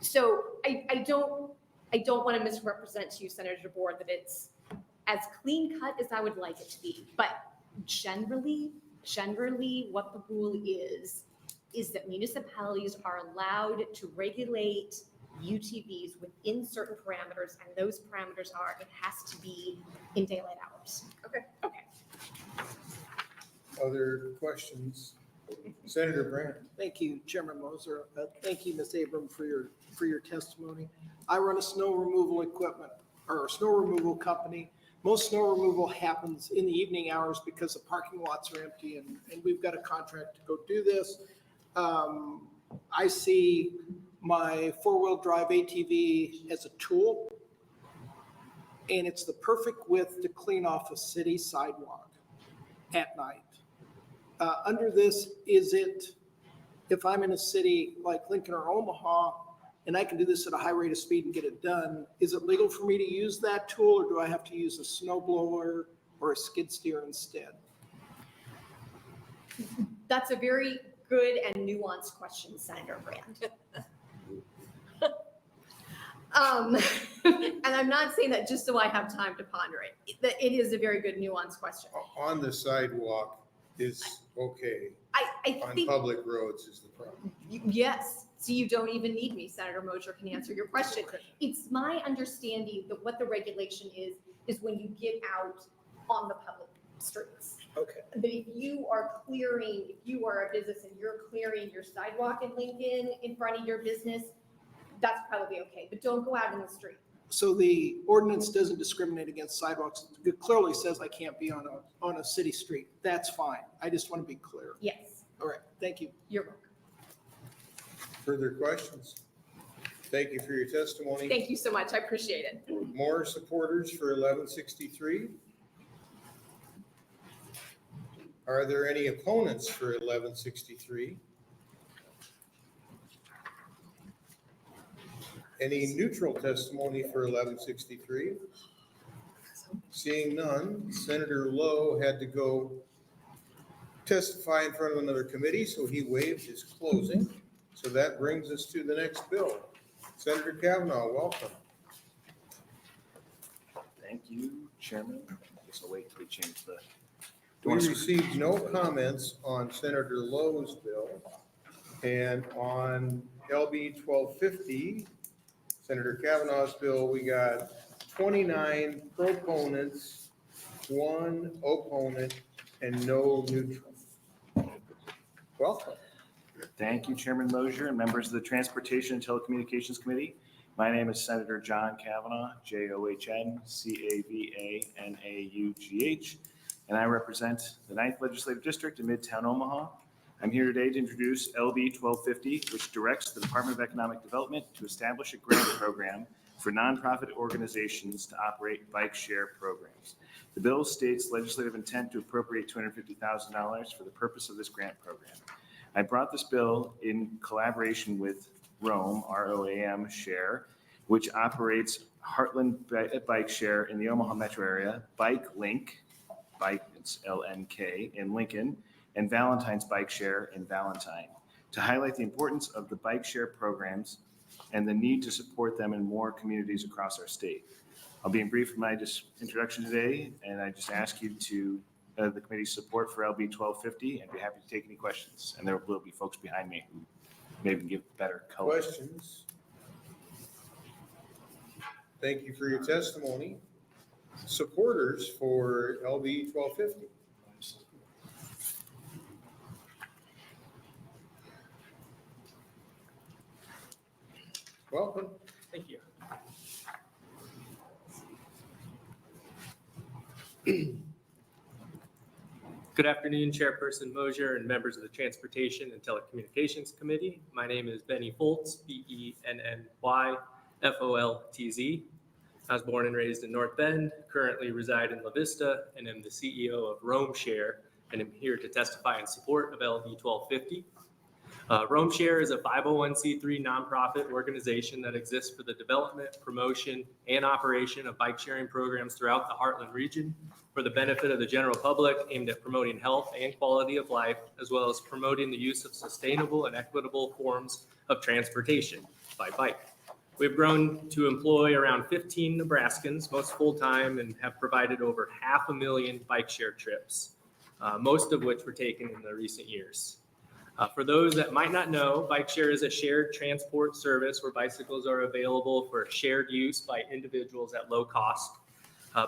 So I don't want to misrepresent to you, Senator DeBoer, that it's as clean cut as I would like it to be. But generally, what the rule is that municipalities are allowed to regulate UTVs within certain parameters, and those parameters are it has to be in daylight hours. Okay. Okay. Other questions? Senator Brandt. Thank you, Chairman Moser. Thank you, Ms. Abram, for your testimony. I run a snow removal equipment or a snow removal company. Most snow removal happens in the evening hours because the parking lots are empty and we've got a contract to go do this. I see my four-wheel drive ATV as a tool, and it's the perfect width to clean off a city sidewalk at night. Under this, is it, if I'm in a city like Lincoln or Omaha, and I can do this at a high rate of speed and get it done, is it legal for me to use that tool, or do I have to use a snow blower or a skid steer instead? That's a very good and nuanced question, Senator Brandt. And I'm not saying that just so I have time to ponder it. It is a very good nuanced question. On the sidewalk is okay. I On think, public roads is the problem. yes, so you don't even need me. Senator Moser can answer your question. It's my understanding that what the regulation is when you get out on the public streets. Okay. That if you are a business and you're clearing your sidewalk in Lincoln in front of your business, that's probably okay, but don't go out in the street. So the ordinance doesn't discriminate against sidewalks. It clearly says I can't be on a city street. That's fine. I just want to be clear. Yes, All right, thank you. you're welcome. Further questions? Thank you for your testimony. Thank you so much. I appreciate it. More supporters for 1163? Are there any opponents for 1163? Any neutral testimony for 1163? Seeing none, Senator Lowe had to go testify in front of another committee, so he waived his closing. So that brings us to the next bill. Senator Cavanaugh, welcome. Thank you, Chairman. I guess I'll wait till we change the. We received no comments on Senator Lowe's bill. And on LB 1250, Senator Cavanaugh's bill, we got 29 proponents, 1 opponent, and no neutral. Welcome. Thank you, Chairman Mosier and members of the Transportation and Telecommunications Committee. My name is Senator John Cavanaugh, John Cavanaugh, and I represent the 9th Legislative District in Midtown Omaha. I'm here today to introduce LB 1250, which directs the Department of Economic Development to establish a grant program for nonprofit organizations to operate bike share programs. The bill states legislative intent to appropriate $250,000 for the purpose of this grant program. I brought this bill in collaboration with ROAM, R-O-A-M Share, which operates Heartland Bike Share in the Omaha metro area, Bike Link, Bike, it's L-N-K, in Lincoln, and Valentine's Bike Share in Valentine, to highlight the importance of the bike share programs and the need to support them in more communities across our state. I'll be brief in my introduction today, and I just ask you to the committee's support for LB 1250 and be happy to take any questions. And there will be folks behind me who maybe give better color. Questions? Thank you for your testimony. Supporters for LB 1250? Welcome. Thank you. Good afternoon, Chairperson Mosier and members of the Transportation and Telecommunications Committee. My name is Benny Foltz, B-E-N-N-Y-F-O-L-T-Z. I was born and raised in North Bend, currently reside in La Vista, and am the CEO of Roam Share, and am here to testify in support of LB 1250. Roam Share is a 501c3 nonprofit organization that exists for the development, promotion, and operation of bike sharing programs throughout the Heartland region for the benefit of the general public, aimed at promoting health and quality of life, as well as promoting the use of sustainable and equitable forms of transportation by bike. We've grown to employ around 15 Nebraskans, most full-time, and have provided over 500,000 bike share trips, most of which were taken in the recent years. For those that might not know, bike share is a shared transport service where bicycles are available for shared use by individuals at low cost.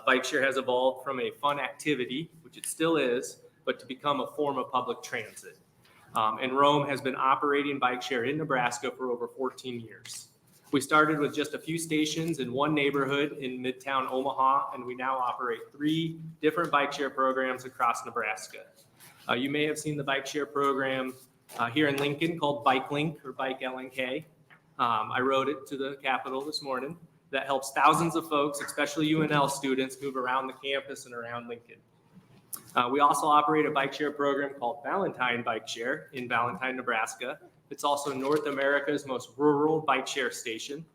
Bike share has evolved from a fun activity, which it still is, but to become a form of public transit. And Rome has been operating bike share in Nebraska for over 14 years. We started with just a few stations in one neighborhood in Midtown Omaha, and we now operate 3 different bike share programs across Nebraska. You may have seen the bike share program here in Lincoln called Bike Link or Bike LNK. I wrote it to the Capitol this morning. That helps thousands of folks, especially UNL students, move around the campus and around Lincoln. We also operate a bike share program called Valentine Bike Share in Valentine, Nebraska. It's also North America's most rural bike share station.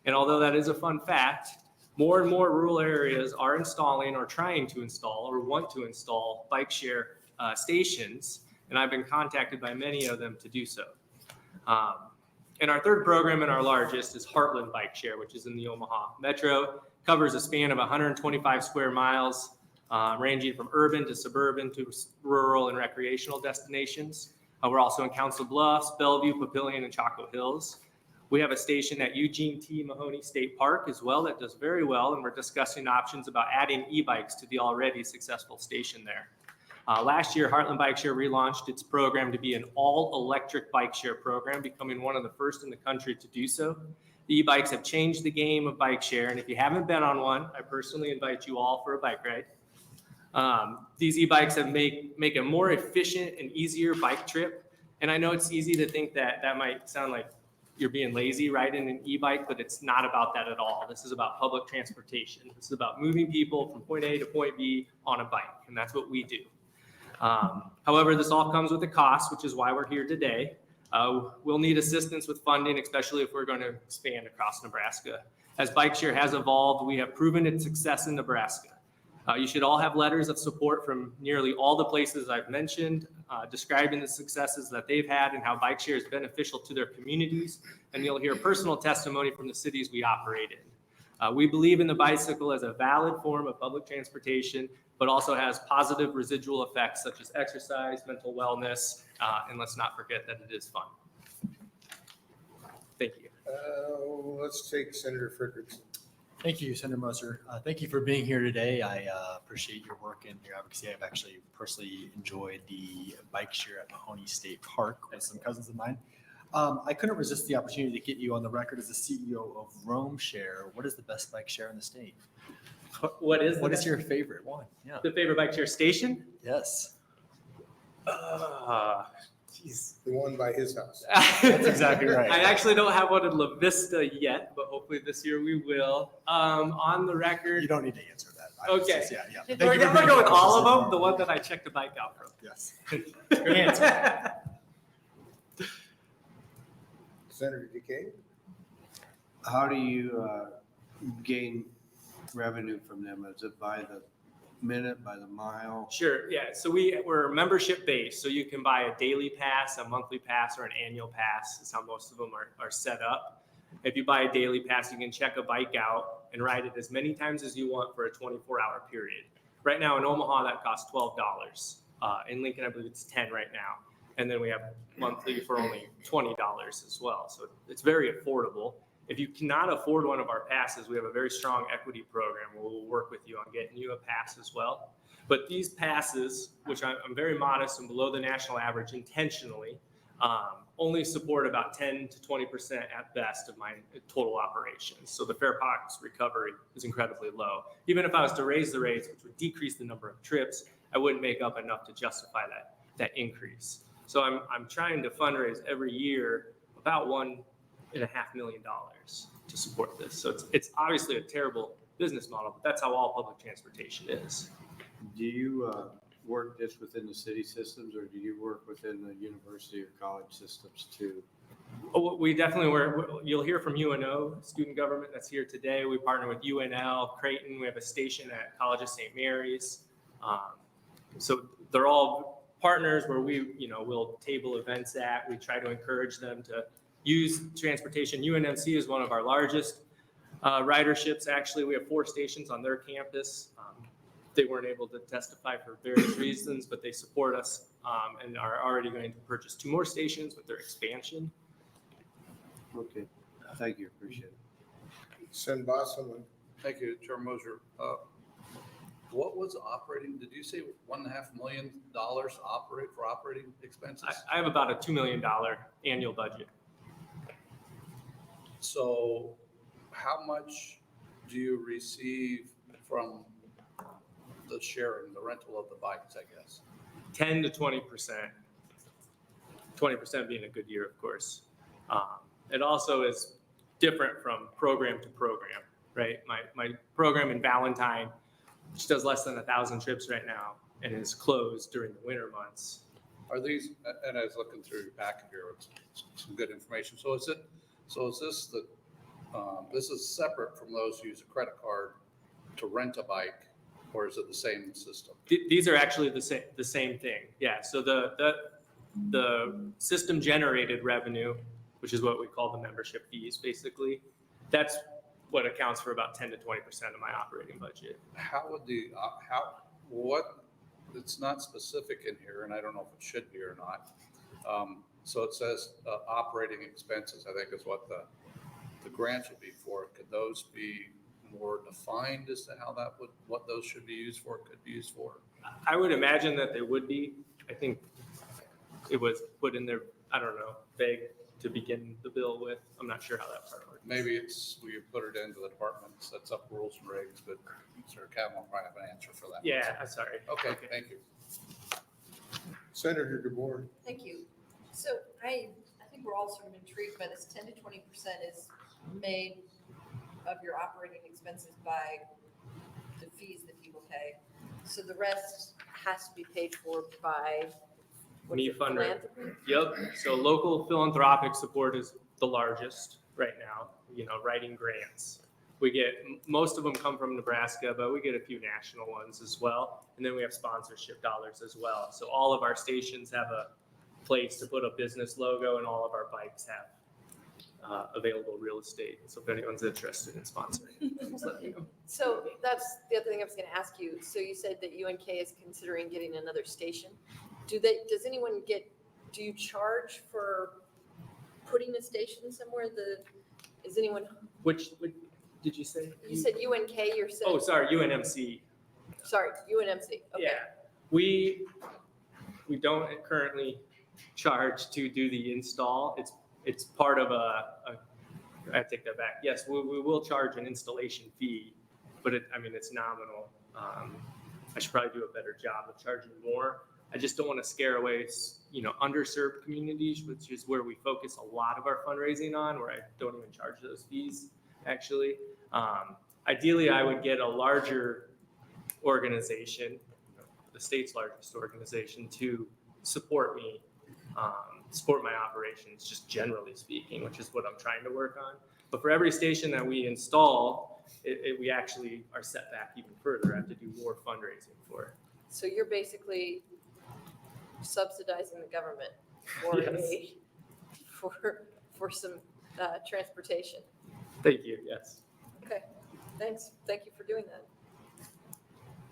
And although that is a fun fact, more and more rural areas are installing or trying to install or want to install bike share stations. And I've been contacted by many of them to do so. And our third program and our largest is Heartland Bike Share, which is in the Omaha Metro. Covers a span of 125 square miles, ranging from urban to suburban to rural and recreational destinations. We're also in Council Bluffs, Bellevue, Papillion, and Chaco Hills. We have a station at Eugene T. Mahoney State Park as well that does very well, and we're discussing options about adding e-bikes to the already successful station there. Last year, Heartland Bike Share relaunched its program to be an all-electric bike share program, becoming one of the first in the country to do so. The e-bikes have changed the game of bike share, and if you haven't been on one, I personally invite you all for a bike ride. These e-bikes have make a more efficient and easier bike trip. And I know it's easy to think that that might sound like you're being lazy riding an e-bike, but it's not about that at all. This is about public transportation. This is about moving people from point A to point B on a bike, and that's what we do. However, this all comes with a cost, which is why we're here today. We'll need assistance with funding, especially if we're going to expand across Nebraska. As bike share has evolved, we have proven its success in Nebraska. You should all have letters of support from nearly all the places I've mentioned, describing the successes that they've had and how bike share is beneficial to their communities. And you'll hear personal testimony from the cities we operate in. We believe in the bicycle as a valid form of public transportation, but also has positive residual effects such as exercise, mental wellness, and let's not forget that it is fun. Thank you. Let's take Senator Frederickson. Thank you, Senator Moser. Thank you for being here today. I appreciate your work and your advocacy. I've actually personally enjoyed the bike share at Mahoney State Park with some cousins of mine. I couldn't resist the opportunity to get you on the record as the CEO of Rome Share. What is the best bike share in the state? What is your favorite one? Yeah. The favorite bike share station? Yes. Geez. The one by his house. That's exactly right. I actually don't have one in La Vista yet, but hopefully this year we will. On the record. You don't need to answer that. Okay. Yeah. We're going to go with all of them, the one that I checked the bike out from. Yes. Good answer. Senator DeKay? How do you gain revenue from them? Is it by the minute, by the mile? Sure, yeah. So we're membership based, so you can buy a daily pass, a monthly pass, or an annual pass is how most of them are set up. If you buy a daily pass, you can check a bike out and ride it as many times as you want for a 24-hour period. Right now in Omaha, that costs $12. In Lincoln, I believe it's $10 right now. And then we have monthly for only $20 as well. So it's very affordable. If you cannot afford one of our passes, we have a very strong equity program where we'll work with you on getting you a pass as well. But these passes, which I'm very modest and below the national average intentionally, only support about 10 to 20% at best of my total operations. So the fare pockets recovery is incredibly low. Even if I was to raise the rates, which would decrease the number of trips, I wouldn't make up enough to justify that increase. So I'm trying to fundraise every year about $1.5 million to support this. So it's obviously a terrible business model, but that's how all public transportation is. Do you work just within the city systems, or do you work within the university or college systems too? Oh, we definitely work. You'll hear from UNO, student government that's here today. We partner with UNL, Creighton. We have a station at College of St. Mary's. So they're all partners where we'll table events at. We try to encourage them to use transportation. UNMC is one of our largest riderships. Actually, we have 4 stations on their campus. They weren't able to testify for various reasons, but they support us and are already going to purchase 2 more stations with their expansion. Okay, thank you, appreciate it. Sen Bostelman. Thank you, Chair Moser. What was operating, did you say $1.5 million for operating expenses? I have about a $2 million annual budget. So how much do you receive from the sharing, the rental of the bikes, I guess? 10 to 20%. 20% being a good year, of course. It also is different from program to program, right? My program in Valentine, which does less than 1,000 trips right now and is closed during the winter months. Are these, and I was looking through your packet here with some good information. So is this this is separate from those who use a credit card to rent a bike, or is it the same system? These are actually the same thing. Yeah. So the system generated revenue, which is what we call the membership fees, basically, that's what accounts for about 10 to 20% of my operating budget. How would it's not specific in here, and I don't know if it should be or not. So it says operating expenses, I think is what the grants would be for. Could those be more defined as to what those should be used for, could be used for? I would imagine that they would be. I think it was put in there, I don't know, vague to begin the bill with. I'm not sure how that part works. Maybe it's, we put it into the department, sets up rules and regs, but Mr. Cavanaugh might have an answer for that. Yeah, I'm sorry. Okay, thank you. Senator DeBoer. Thank you. So I think we're all sort of intrigued by this 10 to 20% is made of your operating expenses by the fees that people pay. So the rest has to be paid for by Me funder. philanthropy? Yep. So local philanthropic support is the largest right now, writing grants. We get, most of them come from Nebraska, but we get a few national ones as well. And then we have sponsorship dollars as well. So all of our stations have a place to put a business logo, and all of our bikes have available real estate. So if anyone's interested in sponsoring, just let me know. So that's the other thing I was going to ask you. So you said that UNK is considering getting another station. Do you charge for putting a station somewhere? Is anyone? Which did you say? You said UNK, you're saying? Oh, sorry, UNMC. Sorry, UNMC. Okay. Yeah, we don't currently charge to do the install. It's part of I take that back. Yes, we will charge an installation fee, but it's nominal. I should probably do a better job of charging more. I just don't want to scare away, underserved communities, which is where we focus a lot of our fundraising on, where I don't even charge those fees, actually. Ideally, I would get a larger organization, the state's largest organization, to support me, support my operations, just generally speaking, which is what I'm trying to work on. But for every station that we install, we actually are set back even further. I have to do more fundraising for it. So you're basically subsidizing the government for Yes. for some transportation. Thank you. Yes. Okay, thanks. Thank you for doing that.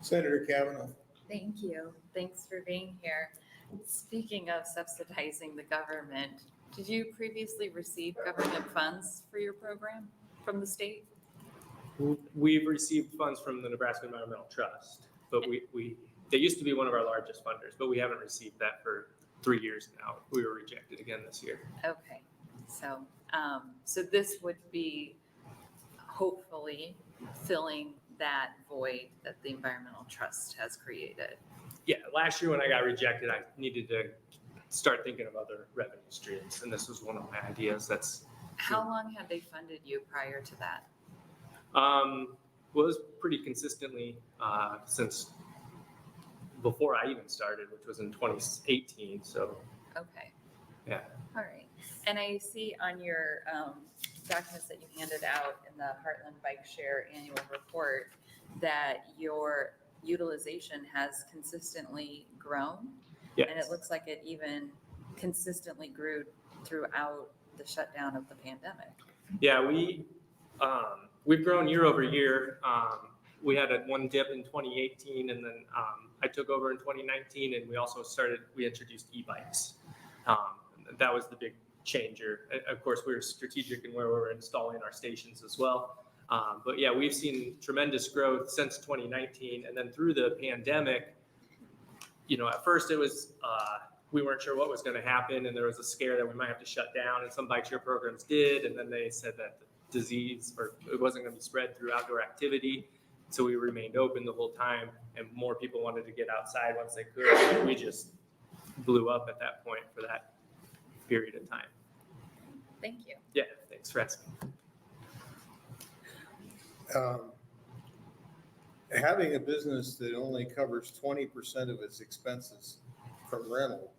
Senator Cavanaugh. Thank you. Thanks for being here. Speaking of subsidizing the government, did you previously receive government funds for your program from the state? We've received funds from the Nebraska Environmental Trust, but they used to be one of our largest funders, but we haven't received that for 3 years now. We were rejected again this year. Okay, so this would be hopefully filling that void that the Environmental Trust has created. Yeah, last year when I got rejected, I needed to start thinking of other revenue streams, and this was one of my ideas. How long had they funded you prior to that? Was pretty consistently since before I even started, which was in 2018. So. Okay. Yeah. All right. And I see on your documents that you handed out in the Heartland Bike Share annual report that your utilization has consistently grown. Yes. And it looks like it even consistently grew throughout the shutdown of the pandemic. Yeah, we've grown year over year. We had one dip in 2018, and then I took over in 2019, and we introduced e-bikes. That was the big changer. Of course, we were strategic in where we were installing our stations as well. But yeah, we've seen tremendous growth since 2019. And then through the pandemic, at first it was, we weren't sure what was going to happen. And there was a scare that we might have to shut down, and some bike share programs did. And then they said that the disease, or it wasn't going to be spread through outdoor activity. So we remained open the whole time, and more people wanted to get outside once they could. And we just blew up at that point for that period of time. Thank you. Yeah, thanks for asking. Having a business that only covers 20% of its expenses from rental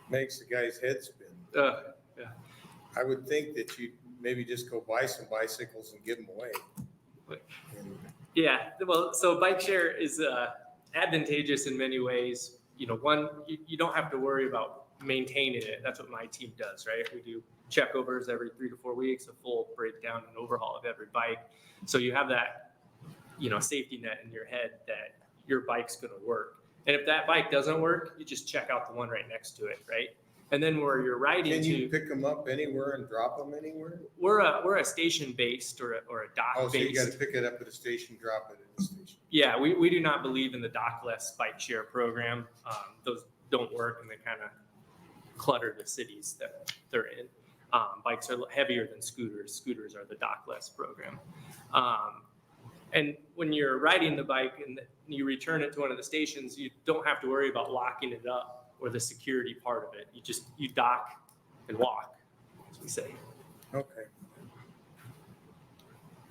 makes the guy's head spin. Yeah. I would think that you'd maybe just go buy some bicycles and give them away. Yeah, well, so bike share is advantageous in many ways. One, you don't have to worry about maintaining it. That's what my team does, right? We do checkovers every 3 to 4 weeks, a full breakdown and overhaul of every bike. So you have that, safety net in your head that your bike's going to work. And if that bike doesn't work, you just check out the one right next to it, right? And then where you're riding Can you pick them up anywhere and drop them anywhere? we're a station based or a dock Oh, so based. you got to pick it up at a station, drop it at the station. Yeah, we do not believe in the dockless bike share program. Those don't work, and they kind of clutter the cities that they're in. Bikes are heavier than scooters. Scooters are the dockless program. And when you're riding the bike and you return it to one of the stations, you don't have to worry about locking it up or the security part of it. You dock and walk, as we say. Okay.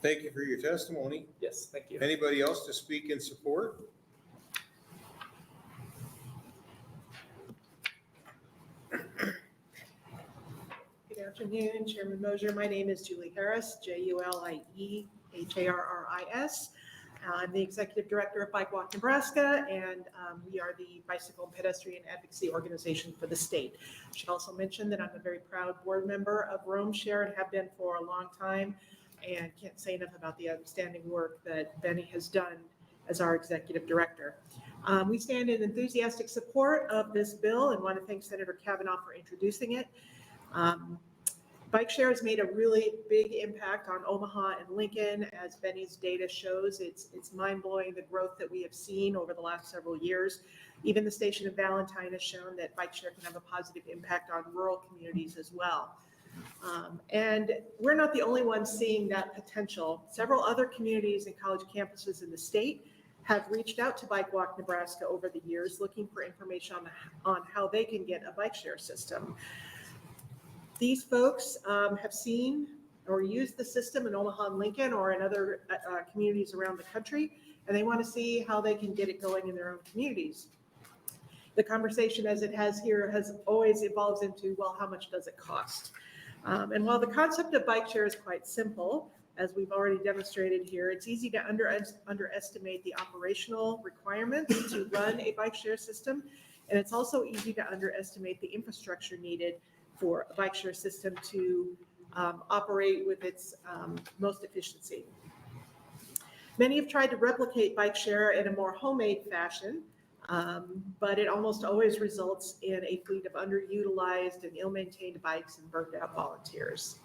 Thank you for your testimony. Yes, thank you. Anybody else to speak in support? Good afternoon, Chairman Mosier. My name is Julie Harris, JULIEHARRIS. I'm the Executive Director of Bike Walk Nebraska, and we are the bicycle and pedestrian advocacy organization for the state. I should also mention that I'm a very proud board member of Rome Share and have been for a long time, and can't say enough about the outstanding work that Benny has done as our Executive Director. We stand in enthusiastic support of this bill and want to thank Senator Cavanaugh for introducing it. Bike share has made a really big impact on Omaha and Lincoln. As Benny's data shows, it's mind-blowing the growth that we have seen over the last several years. Even the station of Valentine has shown that bike share can have a positive impact on rural communities as well. And we're not the only ones seeing that potential. Several other communities and college campuses in the state have reached out to Bike Walk Nebraska over the years looking for information on how they can get a bike share system. These folks have seen or used the system in Omaha and Lincoln or in other communities around the country, and they want to see how they can get it going in their own communities. The conversation as it has here has always evolved into, well, how much does it cost? And while the concept of bike share is quite simple, as we've already demonstrated here, it's easy to underestimate the operational requirements to run a bike share system, and it's also easy to underestimate the infrastructure needed for a bike share system to operate with its most efficiency. Many have tried to replicate bike share in a more homemade fashion, but it almost always results in a fleet of underutilized and ill-maintained bikes and burnt out volunteers.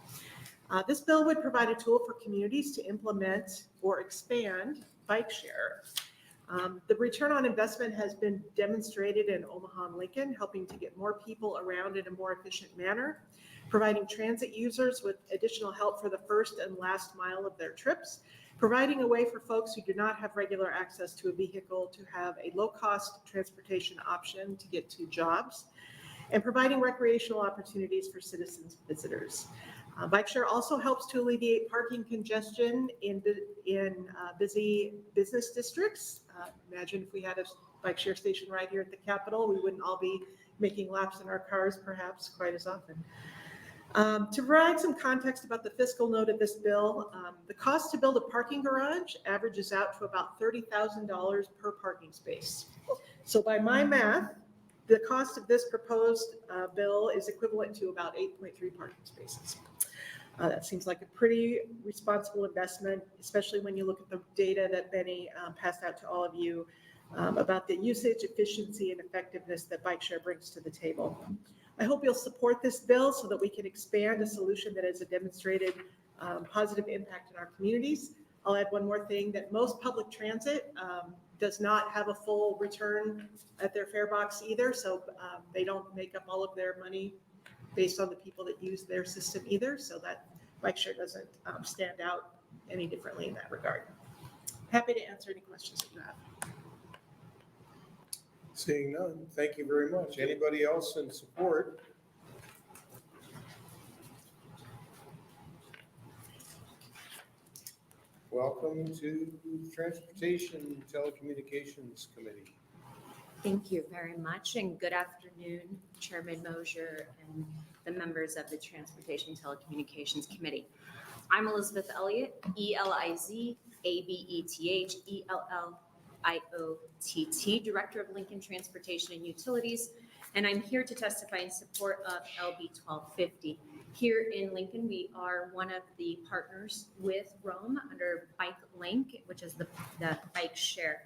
This bill would provide a tool for communities to implement or expand bike share. The return on investment has been demonstrated in Omaha and Lincoln, helping to get more people around in a more efficient manner, providing transit users with additional help for the first and last mile of their trips, providing a way for folks who do not have regular access to a vehicle to have a low-cost transportation option to get to jobs, and providing recreational opportunities for citizens and visitors. Bike share also helps to alleviate parking congestion in busy business districts. Imagine if we had a bike share station right here at the Capitol, we wouldn't all be making laps in our cars perhaps quite as often. To provide some context about the fiscal note of this bill, the cost to build a parking garage averages out to about $30,000 per parking space. So by my math, the cost of this proposed bill is equivalent to about 8.3 parking spaces. That seems like a pretty responsible investment, especially when you look at the data that Benny passed out to all of you about the usage, efficiency, and effectiveness that bike share brings to the table. I hope you'll support this bill so that we can expand a solution that has demonstrated positive impact in our communities. I'll add one more thing, that most public transit does not have a full return at their fare box either. So they don't make up all of their money based on the people that use their system either. So that bike share doesn't stand out any differently in that regard. Happy to answer any questions that you have. Seeing none, thank you very much. Anybody else in support? Welcome to Transportation Telecommunications Committee. Thank you very much, and good afternoon, Chairman Mosier and the members of the Transportation Telecommunications Committee. I'm Elizabeth Elliott, ELIZABETH, Director of Lincoln Transportation and Utilities, and I'm here to testify in support of LB 1250. Here in Lincoln, we are one of the partners with Rome under Bike Link, which is the bike share.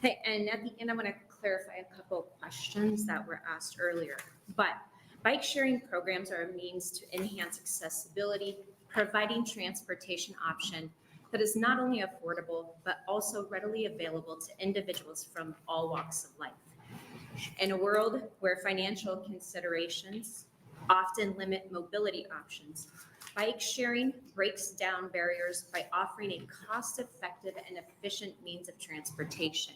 Hey, and at the end, I'm going to clarify a couple of questions that were asked earlier. But bike sharing programs are a means to enhance accessibility, providing transportation option that is not only affordable, but also readily available to individuals from all walks of life. In a world where financial considerations often limit mobility options, bike sharing breaks down barriers by offering a cost-effective and efficient means of transportation.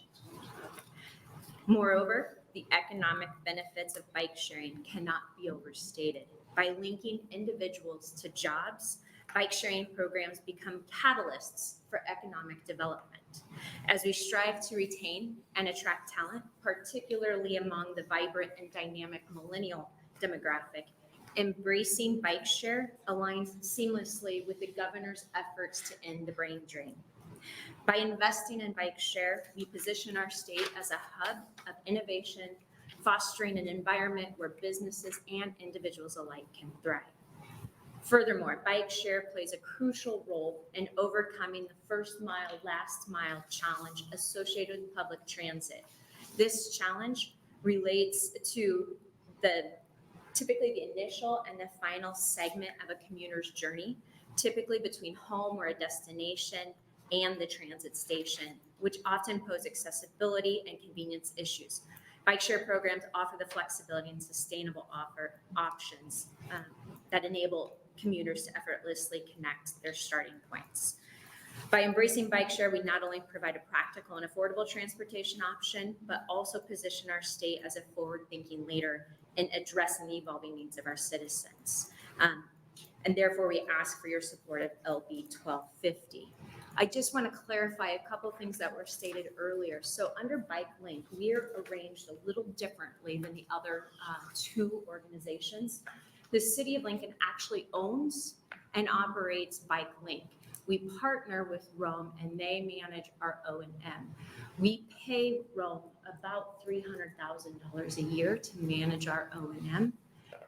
Moreover, the economic benefits of bike sharing cannot be overstated. By linking individuals to jobs, bike sharing programs become catalysts for economic development. As we strive to retain and attract talent, particularly among the vibrant and dynamic millennial demographic, embracing bike share aligns seamlessly with the governor's efforts to end the brain drain. By investing in bike share, we position our state as a hub of innovation, fostering an environment where businesses and individuals alike can thrive. Furthermore, bike share plays a crucial role in overcoming the first mile, last mile challenge associated with public transit. This challenge relates to typically the initial and the final segment of a commuter's journey, typically between home or a destination and the transit station, which often pose accessibility and convenience issues. Bike share programs offer the flexibility and sustainable options that enable commuters to effortlessly connect their starting points. By embracing bike share, we not only provide a practical and affordable transportation option, but also position our state as a forward-thinking leader in addressing the evolving needs of our citizens. And therefore, we ask for your support of LB 1250. I just want to clarify a couple of things that were stated earlier. So under Bike Link, we are arranged a little differently than the other two organizations. The City of Lincoln actually owns and operates Bike Link. We partner with Rome and they manage our O&M. We pay Rome about $300,000 a year to manage our O&M.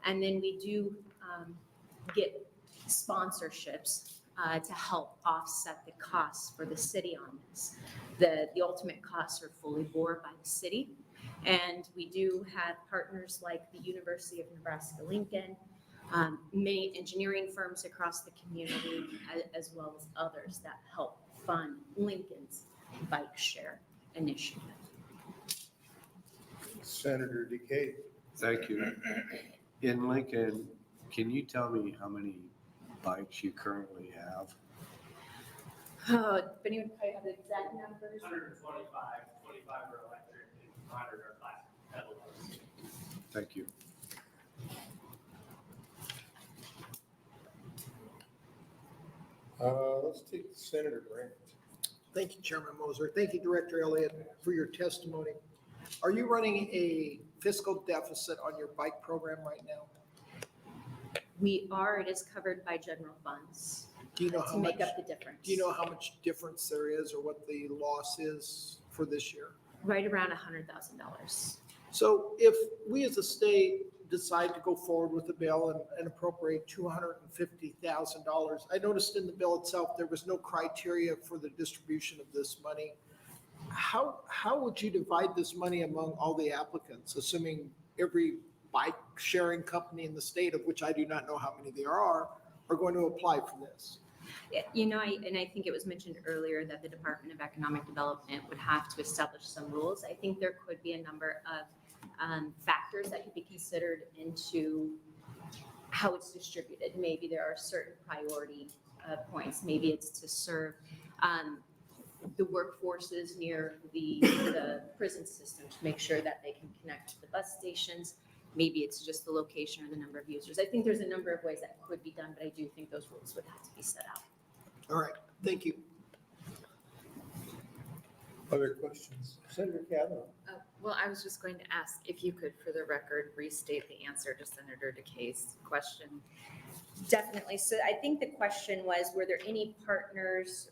And then we do get sponsorships to help offset the costs for the city on this. The ultimate costs are fully borne by the city. And we do have partners like the University of Nebraska Lincoln, many engineering firms across the community, as well as others that help fund Lincoln's bike share initiative. Senator DeKay. Thank you. In Lincoln, can you tell me how many bikes you currently have? Oh, but anyone probably have the exact numbers? 125, 25 are electric, and 100 are classic pedal. Thank you. Let's take Senator Grant. Thank you, Chairman Moser. Thank you, Director Elliott, for your testimony. Are you running a fiscal deficit on your bike program right now? We are. It is covered by general funds. Do you know to how make much, up the difference? Do you know how much difference there is or what the loss is for this year? Right around $100,000. So if we as a state decide to go forward with the bill and appropriate $250,000, I noticed in the bill itself there was no criteria for the distribution of this money. How would you divide this money among all the applicants, assuming every bike sharing company in the state, of which I do not know how many there are going to apply for this? And I think it was mentioned earlier that the Department of Economic Development would have to establish some rules. I think there could be a number of factors that could be considered into how it's distributed. Maybe there are certain priority points. Maybe it's to serve the workforces near the prison system to make sure that they can connect to the bus stations. Maybe it's just the location or the number of users. I think there's a number of ways that could be done, but I do think those rules would have to be set out. All right, thank you. Other questions? Senator Cavanaugh. Well, I was just going to ask if you could, for the record, restate the answer to Senator DeKay's question. Definitely. So I think the question was, were there any partners?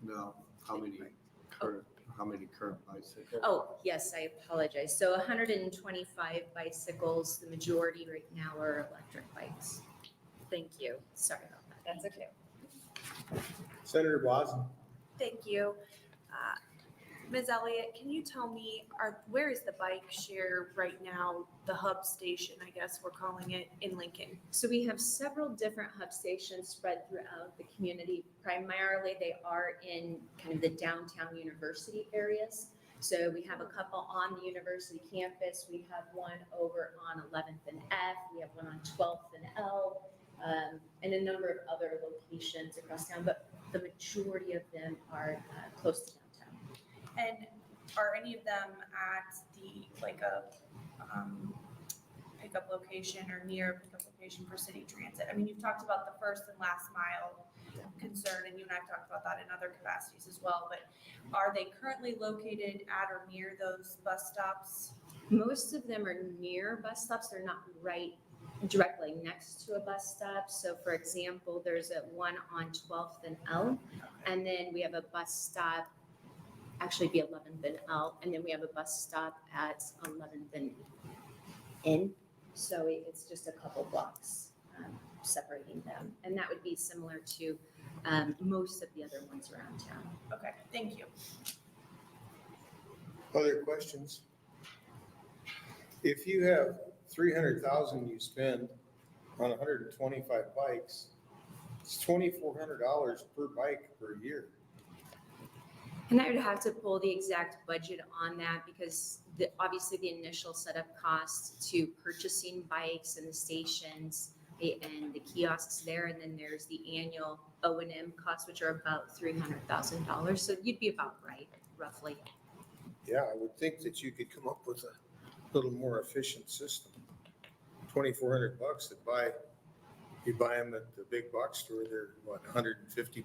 No, how many current bicycles? Oh, yes, I apologize. So 125 bicycles, the majority right now are electric bikes. Thank you. Sorry about that. That's okay. Senator Bosn. Thank you. Ms. Elliott, can you tell me, where is the bike share right now, the hub station, I guess we're calling it, in Lincoln? So we have several different hub stations spread throughout the community. Primarily, they are in kind of the downtown university areas. So we have a couple on the university campus. We have one over on 11th and F. We have one on 12th and L, and a number of other locations across town. But the majority of them are close to downtown. And are any of them at the, like a pickup location or near a pickup location for city transit? I mean, you've talked about the first and last mile concern, and you and I have talked about that in other capacities as well, but are they currently located at or near those bus stops? Most of them are near bus stops. They're not right directly next to a bus stop. So for example, there's one on 12th and L, and then we have a bus stop, actually be 11th and L, and then we have a bus stop at 11th and N. So it's just a couple blocks separating them. And that would be similar to most of the other ones around town. Okay, thank you. Other questions? If you have 300,000 you spend on 125 bikes, it's $2,400 per bike per year. And I would have to pull the exact budget on that because obviously the initial setup costs to purchasing bikes and the stations and the kiosks there, and then there's the annual O&M costs, which are about $300,000. So you'd be about right, roughly. Yeah, I would think that you could come up with a little more efficient system. $2,400 you buy them at the big box store, they're what, $150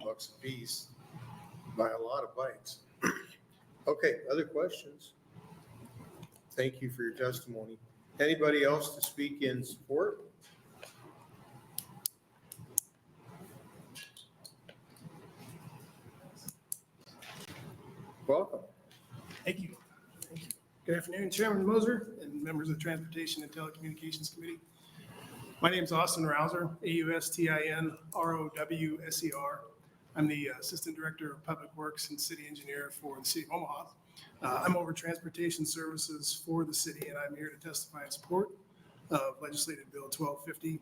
a piece. Buy a lot of bikes. Okay, other questions? Thank you for your testimony. Anybody else to speak in support? Welcome. Thank you. Thank you. Good afternoon, Chairman Moser and members of the Transportation and Telecommunications Committee. My name is Austin Rouser, AUSTINROWSER. I'm the Assistant Director of Public Works and City Engineer for the City of Omaha. I'm over transportation services for the city, and I'm here to testify in support of Legislative Bill 1250.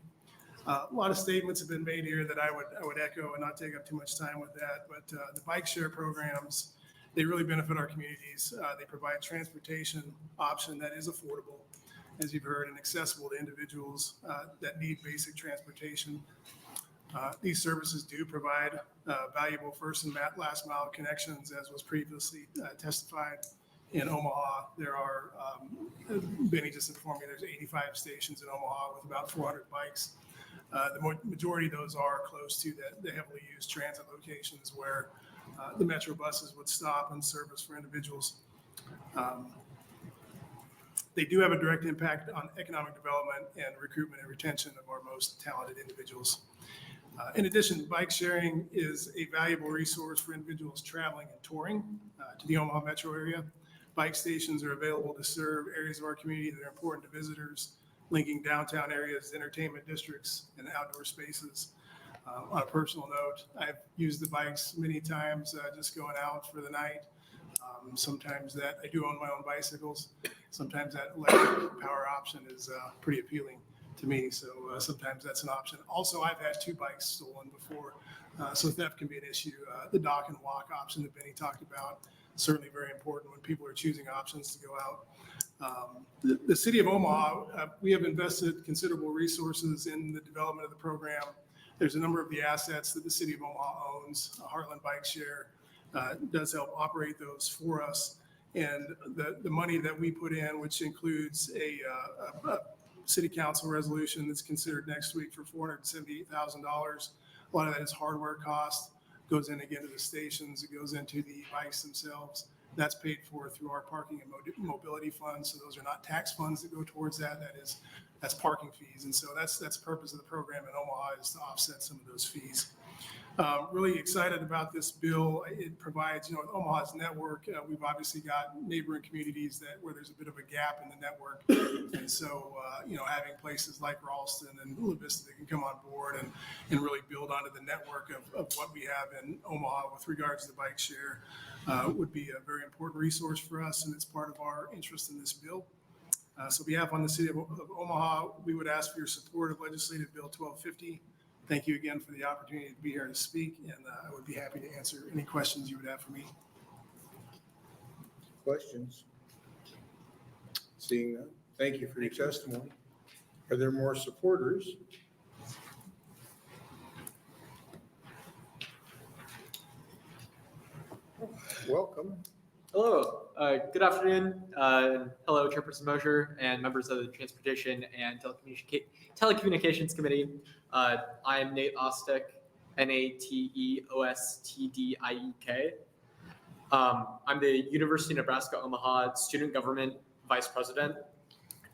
A lot of statements have been made here that I would echo and not take up too much time with that, but the bike share programs, they really benefit our communities. They provide transportation option that is affordable, as you've heard, and accessible to individuals that need basic transportation. These services do provide valuable first and last mile connections, as was previously testified in Omaha. There are, Benny just informed me, there's 85 stations in Omaha with about 400 bikes. The majority of those are close to the heavily used transit locations where the metro buses would stop and service for individuals. They do have a direct impact on economic development and recruitment and retention of our most talented individuals. In addition, bike sharing is a valuable resource for individuals traveling and touring to the Omaha metro area. Bike stations are available to serve areas of our community that are important to visitors, linking downtown areas, entertainment districts, and outdoor spaces. On a personal note, I've used the bikes many times just going out for the night. Sometimes I do own my own bicycles. Sometimes that electric power option is pretty appealing to me. So sometimes that's an option. Also, I've had 2 bikes stolen before, so theft can be an issue. The dock and walk option that Benny talked about, certainly very important when people are choosing options to go out. The city of Omaha, we have invested considerable resources in the development of the program. There's a number of the assets that the city of Omaha owns. Heartland Bike Share does help operate those for us. And the money that we put in, which includes a city council resolution that's considered next week for $478,000. A lot of that is hardware cost, goes in again to the stations, it goes into the bikes themselves. That's paid for through our parking and mobility funds. So those are not tax funds that go towards that. That's parking fees. And so that's the purpose of the program in Omaha, is to offset some of those fees. Really excited about this bill. It provides, with Omaha's network, we've obviously got neighboring communities where there's a bit of a gap in the network. And so, having places like Ralston and La Vista that can come on board and really build onto the network of what we have in Omaha with regards to the bike share would be a very important resource for us, and it's part of our interest in this bill. So on behalf of the city of Omaha, we would ask for your support of Legislative Bill 1250. Thank you again for the opportunity to be here to speak, and I would be happy to answer any questions you would have for me. Questions? Seeing none, thank you for your testimony. Are there more supporters? Welcome. Hello, good afternoon. Hello, Chairperson Mosher and members of the Transportation and Telecommunications Committee. I'm Nate Ostick, Nateostdiek. I'm the University of Nebraska Omaha Student Government Vice President,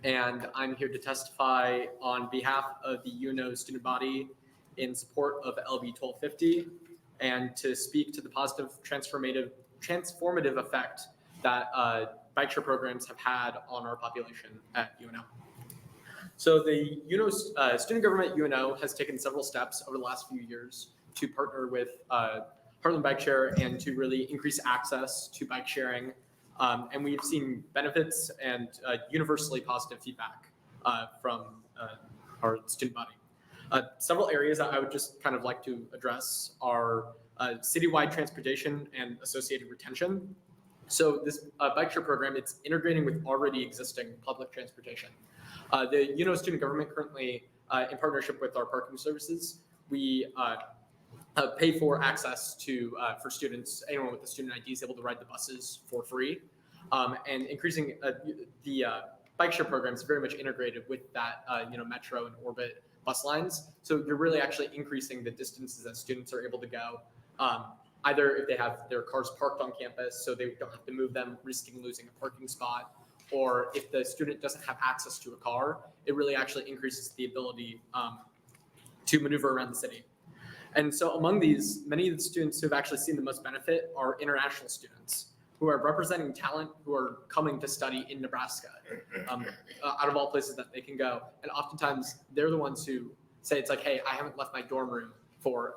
and I'm here to testify on behalf of the UNO student body in support of LB 1250 and to speak to the positive transformative effect that bike share programs have had on our population at UNO. So the UNO student government UNO has taken several steps over the last few years to partner with Heartland Bike Share and to really increase access to bike sharing. And we've seen benefits and universally positive feedback from our student body. Several areas that I would just kind of like to address are citywide transportation and associated retention. So this bike share program, it's integrating with already existing public transportation. The UNO student government currently, in partnership with our parking services, we pay for access to, for students, anyone with a student ID is able to ride the buses for free. And increasing the bike share program is very much integrated with that, Metro and Orbit bus lines. So you're really actually increasing the distances that students are able to go, either if they have their cars parked on campus, so they don't have to move them, risking losing a parking spot, or if the student doesn't have access to a car, it really actually increases the ability to maneuver around the city. And so among these, many of the students who have actually seen the most benefit are international students who are representing talent who are coming to study in Nebraska, out of all places that they can go. And oftentimes they're the ones who say, it's like, hey, I haven't left my dorm room for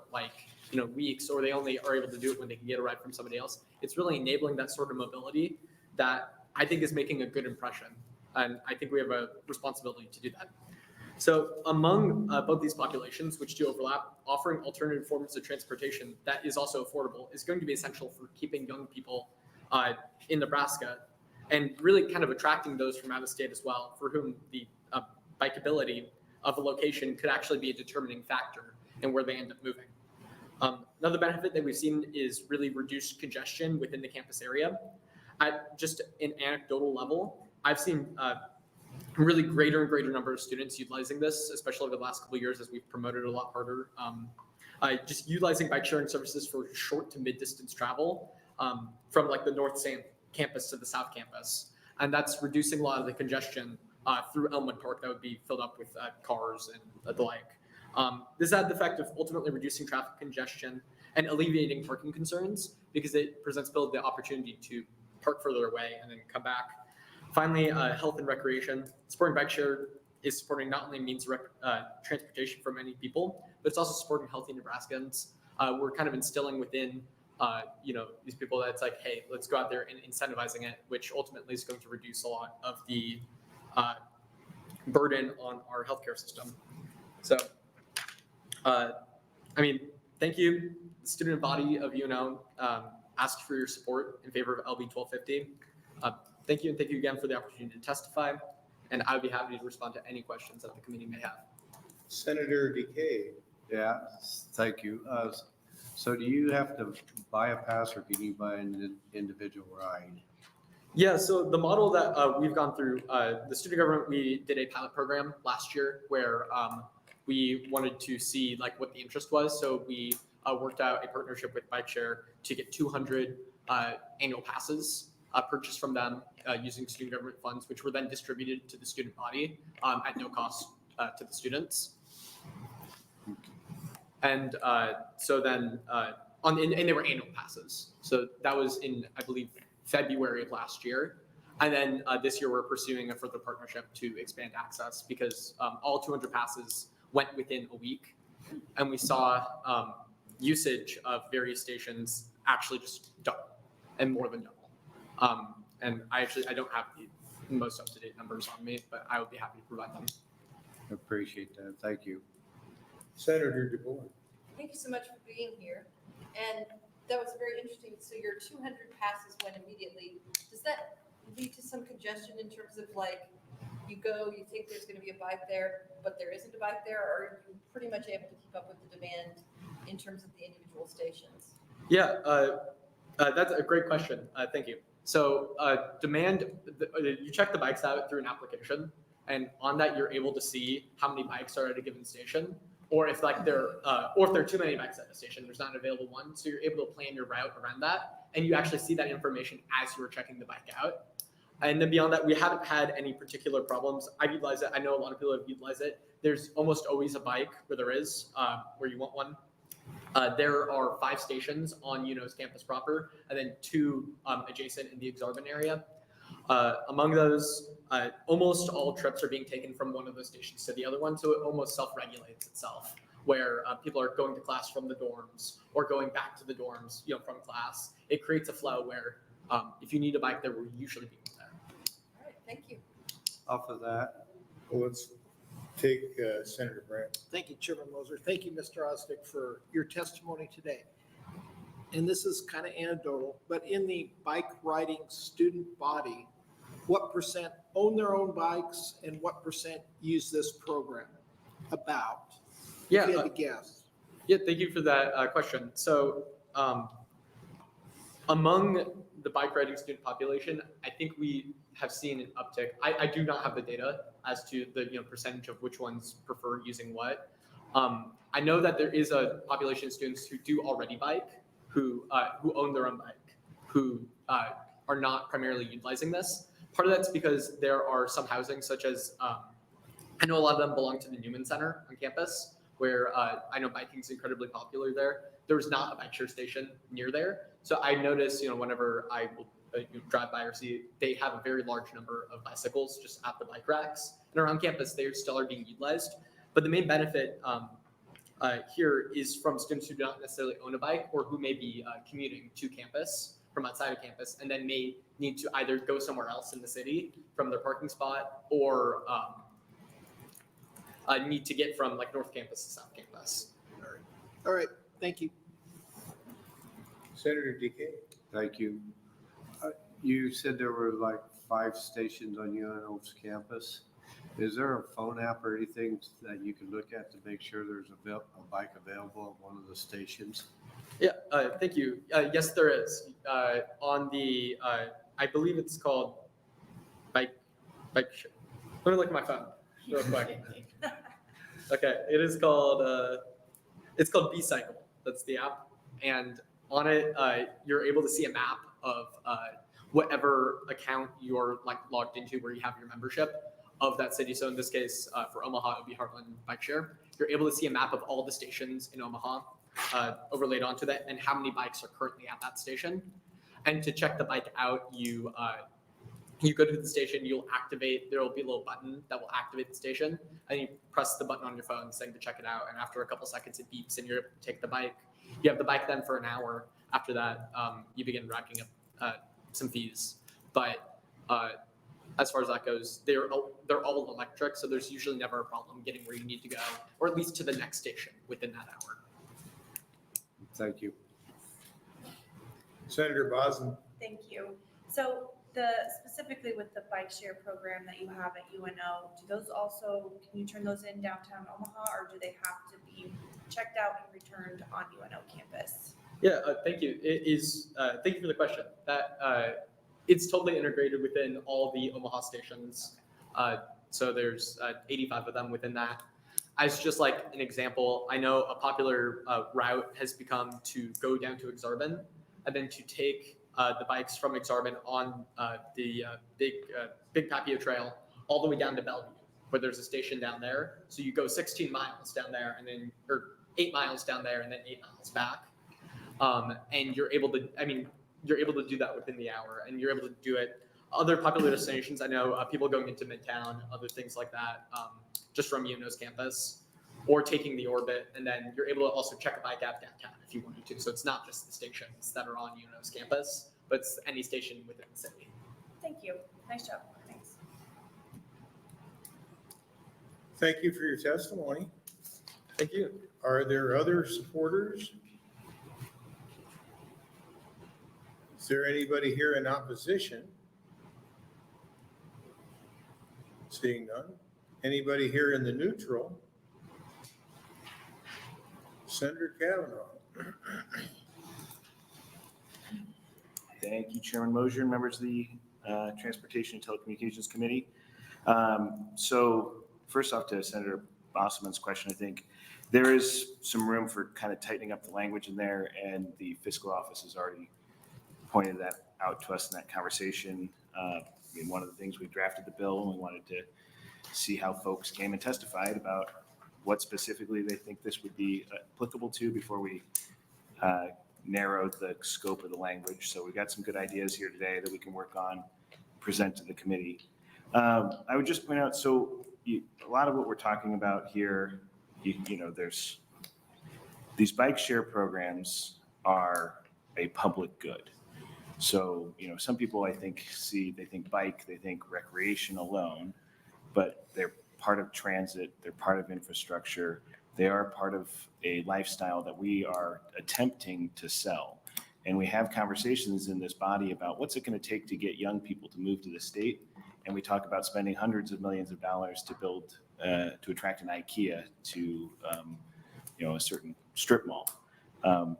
weeks, or they only are able to do it when they can get a ride from somebody else. It's really enabling that sort of mobility that I think is making a good impression. And I think we have a responsibility to do that. So among both these populations, which do overlap, offering alternative forms of transportation that is also affordable is going to be essential for keeping young people in Nebraska and really kind of attracting those from out of state as well, for whom the bikeability of a location could actually be a determining factor in where they end up moving. Another benefit that we've seen is really reduced congestion within the campus area. At just an anecdotal level, I've seen really greater and greater number of students utilizing this, especially over the last couple of years as we've promoted it a lot harder. Just utilizing bike sharing services for short to mid distance travel from like the North campus to the South campus. And that's reducing a lot of the congestion through Elmwood Park that would be filled up with cars and the like. This had the effect of ultimately reducing traffic congestion and alleviating parking concerns because it presents people the opportunity to park further away and then come back. Finally, health and recreation. Supporting bike share is supporting not only means transportation for many people, but it's also supporting healthy Nebraskans. We're kind of instilling within these people that it's like, hey, let's go out there and incentivizing it, which ultimately is going to reduce a lot of the burden on our healthcare system. So, I mean, thank you, the student body of UNO. Asked for your support in favor of LB 1250. Thank you, and thank you again for the opportunity to testify. And I would be happy to respond to any questions that the committee may have. Senator DeKay. Yeah, thank you. So do you have to buy a pass or can you buy an individual ride? Yeah, so the model that we've gone through, the student government, we did a pilot program last year where we wanted to see like what the interest was. So we worked out a partnership with Bike Share to get 200 annual passes purchased from them using student government funds, which were then distributed to the student body at no cost to the students. And so then, and they were annual passes. So that was in, I believe, February of last year. And then this year we're pursuing a further partnership to expand access because all 200 passes went within a week. And we saw usage of various stations actually just double and more than double. And I don't have the most up-to-date numbers on me, but I would be happy to provide them. I appreciate that. Thank you. Senator DeBoer. Thank you so much for being here. And that was very interesting. So your 200 passes went immediately. Does that lead to some congestion in terms of like, you go, you think there's going to be a bike there, but there isn't a bike there, or are you pretty much able to keep up with the demand in terms of the individual stations? Yeah, that's a great question. Thank you. So demand, you check the bikes out through an application, and on that you're able to see how many bikes are at a given station, or if like there are too many bikes at a station, there's not an available one. So you're able to plan your route around that, and you actually see that information as you were checking the bike out. And then beyond that, we haven't had any particular problems. I've utilized it. I know a lot of people have utilized it. There's almost always a bike where there is, where you want one. There are 5 stations on UNO's campus proper, and then 2 adjacent in the Exarban area. Among those, almost all trips are being taken from one of those stations to the other one, so it almost self-regulates itself, where people are going to class from the dorms or going back to the dorms, from class. It creates a flow where if you need a bike, there will usually be one there. All right, thank you. Off of that, Well, let's take Senator Brandt. Thank you, Chairman Moser. Thank you, Mr. Osnick, for your testimony today. And this is kind of anecdotal, but in the bike riding student body, what percent own their own bikes and what percent use this program? About? Yeah. If you had to guess. Yeah, thank you for that question. So among the bike riding student population, I think we have seen an uptick. I do not have the data as to the percentage of which ones prefer using what. I know that there is a population of students who do already bike, who own their own bike, who are not primarily utilizing this. Part of that's because there are some housing, such as I know a lot of them belong to the Newman Center on campus, where I know biking is incredibly popular there. There was not a bike share station near there. So I notice, whenever I will drive by or see, they have a very large number of bicycles just at the bike racks. And around campus, they still are being utilized. But the main benefit here is from students who do not necessarily own a bike or who may be commuting to campus from outside of campus and then may need to either go somewhere else in the city from their parking spot or need to get from like North Campus to South Campus. All right, thank you. Senator DeKay. thank you. You said there were like 5 stations on UNO's campus. Is there a phone app or anything that you can look at to make sure there's a bike available at one of the stations? Yeah, thank you. Yes, there is. On the, I believe it's called bike. Let me look at my phone real quick. Okay, it is called, it's called B-Cycle. That's the app. And on it, you're able to see a map of whatever account you're like logged into where you have your membership of that city. So in this case, for Omaha, it would be Heartland Bike Share. You're able to see a map of all the stations in Omaha overlaid onto that and how many bikes are currently at that station. And to check the bike out, you go to the station, you'll activate, there will be a little button that will activate the station, and you press the button on your phone saying to check it out, and after a couple seconds it beeps and you're able to take the bike. You have the bike then for an hour. After that, you begin racking up some fees. But as far as that goes, they're all electric, so there's usually never a problem getting where you need to go, or at least to the next station within that hour. Thank you. Senator Bosn. Thank you. So specifically with the bike share program that you have at UNO, do those also, can you turn those in downtown Omaha, or do they have to be checked out and returned on UNO campus? Yeah, thank you. Thank you for the question. It's totally integrated within all the Omaha stations. So there's 85 of them within that. As just like an example, I know a popular route has become to go down to Exarban and then to take the bikes from Exarban on the Big Papio Trail all the way down to Bellevue, where there's a station down there. So you go 16 miles down there and then, or 8 miles down there and then 8 miles back. And you're able to do that within the hour, and you're able to do it. Other popular destinations, I know people going into Midtown, other things like that, just from UNO's campus, or taking the Orbit, and then you're able to also check a bike out downtown if you wanted to. So it's not just the stations that are on UNO's campus, but it's any station within the city. Thank you. Nice job. Thanks. Thank you for your testimony. Thank you. Are there other supporters? Is there anybody here in opposition? Seeing none. Anybody here in the neutral? Senator Cavanaugh. Thank you, Chairman Mosier and members of the Transportation and Telecommunications Committee. So first off, to Senator Bostelman's question, I think there is some room for kind of tightening up the language in there, and the fiscal office has already pointed that out to us in that conversation. One of the things we drafted the bill, and we wanted to see how folks came and testified about what specifically they think this would be applicable to before we narrowed the scope of the language. So we got some good ideas here today that we can work on, present to the committee. I would just point out, so a lot of what we're talking about here, there's these bike share programs are a public good. So, some people I think they think bike, they think recreation alone, but they're part of transit, they're part of infrastructure, they are part of a lifestyle that we are attempting to sell. And we have conversations in this body about what's it going to take to get young people to move to the state. And we talk about spending hundreds of millions of dollars to build, to attract an IKEA to, a certain strip mall.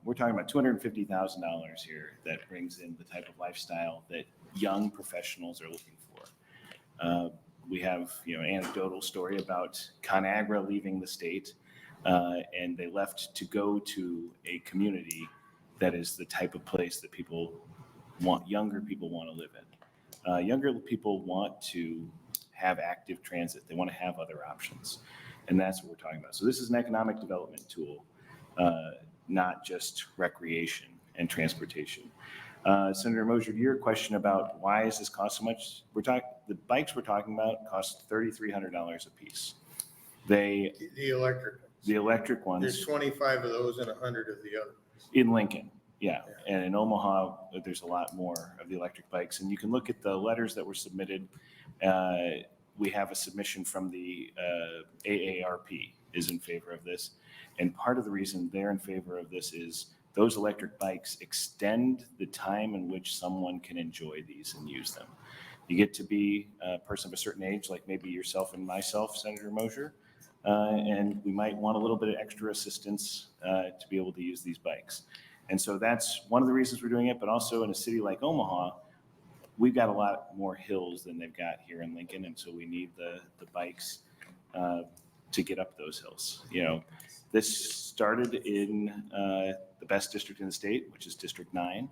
We're talking about $250,000 here that brings in the type of lifestyle that young professionals are looking for. We have, an anecdotal story about ConAgra leaving the state, and they left to go to a community that is the type of place that younger people want to live in. Younger people want to have active transit. They want to have other options. And that's what we're talking about. So this is an economic development tool, not just recreation and transportation. Senator Mosier, to your question about why does this cost so much? The bikes we're talking about cost $3,300 a piece. The electric ones. The electric ones. There's 25 of those and 100 of the others. In Lincoln, yeah. And in Omaha, there's a lot more of the electric bikes. And you can look at the letters that were submitted. We have a submission from the AARP is in favor of this. And part of the reason they're in favor of this is those electric bikes extend the time in which someone can enjoy these and use them. You get to be a person of a certain age, like maybe yourself and myself, Senator Mosier, and we might want a little bit of extra assistance to be able to use these bikes. And so that's one of the reasons we're doing it, but also in a city like Omaha, we've got a lot more hills than they've got here in Lincoln, and so we need the bikes to get up those hills. This started in the best district in the state, which is District 9.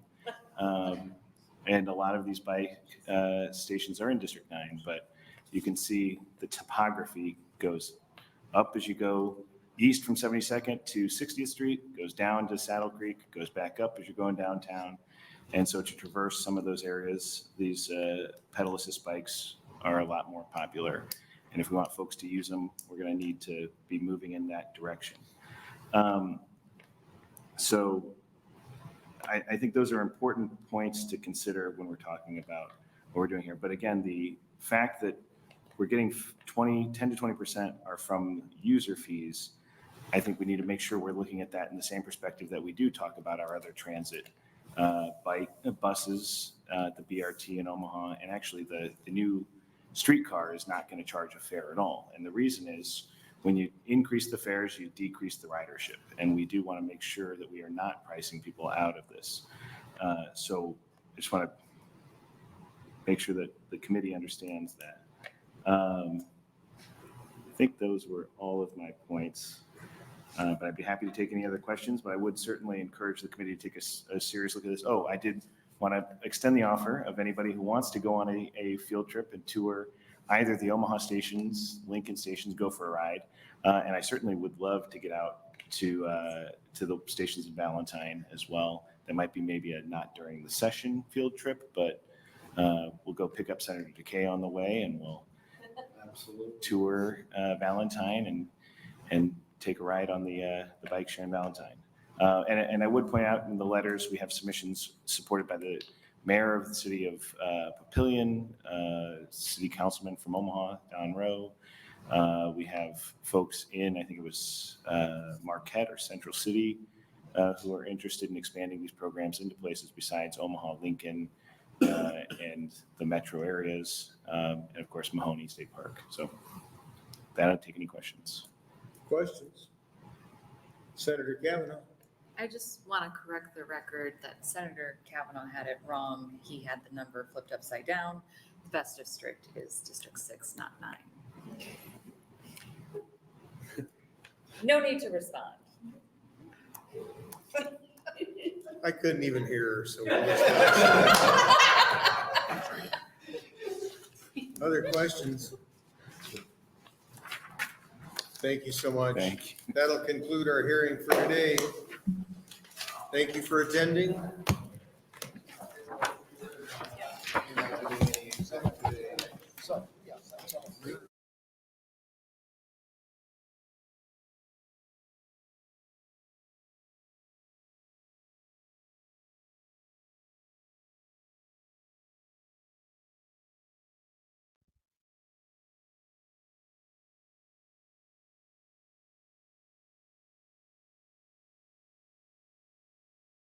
And a lot of these bike stations are in District 9, but you can see the topography goes up as you go east from 72nd to 60th Street, goes down to Saddle Creek, goes back up as you're going downtown. And so to traverse some of those areas, these pedal assist bikes are a lot more popular. And if we want folks to use them, we're going to need to be moving in that direction. So I think those are important points to consider when we're talking about what we're doing here. But again, the fact that we're getting 10 to 20% are from user fees, I think we need to make sure we're looking at that in the same perspective that we do talk about our other transit, buses, the BRT in Omaha, and actually the new streetcar is not going to charge a fare at all. And the reason is when you increase the fares, you decrease the ridership. And we do want to make sure that we are not pricing people out of this. So I just want to make sure that the committee understands that. I think those were all of my points. But I'd be happy to take any other questions, but I would certainly encourage the committee to take a serious look at this. Oh, I did want to extend the offer of anybody who wants to go on a field trip and tour either the Omaha stations, Lincoln stations, go for a ride. And I certainly would love to get out to the stations in Valentine as well. That might be maybe a not during the session field trip, but we'll go pick up Senator Decay on the way and we'll tour Valentine and take a ride on the bike share in Valentine. And I would point out in the letters, we have submissions supported by the mayor of the city of Papillion, city councilman from Omaha, Don Rowe. We have folks in, I think it was Marquette or Central City, who are interested in expanding these programs into places besides Omaha, Lincoln, and the metro areas, and of course Mahoney State Park. So that I'll take any questions. Questions? Senator Cavanaugh. I just want to correct the record that Senator Cavanaugh had it wrong. He had the number flipped upside down. The best district is District 6, not 9. No need to respond. I couldn't even hear her, so. Other questions? Thank you so much. Thank you. That'll conclude our hearing for today. Thank you for attending.